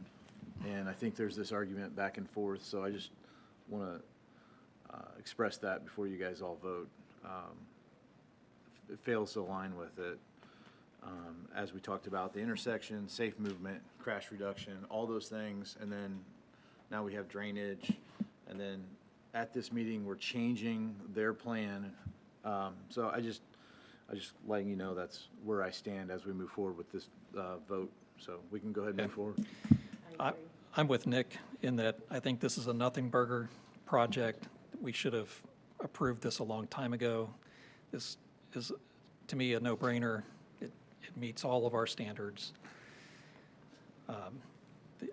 and I think there's this argument back and forth, so I just want to express that before you guys all vote. It fails to align with it. As we talked about, the intersection, safe movement, crash reduction, all those things, and then now we have drainage, and then at this meeting, we're changing their plan. So I just letting you know that's where I stand as we move forward with this vote. So we can go ahead and move forward. I'm with Nick in that I think this is a nothing burger project. We should have approved this a long time ago. This is, to me, a no-brainer. It meets all of our standards.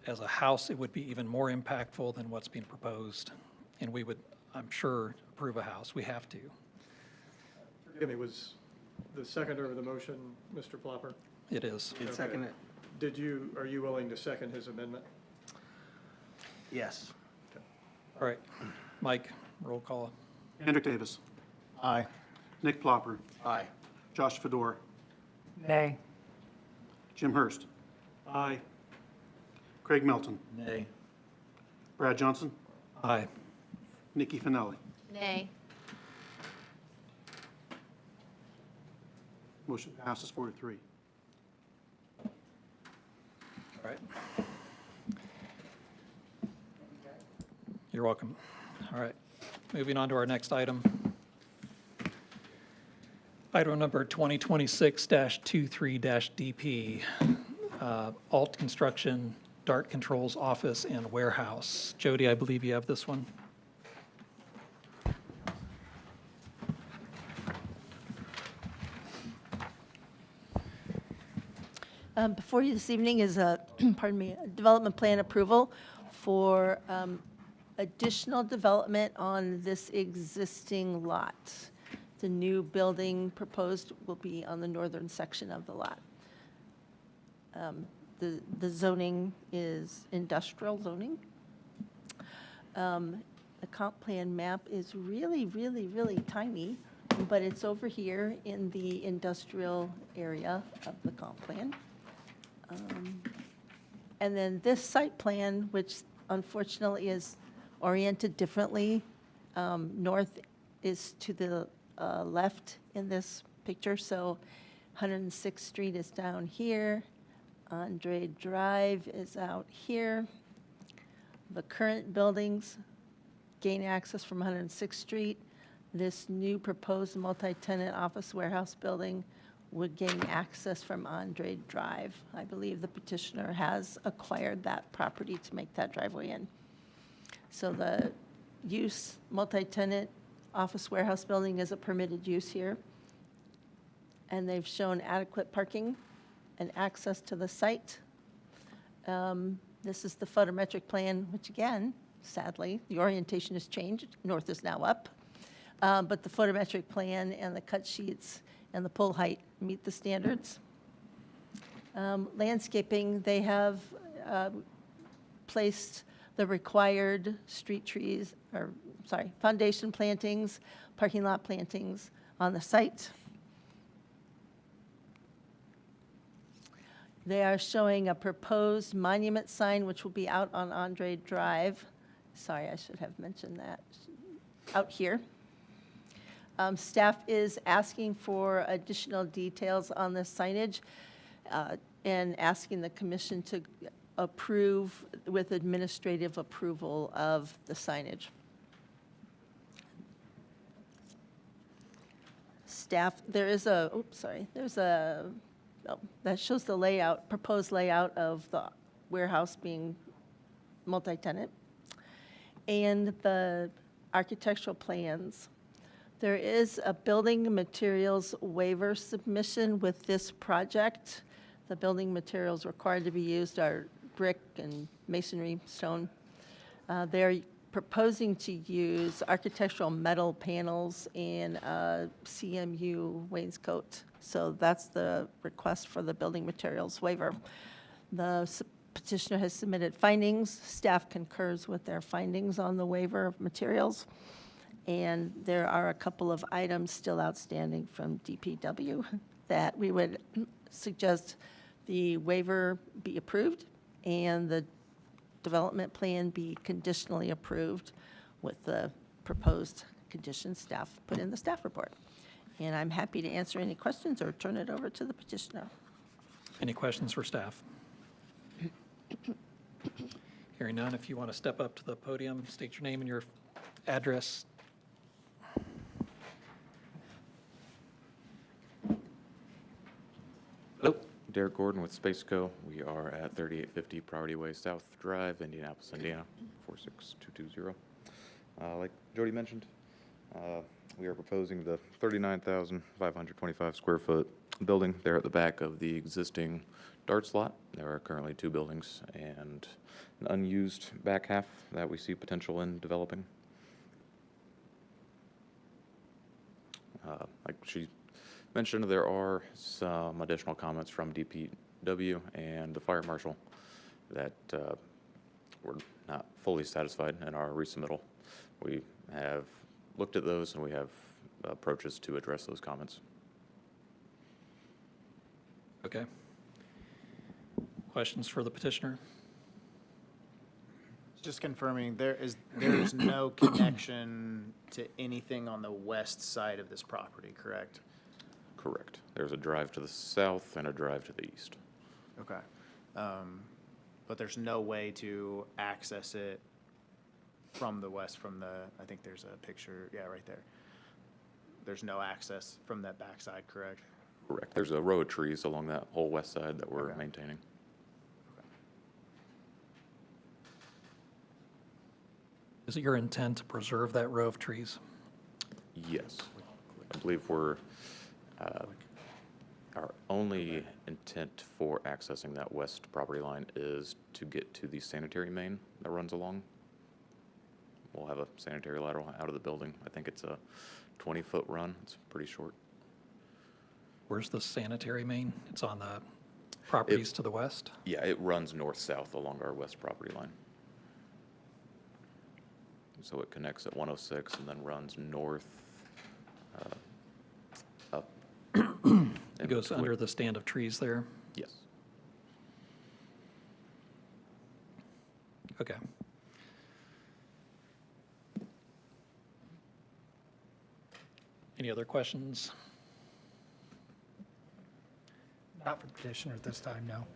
As a house, it would be even more impactful than what's being proposed. And we would, I'm sure, approve a house. We have to. Forgive me, was the seconder of the motion Mr. Plopper? It is. You'd second it? Are you willing to second his amendment? Yes. All right. Mike, roll call. Hendrick Davis. Aye. Nick Plopper. Aye. Josh Fedor. Nay. Jim Hurst. Aye. Craig Melton. Nay. Brad Johnson. Aye. Nikki Finelli. Nay. Motion passes 4-3. All right. You're welcome. All right. Moving on to our next item. Item number 2026-23-DP, Alt Construction, Dart Controls Office and Warehouse. Jody, I believe you have this one. Before you this evening is a, pardon me, a development plan approval for additional development on this existing lot. The new building proposed will be on the northern section of the lot. The zoning is industrial zoning. The comp plan map is really, really, really tiny, but it's over here in the industrial area of the comp plan. And then this site plan, which unfortunately is oriented differently, north is to the left in this picture. So 106th Street is down here. Andre Drive is out here. The current buildings gain access from 106th Street. This new proposed multi-tenant office warehouse building would gain access from Andre Drive. I believe the petitioner has acquired that property to make that driveway in. So the use, multi-tenant office warehouse building is a permitted use here. And they've shown adequate parking and access to the site. This is the photometric plan, which again, sadly, the orientation has changed. North is now up. But the photometric plan and the cut sheets and the pole height meet the standards. Landscaping, they have placed the required street trees, or, sorry, foundation plantings, parking lot plantings on the site. They are showing a proposed monument sign, which will be out on Andre Drive. Sorry, I should have mentioned that. Out here. Staff is asking for additional details on this signage and asking the commission to approve with administrative approval of the signage. Staff, there is a, oops, sorry, there's a, oh, that shows the layout, proposed layout of the warehouse being multi-tenant and the architectural plans. There is a building materials waiver submission with this project. The building materials required to be used are brick and masonry stone. They're proposing to use architectural metal panels and CMU wainscot. So that's the request for the building materials waiver. The petitioner has submitted findings. Staff concurs with their findings on the waiver of materials. And there are a couple of items still outstanding from DPW that we would suggest the waiver be approved and the development plan be conditionally approved with the proposed conditions staff put in the staff report. And I'm happy to answer any questions or turn it over to the petitioner. Any questions for staff? Hearing none, if you want to step up to the podium, state your name and your address. Hello, Derek Gordon with Spaceco. We are at 3850 Priority Way South Drive, Indianapolis, Indiana, 46220. Like Jody mentioned, we are proposing the 39,525 square foot building there at the back of the existing darts lot. There are currently 2 buildings and an unused back half that we see potential in developing. Like she mentioned, there are some additional comments from DPW and the fire marshal that were not fully satisfied in our resubmittal. We have looked at those and we have approaches to address those comments. Okay. Questions for the petitioner? Just confirming, there is no connection to anything on the west side of this property, correct? Correct. There's a drive to the south and a drive to the east. Okay. But there's no way to access it from the west, I think there's a picture, yeah, right there. There's no access from that backside, correct? Correct. There's a row of trees along that whole west side that we're maintaining. Is it your intent to preserve that row of trees? Yes. I believe we're, our only intent for accessing that west property line is to get to the sanitary main that runs along. We'll have a sanitary lateral out of the building. I think it's a 20-foot run. It's pretty short. Where's the sanitary main? It's on the properties to the west? Yeah, it runs north-south along our west property line. So it connects at 106 and then runs north up. It goes under the stand of trees there? Yes. Okay. Any other questions? Not for petitioner at this time, no.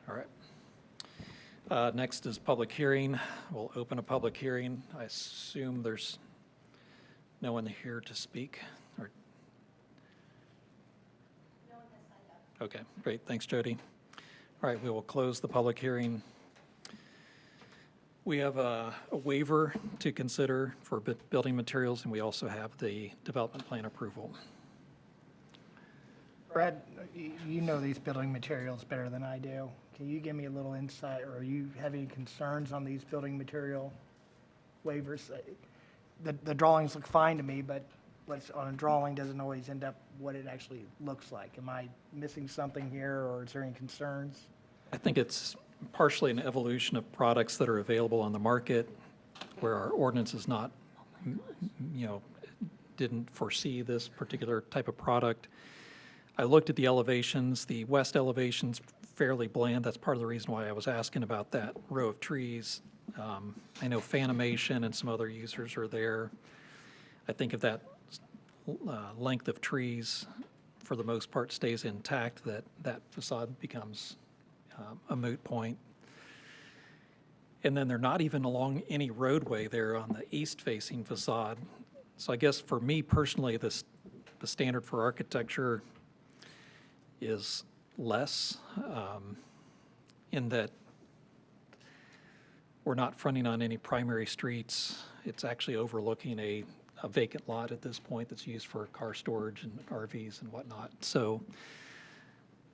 All right. Next is public hearing. We'll open a public hearing. I assume there's no one here to speak, or? No one has signed up. Okay, great. Thanks, Jody. All right, we will close the public hearing. We have a waiver to consider for building materials, and we also have the development plan approval. Brad, you know these building materials better than I do. Can you give me a little insight, or you have any concerns on these building material waivers? The drawings look fine to me, but what's on a drawing doesn't always end up what it actually looks like. Am I missing something here, or is there any concerns? I think it's partially an evolution of products that are available on the market where our ordinance is not, didn't foresee this particular type of product. I looked at the elevations. The west elevation's fairly bland. That's part of the reason why I was asking about that row of trees. I know Fanimation and some other users are there. I think if that length of trees, for the most part, stays intact, that facade becomes a moot point. And then they're not even along any roadway there on the east-facing facade. So I guess for me personally, the standard for architecture is less, in that we're not fronting on any primary streets. It's actually overlooking a vacant lot at this point that's used for car storage and RVs and whatnot. So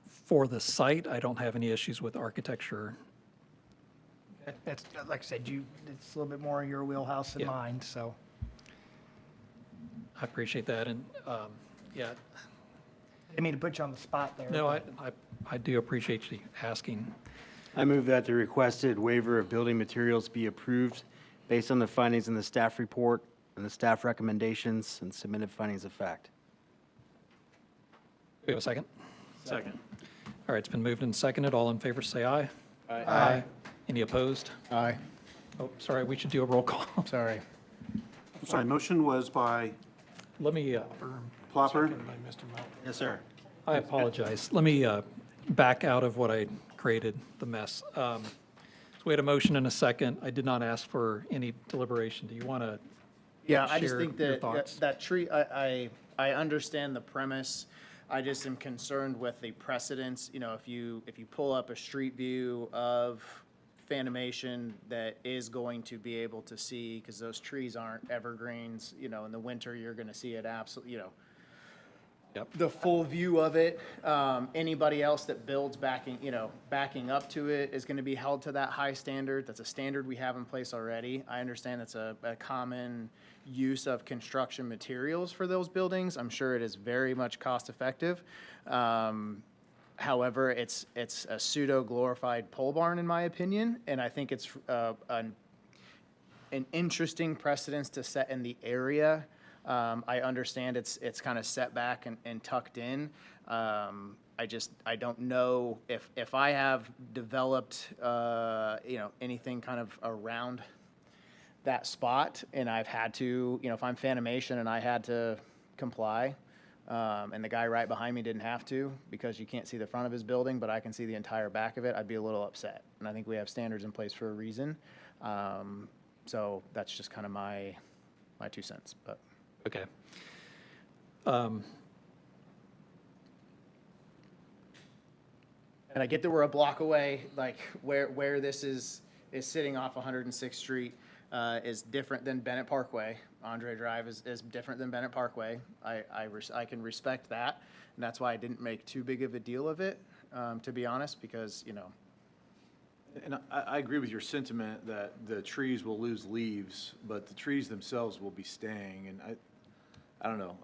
for the site, I don't have any issues with architecture. That's, like I said, it's a little bit more in your wheelhouse than Yeah. mine, so. I appreciate that, and, yeah, I didn't mean to put you on the spot there. no, but- I do appreciate you asking. I move that the requested waiver of building materials be approved based on the findings in the staff report and the staff recommendations and submitted findings of fact. We have a second? Second. All right, it's been moved and seconded. All in favor, say aye. Aye. Any opposed? Aye. Oh, sorry, we should do a roll call. Sorry. I'm sorry, motion was by Let me, Plopper. Seconded by Mr. Melton. Yes, sir. I apologize. Let me back out of what I created, the mess. So we had a motion and a second. I did not ask for any deliberation. Do you want to Yeah, I just share think your that, thoughts? that tree, I understand the premise. I just am concerned with the precedence. If you pull up a street view of Fanimation that is going to be able to see, because those trees aren't evergreens, in the winter, you're gonna see it absolutely, Yep. the full view of it. Anybody else that builds backing up to it is gonna be held to that high standard. That's a standard we have in place already. I understand it's a common use of construction materials for those buildings. I'm sure it is very much cost effective. However, it's a pseudo glorified pole barn in my opinion, and I think it's an interesting precedence to set in the area. I understand it's kind of set back and tucked in. I don't know if I have developed, anything kind of around that spot, and I've had to, if I'm Fanimation and I had to comply, and the guy right behind me didn't have to, because you can't see the front of his building, but I can see the entire back of it, I'd be a little upset. And I think we have standards in place for a reason. So that's just kind of my 2 cents, but. Okay. And I get that we're a block away, like where this is sitting off 106th Street is different than Bennett Parkway. Andre Drive is different than Bennett Parkway. I can respect that, and that's why I didn't make too big of a deal of it, to be honest, because, And I agree with your sentiment that the trees will lose leaves, but the trees themselves will be staying. And I don't know,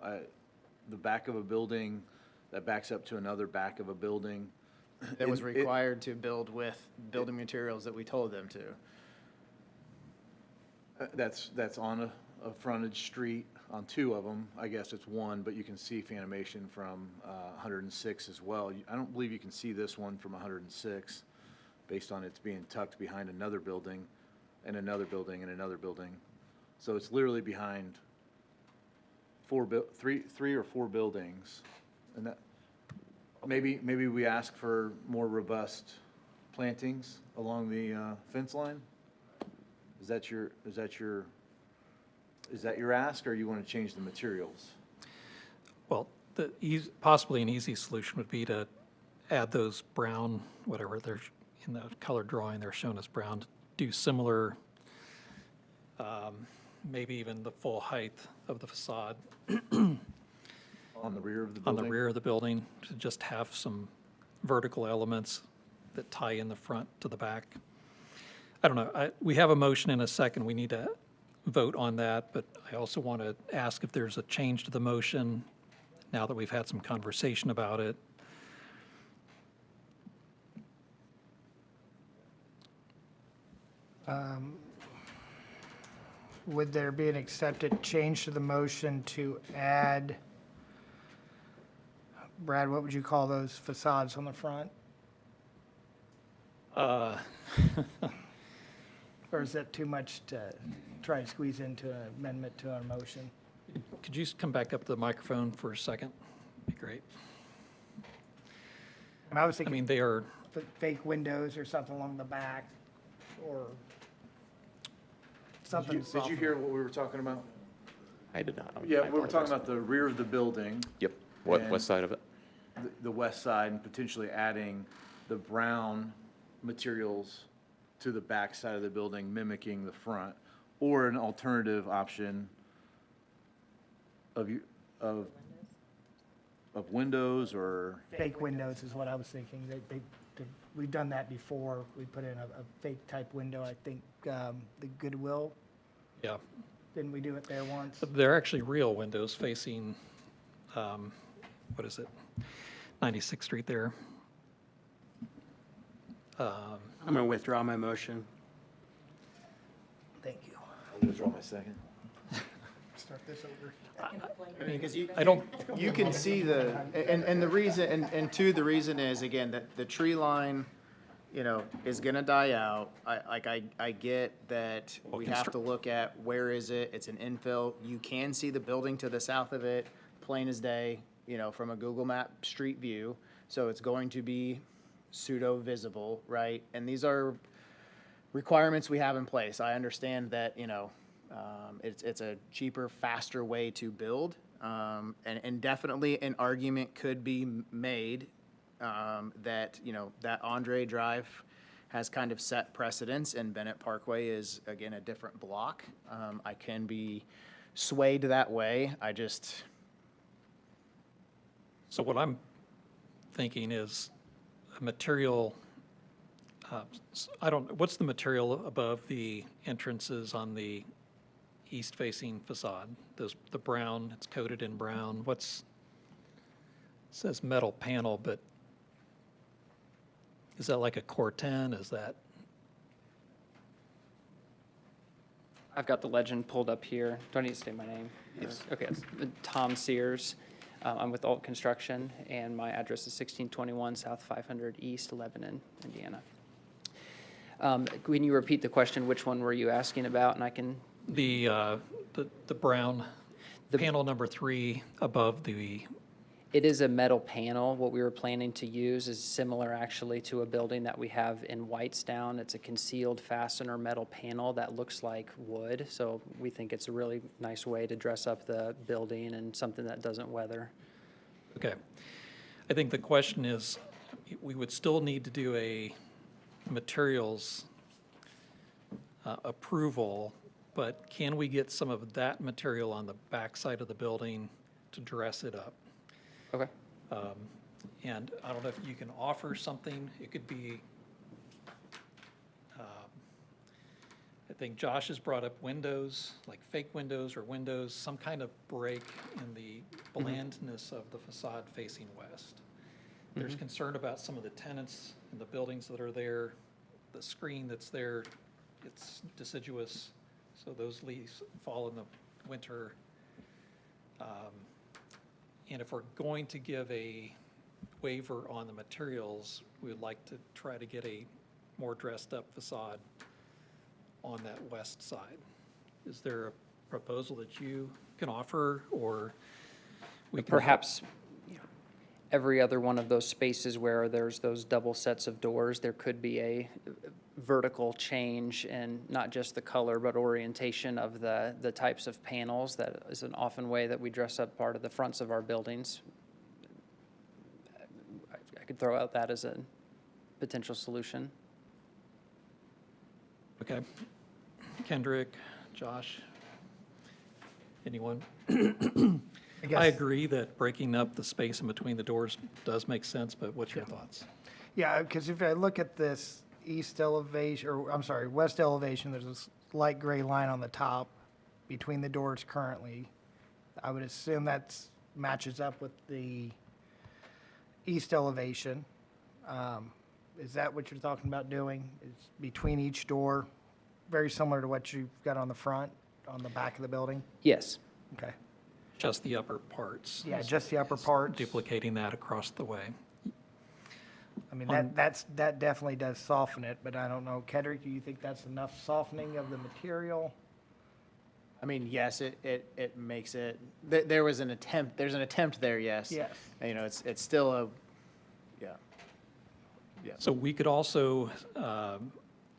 the back of a building that backs up to another back of a building. it was required to build with building materials that we told them to. That's on a frontage street on 2 of them. I guess it's 1, but you can see Fanimation from 106 as well. I don't believe you can see this one from 106 based on it's being tucked behind another building and another building and another building. So it's literally behind 3 or 4 buildings. And Maybe we ask for more robust plantings along the fence line? Is that your ask, or you want to change the materials? Well, possibly an easy solution would be to add those brown, whatever they're, in the color drawing, they're shown as brown, do similar, maybe even the full height of the facade On the rear of the on building? the rear of the building, to just have some vertical elements that tie in the front to the back. I don't know, we have a motion in a second, we need to vote on that, but I also want to ask if there's a change to the motion now that we've had some conversation about it. Would there be an accepted change to the motion to add, Brad, what would you call those facades on the front? Or is that too much to try to squeeze into an amendment to our motion? Could you just come back up to the microphone for a second? Be great. And I was I thinking mean, they are, fake windows or something along the back, or something Did you soft. hear what we were talking about? I did not. Yeah, I we were talking apologize. about the rear of the building, Yep, and- west side of it. the west side, and potentially adding the brown materials to the back side of the building, mimicking the front, or an alternative option of windows, or, Fake windows is what I was thinking. We've done that before. We put in a fake type window, I think, the Goodwill, yeah, didn't we do it there once? they're actually real windows facing, what is it? 96th Street there. I'm going to withdraw my motion. Thank you. I'll withdraw my second. Start this over. Because I don't, you can see and the reason, and two, the reason is, again, that the tree line, is gonna die out. I get that we have to look at where is it, it's an infill. You can see the building to the south of it, plain as day, from a Google Map street view. So it's going to be pseudo visible, right? And these are requirements we have in place. I understand that, it's a cheaper, faster way to build. And definitely an argument could be made that, that Andre Drive has kind of set precedence, and Bennett Parkway is, again, a different block. I can be swayed that way. so what I'm thinking is a material, what's the material above the entrances on the east-facing facade? The brown, it's coated in brown. It says metal panel, but is that like a Corten? Is that, I've got the legend pulled up here. Do I need to state my name? Yes. Okay, it's Tom Sears. I'm with Alt Construction, and my address is 1621 South 500 East, Lebanon, Indiana. Can you repeat the question? Which one were you asking about? And I can. the brown, panel number 3 above the, It is a metal panel. What we were planning to use is similar actually to a building that we have in Whitestown. It's a concealed fastener metal panel that looks like wood. So we think it's a really nice way to dress up the building and something that doesn't weather. okay. I think the question is, we would still need to do a materials approval, but can we get some of that material on the back side of the building to dress it up? Okay. And I don't know if you can offer something. It could be, I think Josh has brought up windows, like fake windows or windows, some kind of break in the blandness of the facade facing west. There's concern about some of the tenants and the buildings that are there, the screen that's there, it's deciduous, so those leaves fall in the winter. And if we're going to give a waiver on the materials, we would like to try to get a more dressed-up facade on that west side. Is there a proposal that you can offer, or we can? Perhaps, every other one of those spaces where there's those double sets of doors, there could be a vertical change in not just the color, but orientation of the types of panels. That is an often way that we dress up part of the fronts of our buildings. I could throw out that as a potential solution. Okay. Kendrick, Josh, anyone? guess- I agree that breaking up the space in between the doors does make sense, but what's your thoughts? Yeah, because if I look at this east elevation, or I'm sorry, west elevation, there's this light gray line on the top between the doors currently. I would assume that matches up with the east elevation. Is that what you're talking about doing? Is between each door, very similar to what you've got on the front, on the back of the building? Yes. Okay. Just the upper parts. Yeah, just the upper parts. Duplicating that across the way. I mean, that definitely does soften it, but I don't know. Kendrick, do you think that's enough softening of the material? I mean, yes, it makes it, there was an attempt, there's an attempt there, yes. Yes. You know, it's still a, yeah. Yeah. So we could also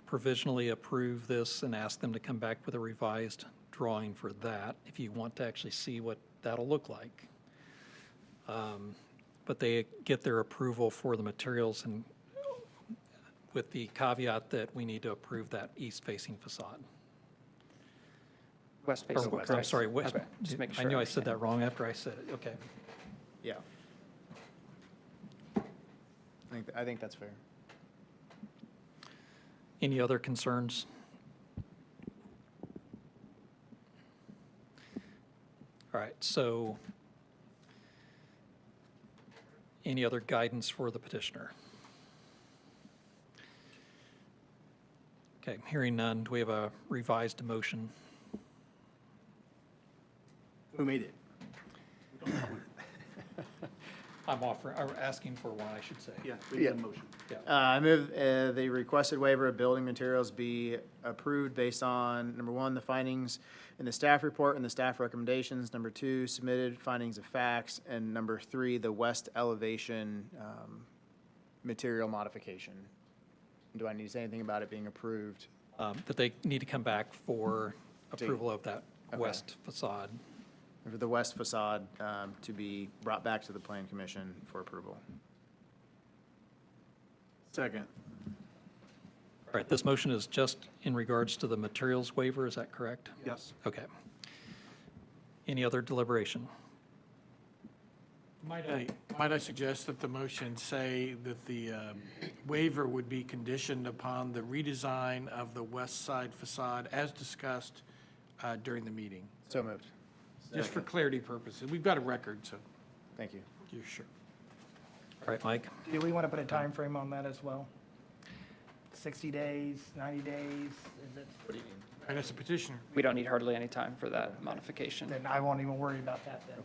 provisionally approve this and ask them to come back with a revised drawing for that, if you want to actually see what that'll look like. But they get their approval for the materials, and with the caveat that we need to approve that east-facing facade. West Or, facing. I'm sorry, west. Okay, just make I sure knew I I said understand. that wrong after I said it, okay. Yeah. I think that's fair. Any other concerns? All right, so any other guidance for the petitioner? Okay, hearing none, do we have a revised motion? Who made it? I'm offering, or asking for one, I should say. Yeah, we need a motion. I move the requested waiver of building materials be approved based on, number one, the findings in the staff report and the staff recommendations, number two, submitted findings of facts, and number three, the west elevation material modification. Do I need to say anything about it being approved? That they need to come back for approval of that Okay. west facade. For the west facade to be brought back to the plan commission for approval. Second. All right, this motion is just in regards to the materials waiver, is that correct? Yes. Okay. Any other deliberation? Might I suggest that the motion say that the waiver would be conditioned upon the redesign of the west side facade as discussed during the meeting? So moved. Just for clarity purposes. We've got a record, so Thank you. you're sure. All right, Mike? Do we want to put a time frame on that as well? 60 days, 90 days? Is it? And as a petitioner. We don't need hardly any time for that modification. Then I won't even worry about that then.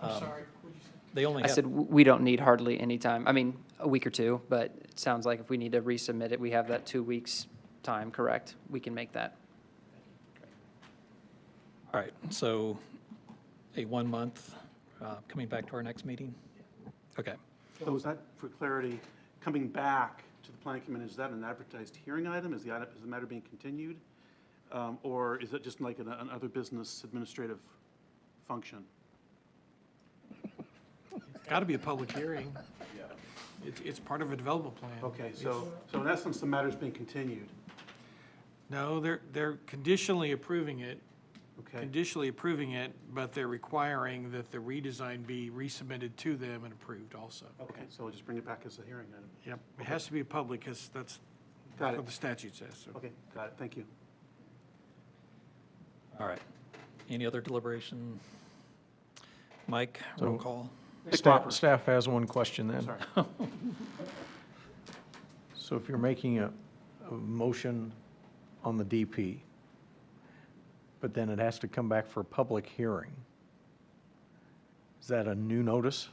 I'm sorry, what'd you say? They only I have, said, we don't need hardly any time. I mean, a week or two, but it sounds like if we need to resubmit it, we have that 2 weeks time, correct? We can make that. all right, so a 1 month, coming back to our next meeting? Okay. So is that, for clarity, coming back to the planning commission, is that an advertised hearing item? Is the matter being continued? Or is it just like another business administrative function? Got to be a public hearing. It's part of a development plan. Okay, so in essence, the matter's being continued. No, they're conditionally approving it, Okay. but they're requiring that the redesign be resubmitted to them and approved also. Okay, so we'll just bring it back as a hearing item. Yep, it has to be public because that's Got what it. the statute says. So. Okay, got it, thank you. All right. Any other deliberation? Mike, roll call. Staff has one question then. Sorry. So if you're making a motion on the DP, but then it has to come back for a public hearing, is that a new notice?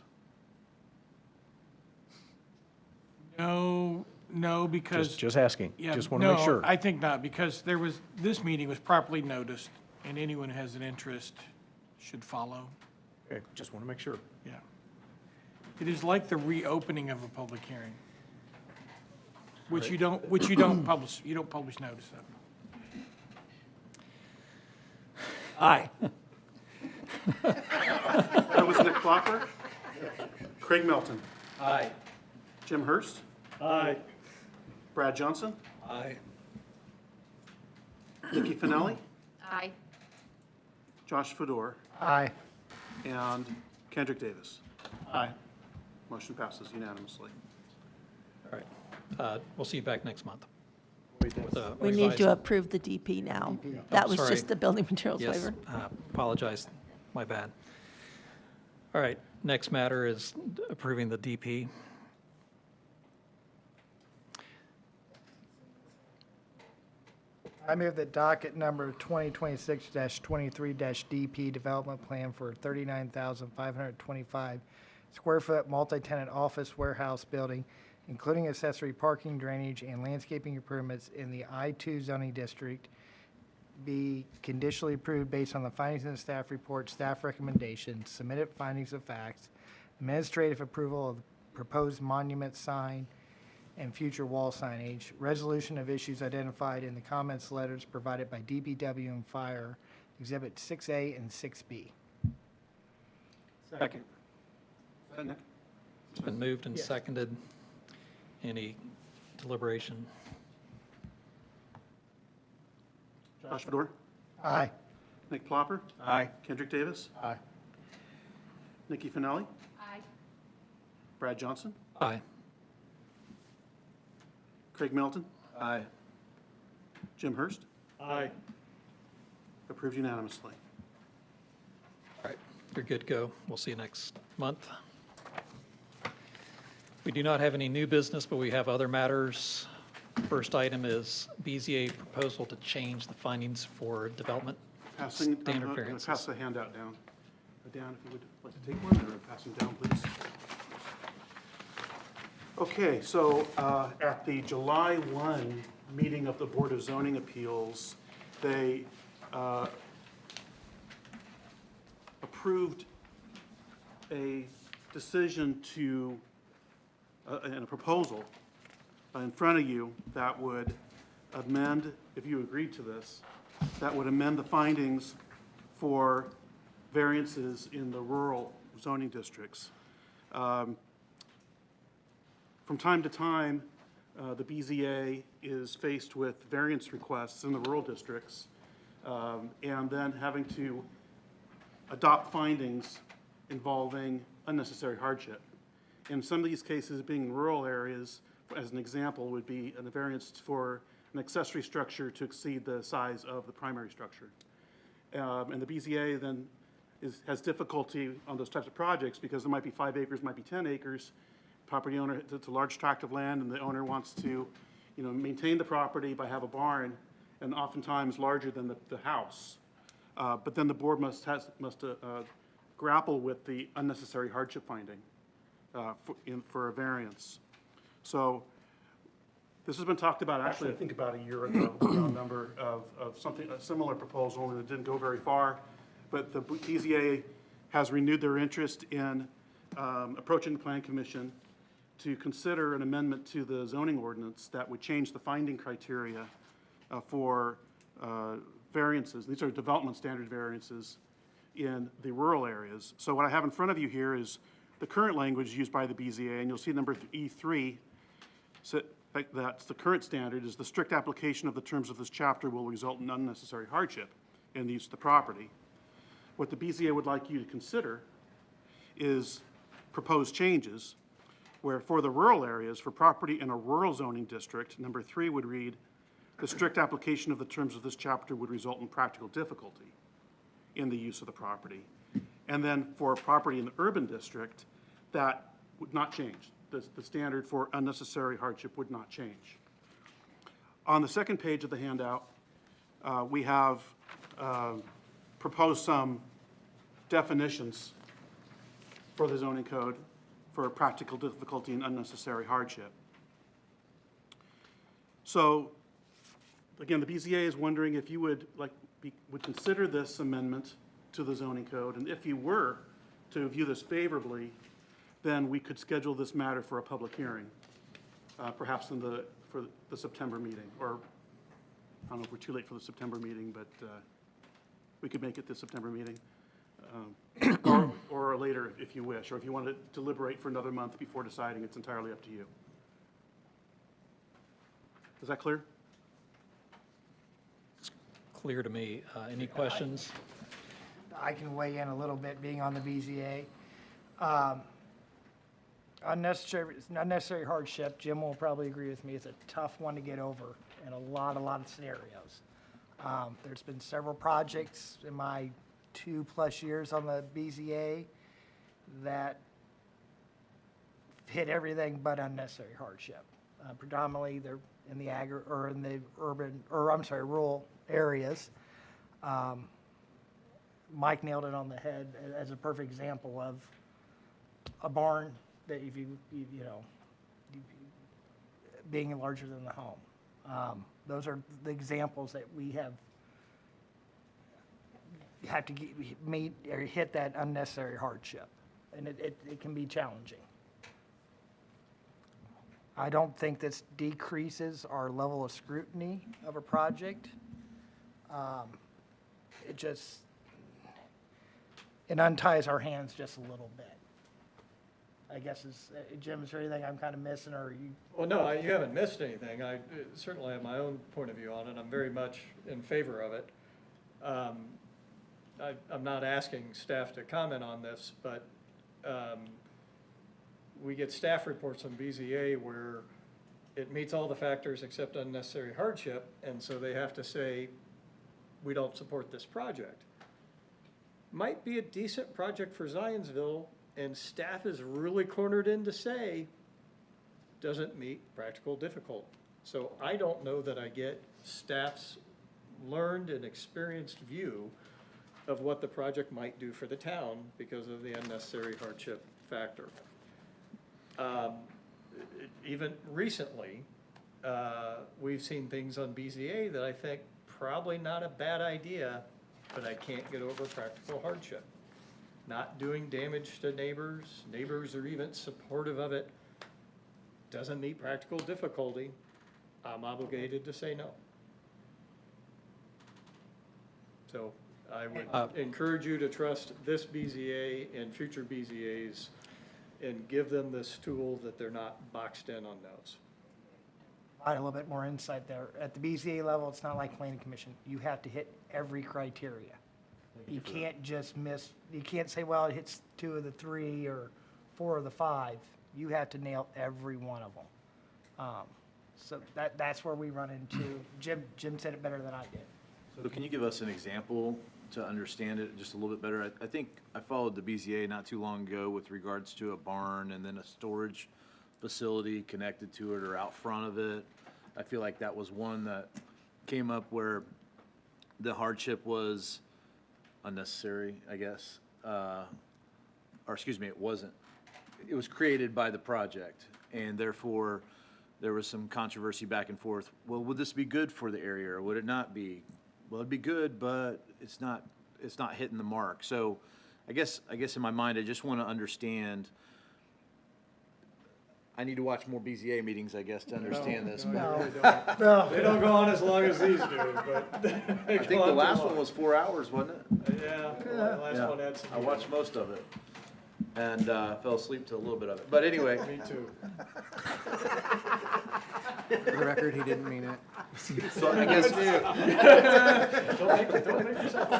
No, because. Just asking, Yeah, just want to make sure. No, I think not, because this meeting was properly noticed, and anyone who has an interest should follow. Okay, just want to make sure. Yeah. It is like the reopening of a public hearing, which you don't publish notice of. Aye. That was Nick Klopper. Craig Melton. Aye. Jim Hurst. Aye. Brad Johnson. Aye. Nikki Finelli. Aye. Josh Fedor. Aye. And Kendrick Davis. Aye. Motion passes unanimously. All right. We'll see you back next month. with a We need revised- to approve the DP now. That was sorry. just the building materials Yes, waiver. apologize, my bad. All right, next matter is approving the DP. I move that docket number 2026-23-DP Development Plan for 39,525 square foot multi-tenant office warehouse building, including accessory parking, drainage, and landscaping improvements in the I-2 zoning district, be conditionally approved based on the findings in the staff report, staff recommendations, submitted findings of facts, administrative approval of proposed monument sign, and future wall signage, resolution of issues identified in the comments letters provided by DPW and Fire, Exhibit 6A and 6B. Second. Is that Nick? It's been moved and seconded. Any deliberation? Josh Fedor. Aye. Nick Plopper. Aye. Kendrick Davis. Aye. Nikki Finelli. Aye. Brad Johnson. Aye. Craig Melton. Aye. Jim Hurst. Aye. Approved unanimously. All right, you're good to go. We'll see you next month. We do not have any new business, but we have other matters. First item is BZA proposal to change the findings for development Passing, standard pass variances. the handout down. Dan, if you would like to take one, or pass them down, please. Okay, so at the July 1 meeting of the Board of Zoning Appeals, they approved a decision to, and a proposal in front of you that would amend, if you agreed to this, that would amend the findings for variances in the rural zoning districts. From time to time, the BZA is faced with variance requests in the rural districts, and then having to adopt findings involving unnecessary hardship. In some of these cases, being rural areas, as an example, would be a variance for an accessory structure to exceed the size of the primary structure. And the BZA then has difficulty on those types of projects because there might be 5 acres, might be 10 acres. Property owner, it's a large tract of land, and the owner wants to, maintain the property by have a barn, and oftentimes larger than the house. But then the board must grapple with the unnecessary hardship finding for a variance. So this has been talked about actually, I think about a year ago, a number of something, a similar proposal, and it didn't go very far. But the BZA has renewed their interest in approaching the Plan Commission to consider an amendment to the zoning ordinance that would change the finding criteria for variances. These are development standard variances in the rural areas. So what I have in front of you here is the current language used by the BZA, and you'll see number E3, so that's the current standard, is the strict application of the terms of this chapter will result in unnecessary hardship in the use of the property. What the BZA would like you to consider is proposed changes where for the rural areas, for property in a rural zoning district, number 3 would read, the strict application of the terms of this chapter would result in practical difficulty in the use of the property. And then for property in the urban district, that would not change. The standard for unnecessary hardship would not change. On the second page of the handout, we have proposed some definitions for the zoning code for practical difficulty and unnecessary hardship. So, again, the BZA is wondering if you would consider this amendment to the zoning code, and if you were to view this favorably, then we could schedule this matter for a public hearing, perhaps for the September meeting, or, I don't know if we're too late for the September meeting, but we could make it the September meeting. Or later, if you wish, or if you want to deliberate for another month before deciding, it's entirely up to you. Is that clear? Clear to me. Any questions? I can weigh in a little bit, being on the BZA. Unnecessary hardship, Jim will probably agree with me, it's a tough one to get over in a lot of scenarios. There's been several projects in my 2+ years on the BZA that hit everything but unnecessary hardship. Predominantly, they're in the rural areas. Mike nailed it on the head as a perfect example of a barn that if being larger than the home. Those are the examples that we have to meet or hit that unnecessary hardship, and it can be challenging. I don't think this decreases our level of scrutiny of a project. It unties our hands just a little bit. I guess Jim, is there anything I'm kind of missing, or you? Well, no, you haven't missed anything. I certainly have my own point of view on it. I'm very much in favor of it. I'm not asking staff to comment on this, but we get staff reports on BZA where it meets all the factors except unnecessary hardship, and so they have to say, we don't support this project. Might be a decent project for Zionsville, and staff is really cornered in to say, doesn't meet practical difficulty. So I don't know that I get staff's learned and experienced view of what the project might do for the town because of the unnecessary hardship factor. Even recently, we've seen things on BZA that I think probably not a bad idea, but I can't get over practical hardship. Not doing damage to neighbors are even supportive of it, doesn't meet practical difficulty, I'm obligated to say no. So I would encourage you to trust this BZA and future BZAs and give them this tool that they're not boxed in on those. I had a little bit more insight there. At the BZA level, it's not like planning commission. You have to hit every criteria. You can't just miss, you can't say, well, it hits 2 of the 3 or 4 of the 5. You have to nail every one of them. So that's where we run into, Jim said it better than I did. So can you give us an example to understand it just a little bit better? I think I followed the BZA not too long ago with regards to a barn and then a storage facility connected to it or out front of it. I feel like that was one that came up where the hardship was unnecessary, I guess. Or excuse me, it wasn't. It was created by the project, and therefore there was some controversy back and forth. Well, would this be good for the area or would it not be? Well, it'd be good, but it's not hitting the mark. So I guess in my mind, I just want to understand. I need to watch more BZA meetings, I guess, to understand this. No, they don't. No. They don't go on as long as these do, but I think the last one was 4 hours, wasn't it? Yeah, the last one had some. I watched most of it and fell asleep to a little bit of it. But anyway. Me too. For the record, he didn't mean it. So I guess. Don't make yourself a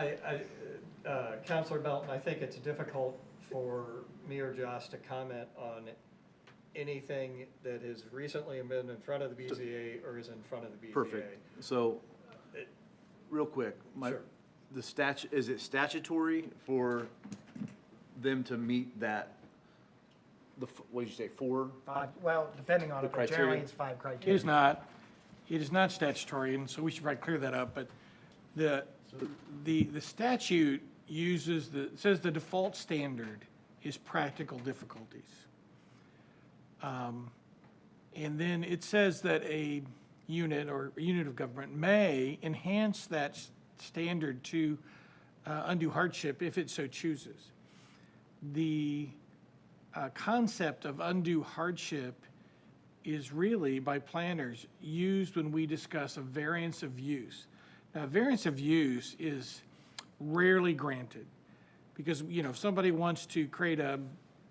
liar. Counselor Belton, I think it's difficult for me or Josh to comment on anything that has recently been in front of the BZA or is in front of the BZA. Perfect. So, real quick, Sure. Is it statutory for them to meet that? What did you say? 4? 5, well, depending on it, but generally it's 5 criteria. It is not statutory, and so we should probably clear that up, but the statute says the default standard is practical difficulties. And then it says that a unit or a unit of government may enhance that standard to undue hardship if it so chooses. the concept of undue hardship is really, by planners, used when we discuss a variance of use. Now, variance of use is rarely granted, because, you know, if somebody wants to create a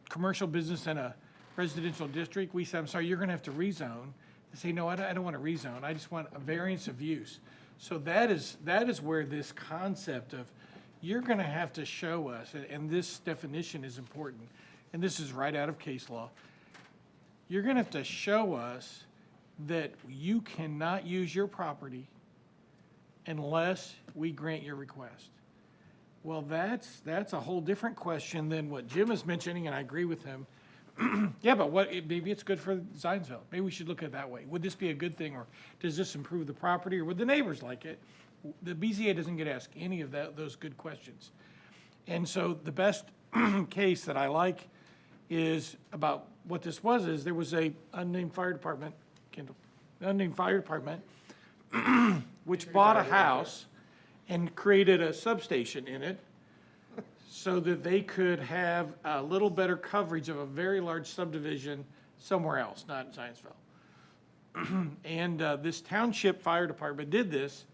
commercial business in a residential district, we say, I'm sorry, you're gonna have to rezone. They say, no, I don't want to rezone, I just want a variance of use. So that is where this concept of, you're gonna have to show us, and this definition is important, and this is right out of case law. You're gonna have to show us that you cannot use your property unless we grant your request. Well, that's a whole different question than what Jim is mentioning, and I agree with him. Yeah, but maybe it's good for Zionsville. Maybe we should look at it that way. Would this be a good thing, or does this improve the property, or would the neighbors like it? The BZA doesn't get asked any of those good questions. And so the best case that I like is about what this was, is there was a unnamed fire department, Kendall, unnamed fire department, which bought a house and created a substation in it so that they could have a little better coverage of a very large subdivision somewhere else, not in Zionsville. And this township fire department did this,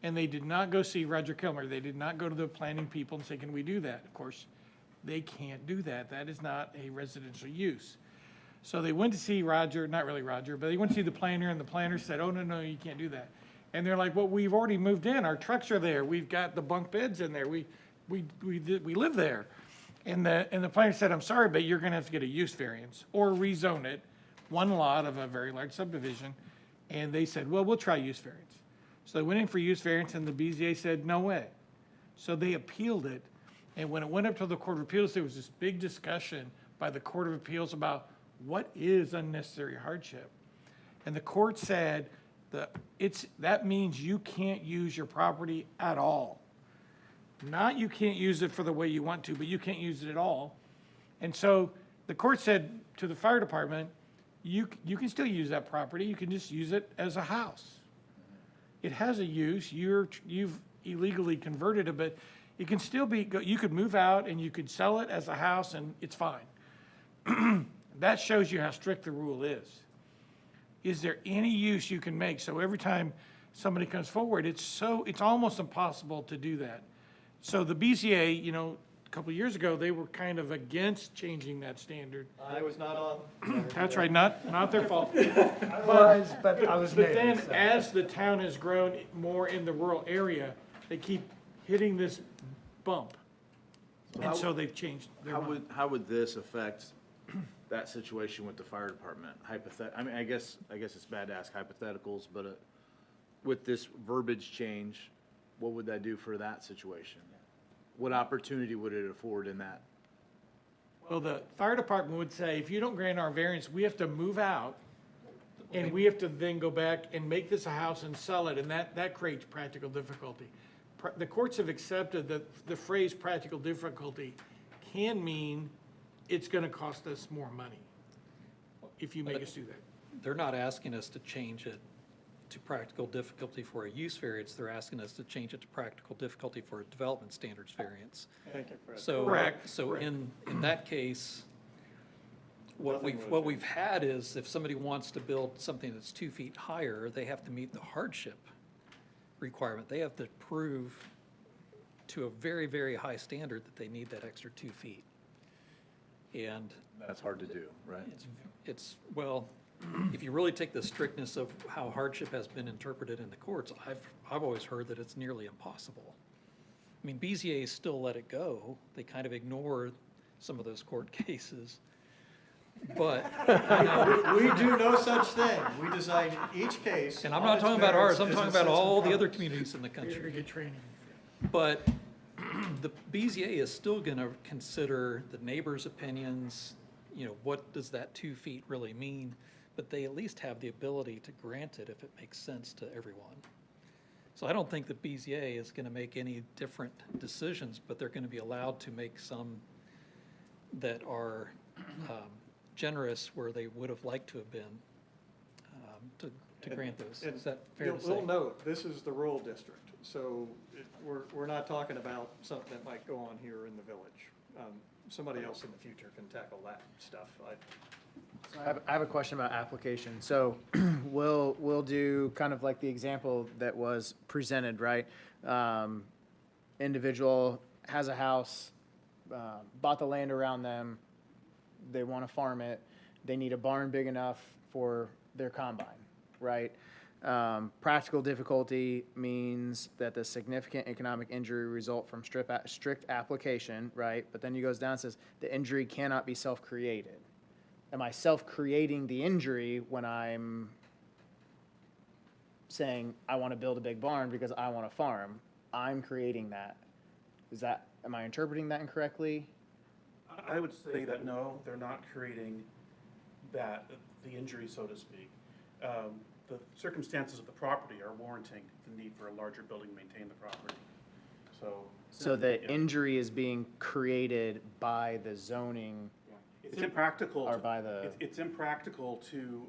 and they did not go see Roger Kilmer. They did not go to the planning people and say, can we do that? Of course, they can't do that. That is not a residential use. So they went to see Roger, not really Roger, but they went to see the planner, and the planner said, oh, no, you can't do that. And they're like, well, we've already moved in. Our trucks are there. We've got the bunk beds in there. We live there. And the planner said, I'm sorry, but you're going to have to get a use variance or rezone it, one lot of a very large subdivision. And they said, well, we'll try use variance. So they went in for use variance, and the BZA said, no way. So they appealed it. And when it went up to the Court of Appeals, there was this big discussion by the Court of Appeals about what is unnecessary hardship. And the court said that means you can't use your property at all. Not you can't use it for the way you want to, but you can't use it at all. And so the court said to the fire department, you can still use that property. You can just use it as a house. It has a use. You've illegally converted it, but it can still be, you could move out and you could sell it as a house and it's fine. That shows you how strict the rule is. Is there any use you can make? So every time somebody comes forward, it's almost impossible to do that. So the BZA, a couple of years ago, they were kind of against changing that standard. I was not on. That's right, not their fault. But I was new. But then, as the town has grown more in the rural area, they keep hitting this bump. And so they've changed their mind. How would this affect that situation with the fire department? I guess it's bad to ask hypotheticals, but with this verbiage change, what would that do for that situation? What opportunity would it afford in that? Well, the fire department would say, if you don't grant our variance, we have to move out, and we have to then go back and make this a house and sell it, and that creates practical difficulty. The courts have accepted that the phrase practical difficulty can mean it's gonna cost us more money if you make us do that. They're not asking us to change it to practical difficulty for a use variance. They're asking us to change it to practical difficulty for a development standards variance. Thank you, Fred. So, Correct. So in that case, what we've had is if somebody wants to build something that's 2 feet higher, they have to meet the hardship requirement. They have to prove to a very, very high standard that they need that extra 2 feet. And That's hard to do, right? well, if you really take the strictness of how hardship has been interpreted in the courts, I've always heard that it's nearly impossible. I mean, BZA still let it go. They kind of ignore some of those court cases. But We do no such thing. We design each case. And I'm on not its talking about merits ours, I'm as talking it about sits in all the front other of us. communities in the You're gonna country. get training. But the BZA is still gonna consider the neighbors' opinions, what does that 2 feet really mean? But they at least have the ability to grant it if it makes sense to everyone. So I don't think the BZA is gonna make any different decisions, but they're gonna be allowed to make some that are generous where they would have liked to have been to grant those. Is that fair to say? You'll note, this is the rural district, so we're not talking about something that might go on here in the village. Somebody else in the future can tackle that stuff. I have a question about application. So we'll do kind of like the example that was presented, right? Individual has a house, bought the land around them, they want to farm it, they need a barn big enough for their combine, right? Practical difficulty means that the significant economic injury result from strict application, right? But then he goes down and says, the injury cannot be self-created. Am I self-creating the injury when I'm saying I want to build a big barn because I want to farm? I'm creating that. Am I interpreting that incorrectly? I would say that no, they're not creating that, the injury, so to speak. The circumstances of the property are warranting the need for a larger building to maintain the property. So the injury is being created by the zoning. It's impractical. Or by the. It's impractical to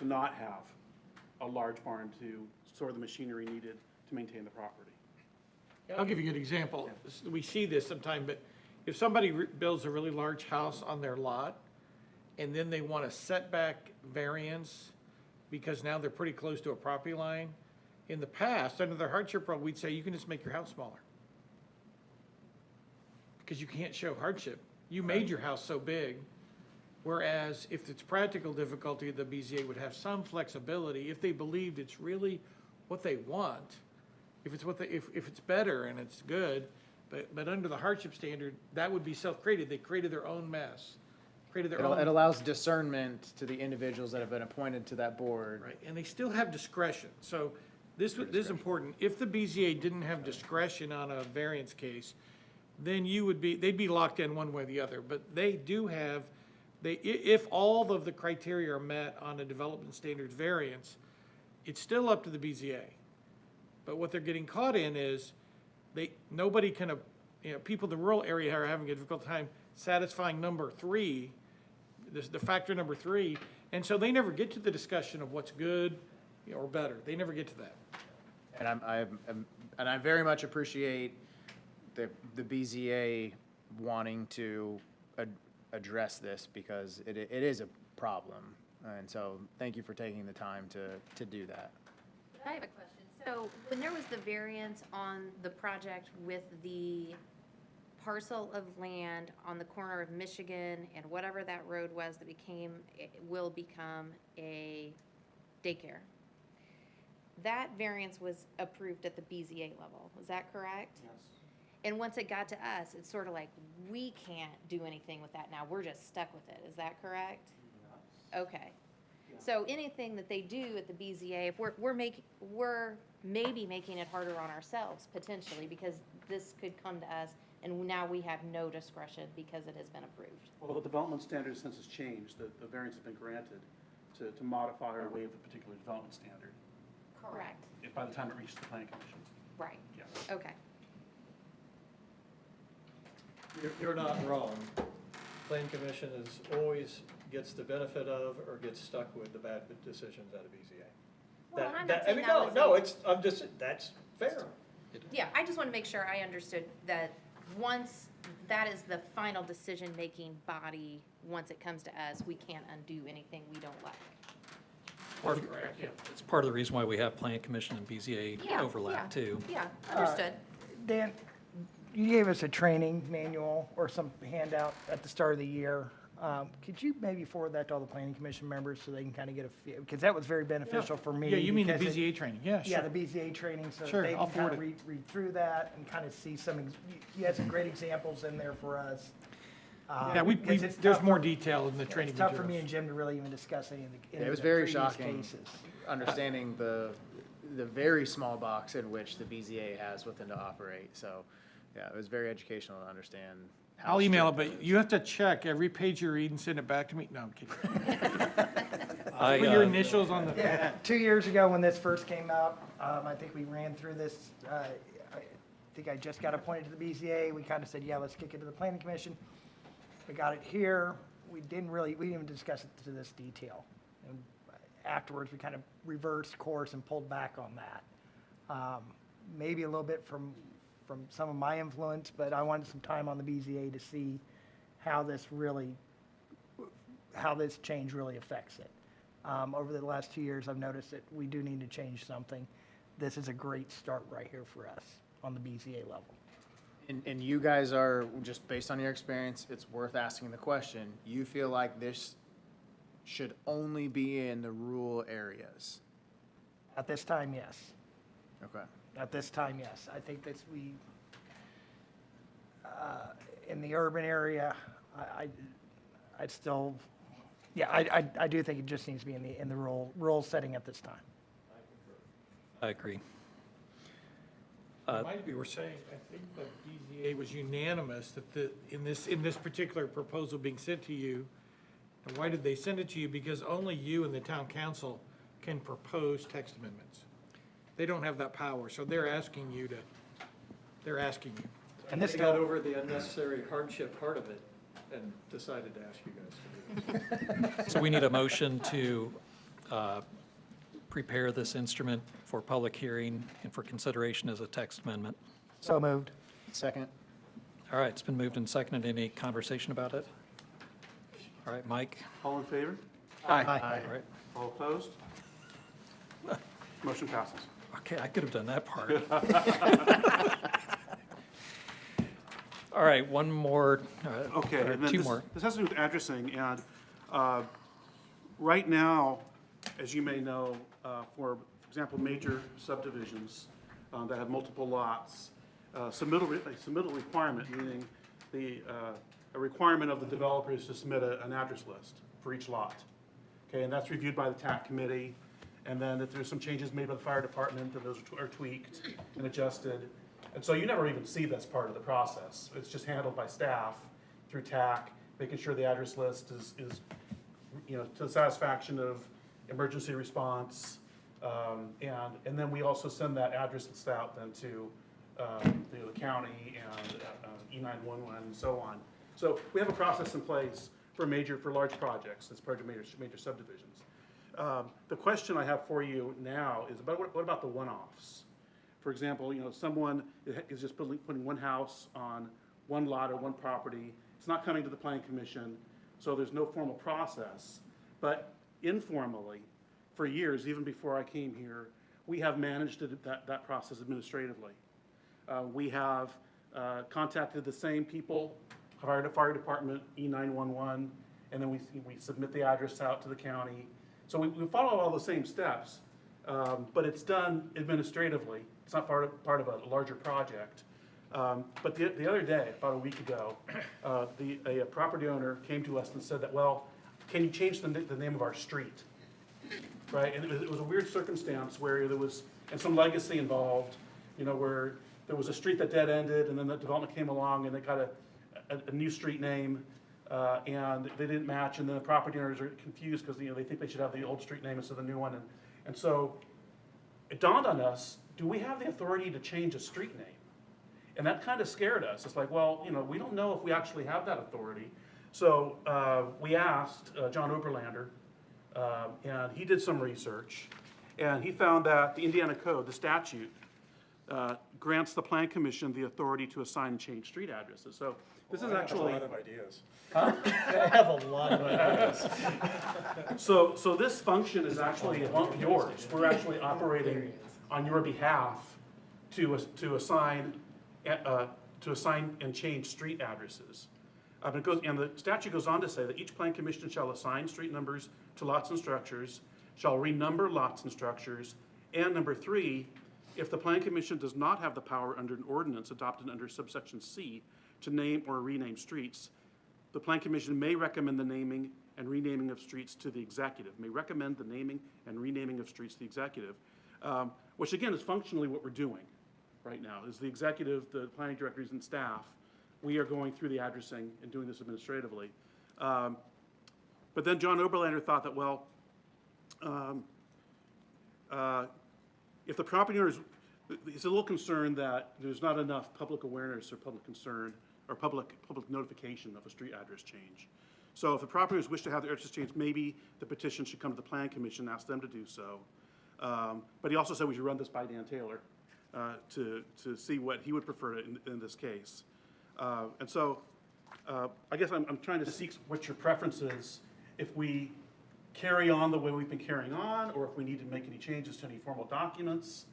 not have a large barn to store the machinery needed to maintain the property. I'll give you a good example. We see this sometime, but if somebody builds a really large house on their lot, and then they want a setback variance because now they're pretty close to a property line, in the past, under the hardship rule, we'd say you can just make your house smaller. Because you can't show hardship. You made your house so big, whereas if it's practical difficulty, the BZA would have some flexibility if they believed it's really what they want. If it's if it's better and it's good, but under the hardship standard, that would be self-created. They created their own mess, created their own. It allows discernment to the individuals that have been appointed to that board. Right, and they still have discretion. So this is important. If the BZA didn't have discretion on a variance case, then they'd be locked in one way or the other. But they do have, if all of the criteria are met on a development standards variance, it's still up to the BZA. But what they're getting caught in is nobody can, people in the rural area are having a difficult time satisfying number 3, the factor number 3, and so they never get to the discussion of what's good or better. They never get to that. And I very much appreciate the BZA wanting to address this because it is a problem. And so thank you for taking the time to do that. I have a question. So when there was the variance on the project with the parcel of land on the corner of Michigan and whatever that road was that will become a daycare, that variance was approved at the BZA level. Was that correct? Yes. And once it got to us, it's sort of like, we can't do anything with that now. We're just stuck with it. Is that correct? Yes. Okay. So anything that they do at the BZA, if we're maybe making it harder on ourselves potentially because this could come to us and now we have no discretion because it has been approved. Well, the development standard since it's changed, the variance has been granted to modify or waive the particular development standard. Correct. By the time it reaches the planning commission. Right. Yes. Okay. You're not wrong. Plan Commission always gets the benefit of or gets stuck with the bad decisions out of BZA. Well, I'm not saying that was that's fair. Yeah, I just want to make sure I understood that once that is the final decision-making body, once it comes to us, we can't undo anything we don't like. It's part of the reason why we have Plan Commission and BZA overlap too. Yeah, understood. Dan, you gave us a training manual or some handout at the start of the year. Could you maybe forward that to all the planning commission members so they can kind of get a feel? Because that was very beneficial for me. Yeah, you mean the because BZA training? Yeah, sure. Yeah, the BZA training, so Sure, they I'll can kind of forward read through that and kind of see you had some great examples in there for us. Yeah, because it's there's tough more for- detail in the training It's tough for materials. me and Jim to really even discuss any of the It was the very previous shocking, cases. understanding the very small box in which the BZA has within to operate. So, yeah, it was very educational to understand how. I'll email it, strict but you have to check every page you read and send it back to me. No, I'm kidding. I, Put your initials on the. Yeah, 2 years ago when this first came up, I think we ran through this. I think I just got appointed to the BZA. We kind of said, yeah, let's kick it to the planning commission. We got it here. We didn't even discuss it to this detail. And afterwards, we kind of reversed course and pulled back on that. Maybe a little bit from from some of my influence, but I wanted some time on the BZA to see how this change really affects it. Over the last 2 years, I've noticed that we do need to change something. This is a great start right here for us on the BZA level. And you guys are, just based on your experience, it's worth asking the question. You feel like this should only be in the rural areas? At this time, yes. Okay. At this time, yes. I think that in the urban area, I'd still, yeah, I do think it just needs to be in the rural setting at this time. I agree. Might be, we're saying, I think that BZA was unanimous that in this particular proposal being sent to you, and why did they send it to you? Because only you and the town council can propose text amendments. They don't have that power, so they're asking you. And this got over the unnecessary hardship part of it and decided to ask you guys to do this. So we need a motion to prepare this instrument for public hearing and for consideration as a text amendment. So moved. Second. All right, it's been moved and seconded. Any conversation about it? All right, Mike? All in favor? Aye. All right. All opposed? Motion passes. Okay, I could have done that part. All right, one more, Okay, or and then two this, more. this has to do with addressing, and right now, as you may know, for example, major subdivisions that have multiple lots, submittal requirement, meaning a requirement of the developers to submit an address list for each lot. Okay, and that's reviewed by the TAC committee, and then if there's some changes made by the fire department, then those are tweaked and adjusted. And so you never even see this part of the process. It's just handled by staff through TAC, making sure the address list is to the satisfaction of emergency response. And then we also send that address list out then to the county and E911 and so on. So we have a process in place for large projects that's part of major subdivisions. The question I have for you now is about what about the one-offs? For example, someone is just putting one house on one lot or one property. It's not coming to the planning commission, so there's no formal process. But informally, for years, even before I came here, we have managed that process administratively. We have contacted the same people, fire department, E911, and then we submit the address out to the county. So we follow all the same steps, but it's done administratively. It's not part of a larger project. But the other day, about a week ago, a property owner came to us and said that, well, can you change the name of our street? Right, and it was a weird circumstance where there was some legacy involved, where there was a street that dead-ended, and then the development came along, and they got a new street name, and they didn't match, and then the property owners are confused because they think they should have the old street name instead of the new one, and so it dawned on us: do we have the authority to change a street name? And that kind of scared us. It's like, well, we don't know if we actually have that authority. So we asked John Oberlander. And he did some research, and he found that the Indiana Code, the statute, grants the Plan Commission the authority to assign and change street addresses. So this is actually. I have a lot of ideas. Huh? I have a lot of ideas. So this function is actually yours. We're actually operating on your behalf to assign and change street addresses. And the statute goes on to say that each plan commission shall assign street numbers to lots and structures, shall renumber lots and structures, and number 3, if the plan commission does not have the power under an ordinance adopted under subsection C to name or rename streets, the plan commission may recommend the naming and renaming of streets to the executive, which again is functionally what we're doing right now, is the executive, the planning directors and staff, we are going through the addressing and doing this administratively. But then John Oberlander thought that, well, if the property owners, he's a little concerned that there's not enough public awareness or public concern or public notification of a street address change. So if the property owners wish to have their address changed, maybe the petition should come to the Plan Commission and ask them to do so. But he also said we should run this by Dan Taylor to see what he would prefer in this case. And so I guess I'm trying to seek what your preference is, if we carry on the way we've been carrying on, or if we need to make any changes to any formal documents,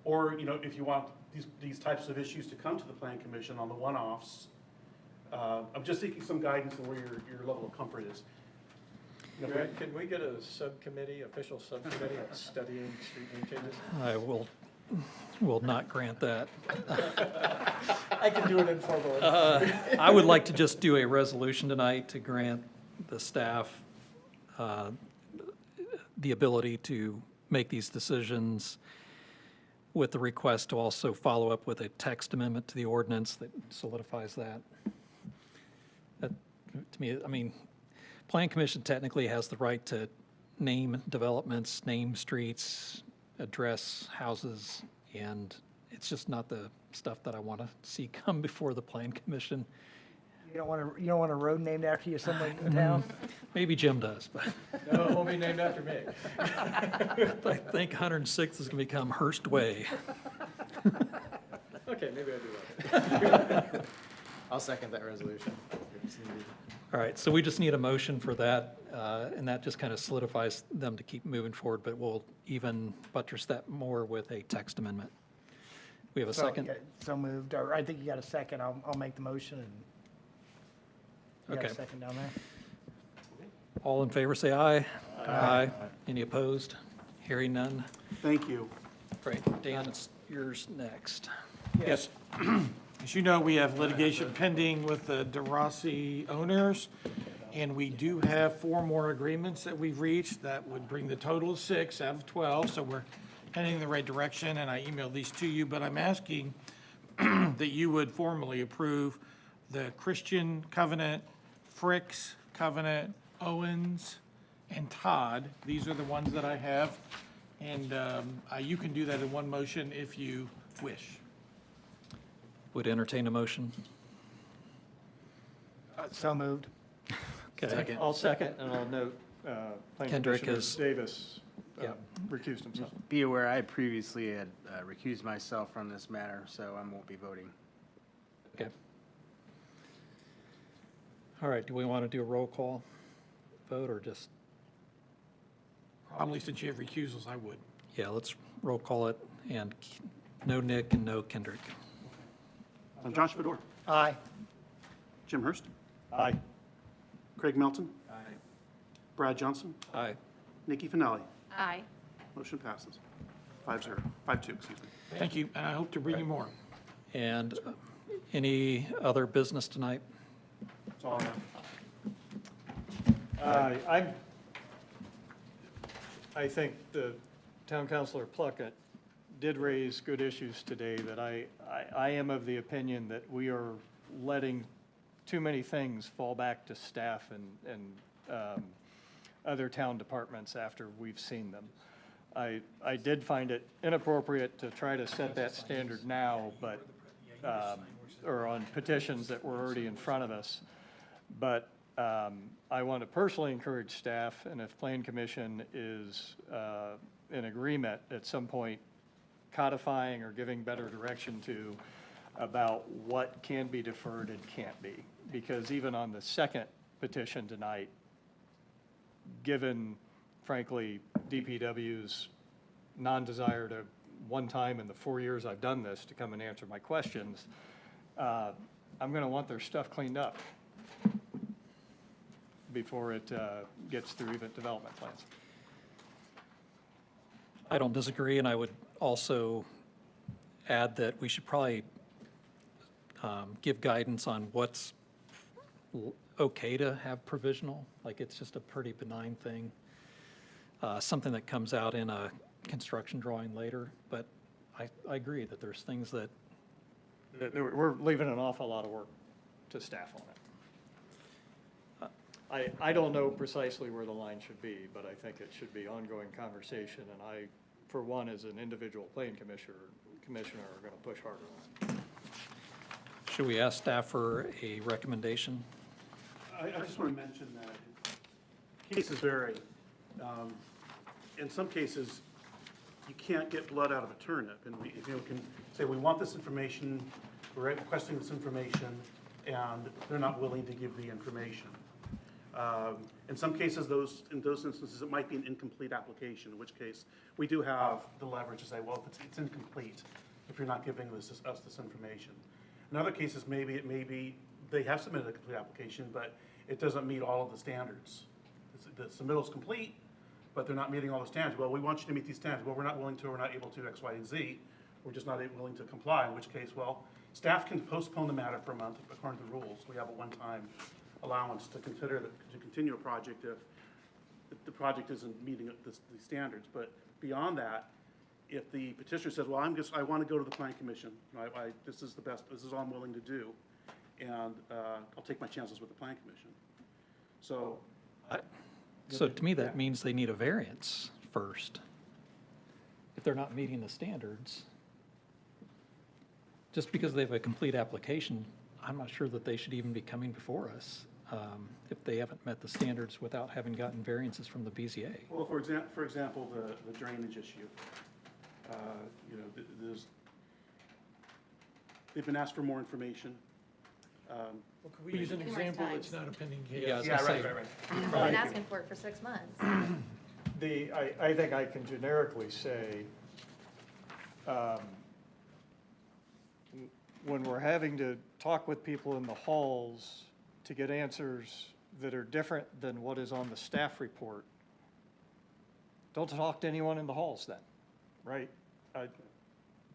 or, you know, if you want these types of issues to come to the Plan Commission on the one-offs. I'm just seeking some guidance on where your level of comfort is. You know, Greg, can we get a subcommittee, official subcommittee on studying street name changes? I will not grant that. I can do it informally. I would like to just do a resolution tonight to grant the staff the ability to make these decisions, with the request to also follow up with a text amendment to the ordinance that solidifies that. That, to me, I mean, Plan Commission technically has the right to name developments, name streets, address houses, and it's just not the stuff that I want to see come before the Plan Commission. You don't want a road named after you somewhere in town? Maybe Jim does, but No, it won't be named after me. I think 106th is going to become Hurst Way. Okay, maybe I'll do that. I'll second that resolution. if it's needed. All right, so we just need a motion for that, and that just kind of solidifies them to keep moving forward, but we'll even buttress that more with a text amendment. We have a second? Yeah, so moved, or I think you got a second. I'll make the motion, and you got a Okay. second down there? All in favor, say aye. Aye. Any opposed? Hearing none. Thank you. Great. Dan, it's yours next. Yes. As you know, we have litigation pending with the DeRossi owners, and we do have 4 more agreements that we've reached that would bring the total of 6 out of 12, so we're heading in the right direction, and I emailed these to you, but I'm asking that you would formally approve the Christian Covenant, Fricks Covenant, Owens, and Todd. These are the ones that I have, and you can do that in one motion if you wish. Would entertain a motion. So moved. Okay. I'll second, and I'll note, Planning Kendrick Commissioner is- Davis Yeah. recused himself. Be aware, I previously had recused myself from this matter, so I won't be voting. Okay. All right, do we want to do a roll call vote or just, Probably since you have recusals, I would. yeah, let's roll call it, and no Nick and no Kendrick. Josh Fedor, Aye. Jim Hurst, Aye. Craig Melton, Aye. Brad Johnson, Aye. Nikki Finelli. Aye. Motion passes. 5-0, 5-2, excuse me. Thank you, and I hope to bring you more. And any other business tonight? That's all I have. I think the town councilor Pluckett did raise good issues today, that I am of the opinion that we are letting too many things fall back to staff and other town departments after we've seen them. I did find it inappropriate to try to set that standard now, but, or on petitions that were already in front of us. But I want to personally encourage staff, and if Plan Commission is in agreement at some point, codifying or giving better direction to about what can be deferred and can't be. Because even on the second petition tonight, given frankly DPW's non-desire to, one time in the 4 years I've done this, to come and answer my questions, I'm going to want their stuff cleaned up before it gets through even development plans. I don't disagree, and I would also add that we should probably give guidance on what's okay to have provisional, like it's just a pretty benign thing, something that comes out in a construction drawing later, but I agree that there's things that, We're leaving an awful lot of work to staff on it. I don't know precisely where the line should be, but I think it should be ongoing conversation, and I, for one, as an individual planning commissioner, are going to push harder on it. should we ask staff for a recommendation? I just want to mention that cases vary. In some cases, you can't get blood out of a turnip. And we, can say, we want this information, we're requesting this information, and they're not willing to give the information. In some cases, in those instances, it might be an incomplete application, in which case we do have the leverage to say, well, if it's incomplete, if you're not giving us this information. In other cases, maybe it may be they have submitted a complete application, but it doesn't meet all of the standards. The submittal's complete, but they're not meeting all the standards. Well, we want you to meet these standards. Well, we're not willing to, we're not able to, X, Y, and Z. We're just not willing to comply, in which case, well, staff can postpone the matter for a month according to the rules. We have a one-time allowance to consider, to continue a project if the project isn't meeting the standards. But beyond that, if the petitioner says, well, I want to go to the planning commission, this is the best, this is all I'm willing to do, and I'll take my chances with the planning commission. So. So to me, that means they need a variance first. If they're not meeting the standards, just because they have a complete application, I'm not sure that they should even be coming before us if they haven't met the standards without having gotten variances from the BZA. Well, for example, the drainage issue. They've been asked for more information. Well, could we use an example that's not a pending case? Yeah, right. I've been asking for it for 6 months. I think I can generically say, when we're having to talk with people in the halls to get answers that are different than what is on the staff report, don't talk to anyone in the halls then, right?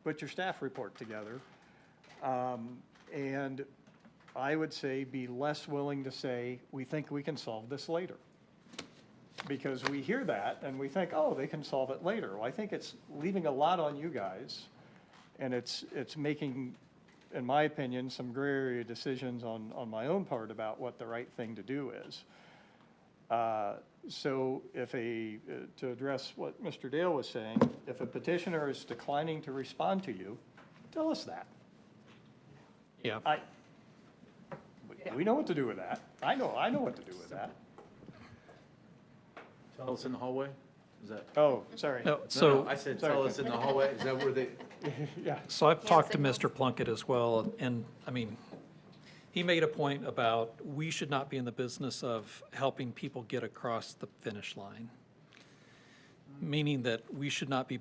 Put your staff report together. And I would say be less willing to say, we think we can solve this later. Because we hear that and we think, oh, they can solve it later. Well, I think it's leaving a lot on you guys, and it's making, in my opinion, some gray area decisions on my own part about what the right thing to do is. So if to address what Mr. Dale was saying, if a petitioner is declining to respond to you, tell us that. Yeah. We know what to do with that. I know what to do with that. Tell us in the hallway? Is that? Oh, sorry. No, No, so. I said, tell us in the hallway. Is that where they? Yeah. So I've talked to signals. Mr. Plunkett as well, and, I mean, he made a point about we should not be in the business of helping people get across the finish line. Meaning that we should not be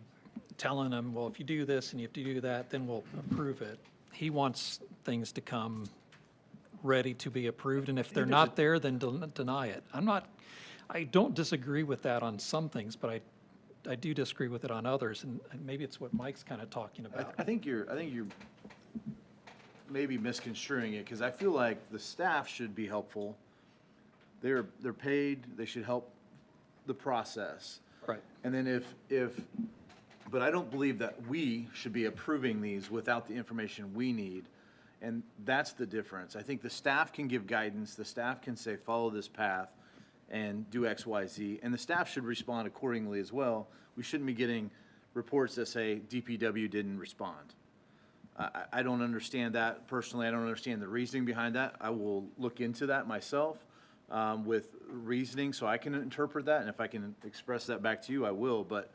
telling them, well, if you do this and you have to do that, then we'll approve it. He wants things to come ready to be approved, and if they're not there, then deny it. I don't disagree with that on some things, but I do disagree with it on others, and maybe it's what Mike's kind of talking about. I think you're maybe misconstruing it, because I feel like the staff should be helpful. They're paid, they should help the process. Right. And then but I don't believe that we should be approving these without the information we need. And that's the difference. I think the staff can give guidance, the staff can say, follow this path and do X, Y, Z, and the staff should respond accordingly as well. We shouldn't be getting reports that say DPW didn't respond. I don't understand that personally. I don't understand the reasoning behind that. I will look into that myself with reasoning so I can interpret that, and if I can express that back to you, I will. But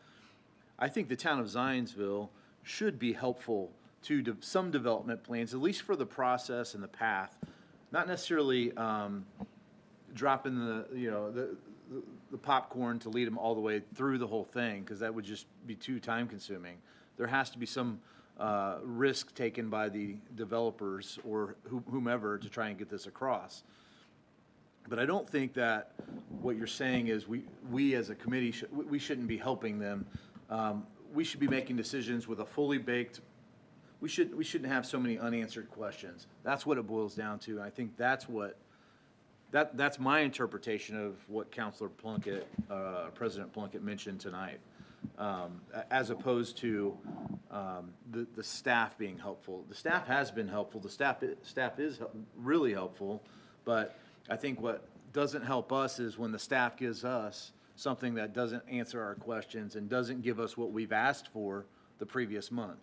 I think the town of Zionsville should be helpful to some development plans, at least for the process and the path, not necessarily dropping the popcorn to lead them all the way through the whole thing, because that would just be too time consuming. There has to be some risk taken by the developers or whomever to try and get this across. But I don't think that what you're saying is we as a committee, we shouldn't be helping them. We should be making decisions with a fully baked. We shouldn't have so many unanswered questions. That's what it boils down to. And I think that's my interpretation of what Councilor Plunkett, President Plunkett mentioned tonight, as opposed to the staff being helpful. The staff has been helpful. The staff is really helpful, but I think what doesn't help us is when the staff gives us something that doesn't answer our questions and doesn't give us what we've asked for the previous month.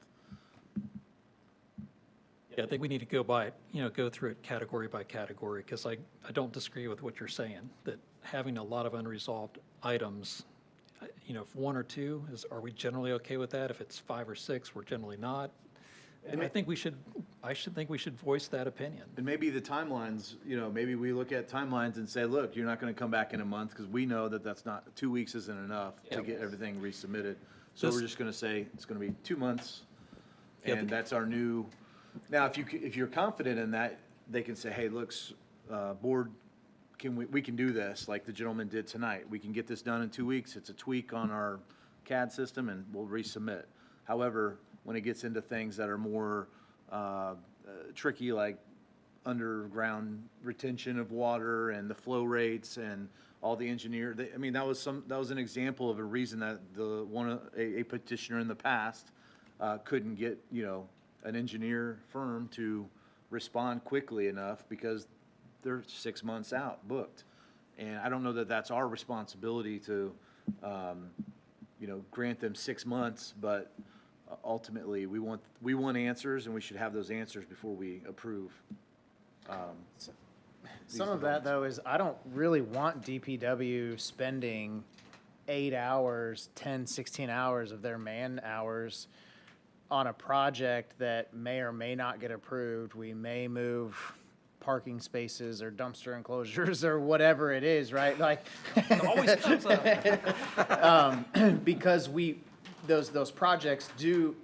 Yeah, I think we need to go through it category by category, because I don't disagree with what you're saying, that having a lot of unresolved items, if 1 or 2 are we generally okay with that? If it's 5 or 6, we're generally not. And I think I should think we should voice that opinion. And maybe the timelines, maybe we look at timelines and say, look, you're not going to come back in a month because we know that that's not, 2 weeks isn't enough to get everything resubmitted. So we're just going to say it's going to be 2 months, and that's our new. Now, if you're confident in that, they can say, hey, looks, board, we can do this like the gentleman did tonight. We can get this done in 2 weeks. It's a tweak on our CAD system, and we'll resubmit. However, when it gets into things that are more tricky, like underground retention of water and the flow rates and all the that was an example of a reason that a petitioner in the past couldn't get an engineer firm to respond quickly enough because they're 6 months out booked, and I don't know that that's our responsibility to grant them 6 months, but ultimately, we want answers, and we should have those answers before we approve. Some of that, though, is I don't really want DPW spending 8 hours, 10, 16 hours of their man hours on a project that may or may not get approved. We may move parking spaces or dumpster enclosures or whatever it is, right? Like, It always comes up. because those projects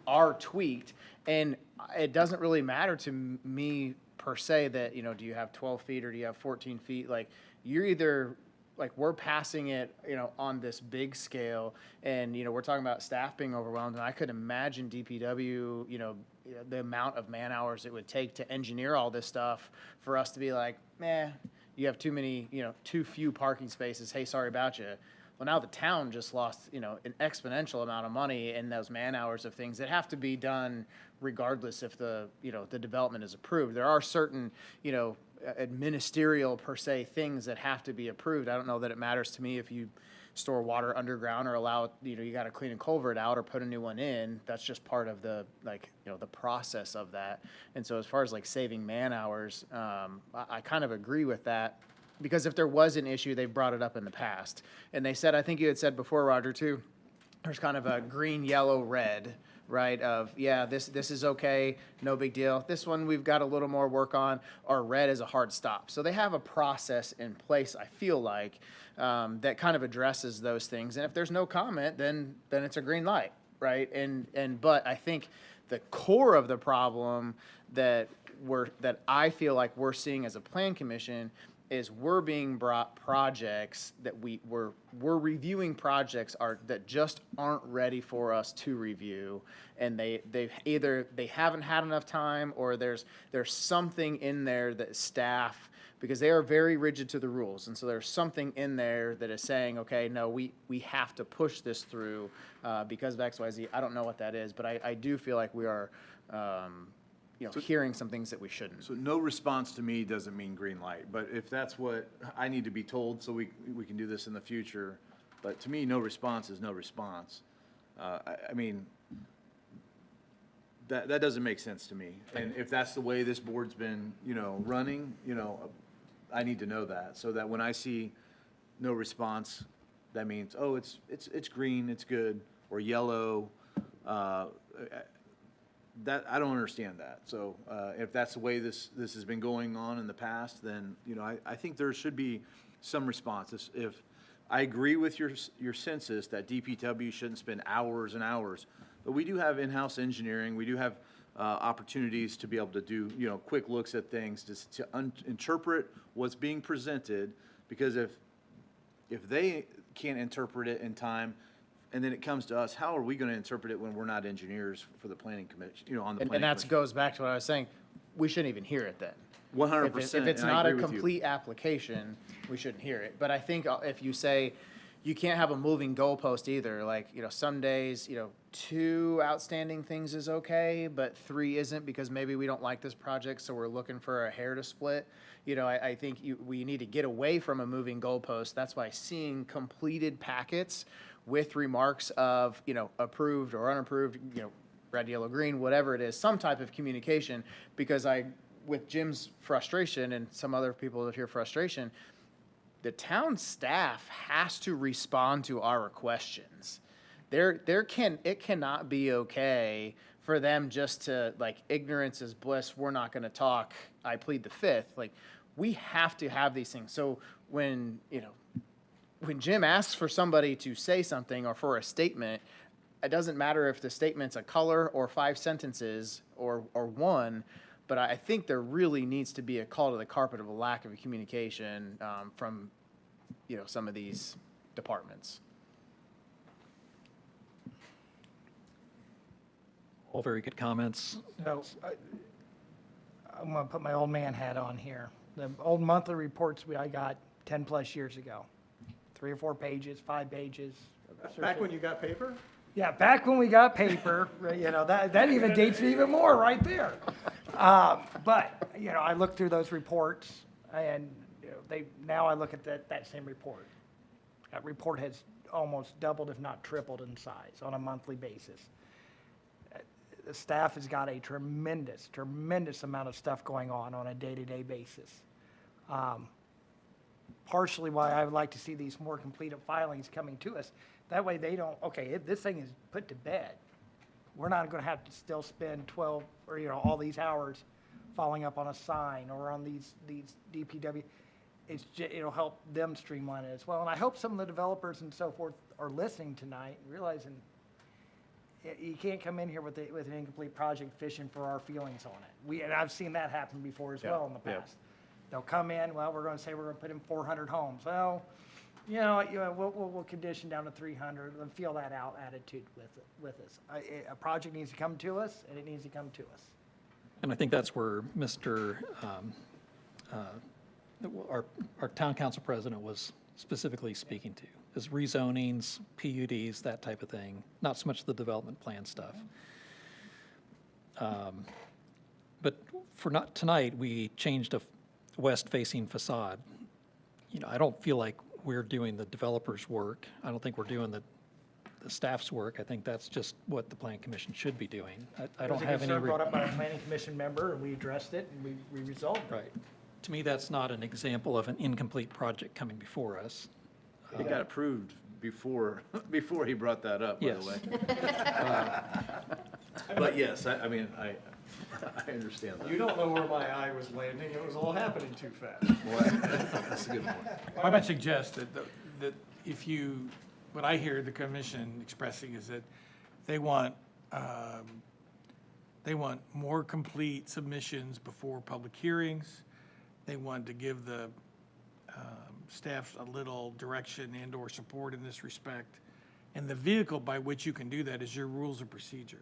are tweaked, and it doesn't really matter to me per se that, do you have 12 feet or do you have 14 feet? Like, you're either, like, we're passing it, on this big scale, and, we're talking about staff being overwhelmed, and I could imagine DPW, the amount of man hours it would take to engineer all this stuff for us to be like, you have too few parking spaces. Hey, sorry about you. Well, now the town just lost, an exponential amount of money in those man hours of things that have to be done regardless if the development is approved. There are certain, administerial per se things that have to be approved. I don't know that it matters to me if you store water underground or allow, you got to clean a culvert out or put a new one in. That's just part of the, the process of that. And so as far as saving man hours, I kind of agree with that. Because if there was an issue, they've brought it up in the past. And they said, I think you had said before, Roger, too, there's kind of a green, yellow, red, right? Of, this is okay, no big deal. This one we've got a little more work on, or red is a hard stop. So they have a process in place, I feel like, that kind of addresses those things. And if there's no comment, then it's a green light, right? But I think the core of the problem that I feel like we're seeing as a plan commission is we're being brought projects that we're reviewing projects that just aren't ready for us to review, and they haven't had enough time, or there's something in there that staff, because they are very rigid to the rules, and so there's something in there that is saying, okay, no, we have to push this through because of X, Y, Z. I don't know what that is, but I do feel like we are hearing some things that we shouldn't. So no response to me doesn't mean green light, but if that's what I need to be told so we can do this in the future, but to me, no response is no response. That doesn't make sense to me. And if that's the way this board's been, running, I need to know that, so that when I see no response, that means, oh, it's green, it's good, or yellow, that I don't understand that. So if that's the way this has been going on in the past, then I think there should be some response. If I agree with your census that DPW shouldn't spend hours and hours, but we do have in-house engineering. We do have opportunities to be able to do quick looks at things to interpret what's being presented. Because if they can't interpret it in time, and then it comes to us, how are we going to interpret it when we're not engineers for the planning commission, on the planning And that commission? goes back to what I was saying. We shouldn't even hear it then. 100%. If it's and I not a agree with you. complete application, we shouldn't hear it. But I think if you say you can't have a moving goalpost either, like, some days, 2 outstanding things is okay, but 3 isn't because maybe we don't like this project, so we're looking for a hair to split. I think we need to get away from a moving goalpost. That's why seeing completed packets with remarks of, approved or unapproved, red, yellow, green, whatever it is, some type of communication, because with Jim's frustration and some other people that hear frustration, the town staff has to respond to our questions. It cannot be okay for them just to, like, ignorance is bliss, we're not gonna talk, I plead the fifth. Like, we have to have these things. So when Jim asks for somebody to say something or for a statement, it doesn't matter if the statement's a color or 5 sentences or one, but I think there really needs to be a call to the carpet of a lack of communication from, some of these departments. All very good comments. So I'm going to put my old man hat on here. The old monthly reports I got 10-plus years ago, 3 or 4 pages, 5 pages. Back when you got paper? Yeah, back when we got paper, that even dates me even more right there. But, I looked through those reports, and now I look at that same report. That report has almost doubled, if not tripled in size on a monthly basis. The staff has got a tremendous amount of stuff going on a day-to-day basis. Partially why I would like to see these more completed filings coming to us. That way they don't, this thing is put to bed. We're not going to have to still spend 12 or, all these hours following up on a sign or on these DPW. It'll help them streamline it as well. And I hope some of the developers and so forth are listening tonight and realizing you can't come in here with an incomplete project fishing for our feelings on it. And I've seen that happen before as well in the past. They'll come in, well, we're going to say we're going to put in 400 homes. Well, we'll condition down to 300 and feel that out attitude with us. A project needs to come to us, and it needs to come to us. And I think that's where our town council president was specifically speaking to, is rezonings, PUDs, that type of thing, not so much the development plan stuff. But for tonight, we changed a west-facing facade. I don't feel like we're doing the developer's work. I don't think we're doing the staff's work. I think that's just what the planning commission should be doing. I don't have any. It was a concern brought up by a planning commission member, and we addressed it, and we resolved it. Right. To me, that's not an example of an incomplete project coming before us. It got approved before he brought that up, by the way. But yes, I understand that. You don't know where my eye was landing. It was all happening too fast. That's a good point. I might suggest that what I hear the commission expressing is that they want more complete submissions before public hearings. They want to give the staff a little direction and or support in this respect. And the vehicle by which you can do that is your rules of procedure.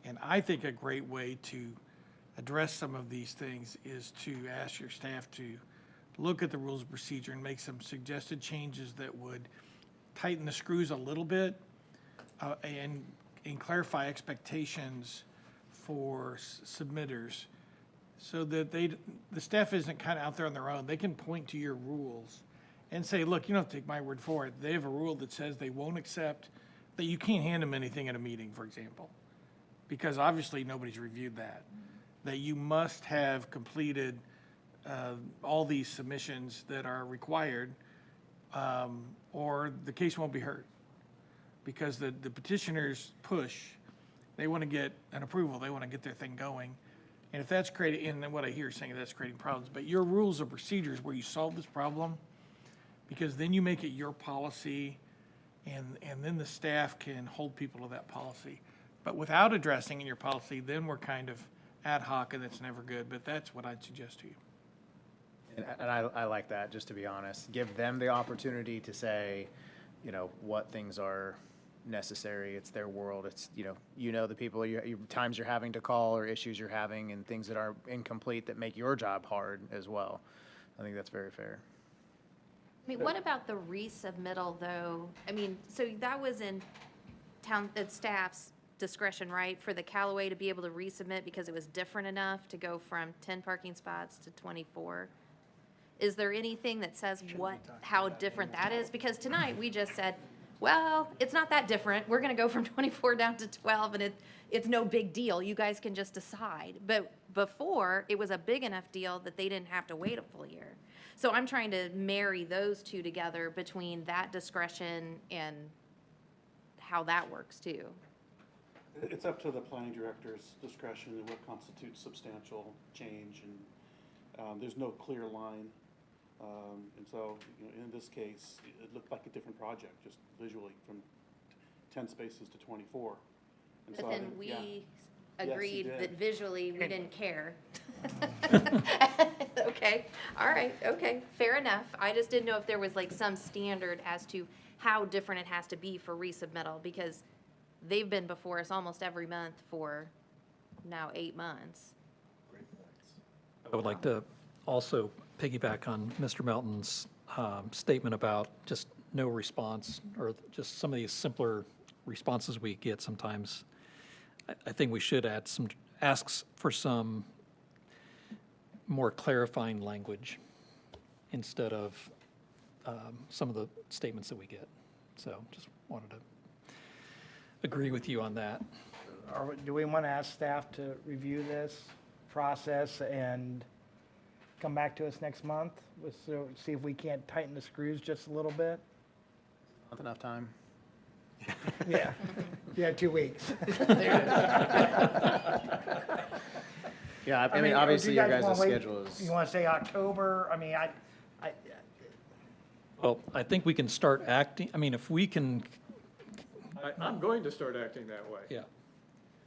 And I think a great way to address some of these things is to ask your staff to look at the rules of procedure and make some suggested changes that would tighten the screws a little bit and clarify expectations for submitters so that the staff isn't kind of out there on their own. They can point to your rules and say, look, you don't have to take my word for it. They have a rule that says they won't accept, that you can't hand them anything at a meeting, for example, because obviously nobody's reviewed that. That you must have completed all these submissions that are required or the case won't be heard. Because the petitioners push, they want to get an approval, they want to get their thing going. And if that's creating, and what I hear saying that's creating problems, but your rules of procedures where you solve this problem, because then you make it your policy and then the staff can hold people to that policy. But without addressing in your policy, then we're kind of ad hoc and it's never good, but that's what I'd suggest to you. And I like that, just to be honest. Give them the opportunity to say, what things are necessary. It's their world. It's, the people, times you're having to call or issues you're having and things that are incomplete that make your job hard as well. I think that's very fair. I mean, what about the resubmittal, though? I mean, so that was in staff's discretion, right, for the Callaway to be able to resubmit because it was different enough to go from 10 parking spots to 24? Is there anything that says how different that is? Because tonight we just said, well, it's not that different. We're gonna go from 24 down to 12, and it's no big deal. You guys can just decide. But before, it was a big enough deal that they didn't have to wait a full year. So I'm trying to marry those two together between that discretion and how that works too. It's up to the planning director's discretion and what constitutes substantial change, and there's no clear line. And so, you know, in this case, it looked like a different project, just visually, from 10 spaces to 24. And so But I then think, we yeah. Yes, agreed you did. that visually we didn't care. Okay, all right, okay, fair enough. I just didn't know if there was like some standard as to how different it has to be for resubmittal, because they've been before us almost every month for now 8 months. I would like to also piggyback on Mr. Melton's statement about just no response, or just some of these simpler responses we get sometimes. I think we should add some, asks for some more clarifying language instead of some of the statements that we get. So just wanted to agree with you on that. Do we want to ask staff to review this process and come back to us next month? So see if we can't tighten the screws just a little bit? Not enough time. Yeah, yeah, 2 weeks. Yeah, I mean, or do obviously your guys wanna guys' wait? schedule is. You want to say October? I mean, Well, I think we can start acting, I mean, if we can, I'm going to start acting that way. yeah.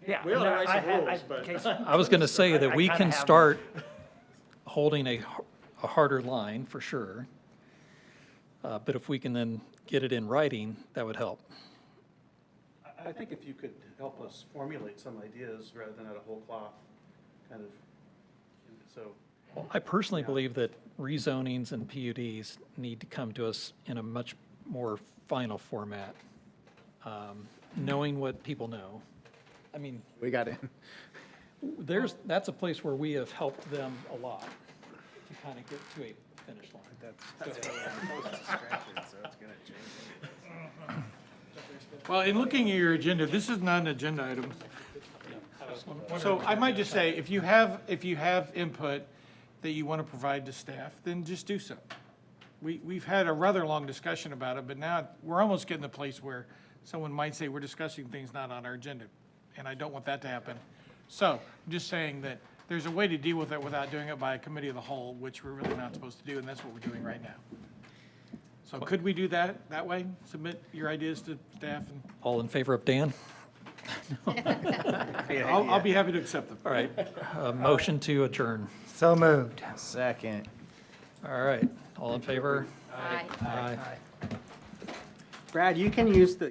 yeah. We ought to no, write I some had- rules, but- case- I was going to say I that we kinda can have- start holding a harder line for sure. But if we can then get it in writing, that would help. I think if you could help us formulate some ideas rather than at a whole cloth kind of, so. I personally believe that rezonings and PUDs need to come to us in a much more final format, knowing what people know. I mean, We got it. that's a place where we have helped them a lot to kind of get to a finish line. Well, in looking at your agenda, this is not an agenda item. So I might just say, if you have input that you want to provide to staff, then just do so. We've had a rather long discussion about it, but now we're almost getting to the place where someone might say we're discussing things not on our agenda, and I don't want that to happen. So I'm just saying that there's a way to deal with it without doing it by a committee of the whole, which we're really not supposed to do, and that's what we're doing right now. So could we do that way? Submit your ideas to staff, and All in favor of Dan? I'll be happy to accept them. All right, motion to adjourn. So moved. Second. All right, all in favor? Aye. Aye. Brad, you can use the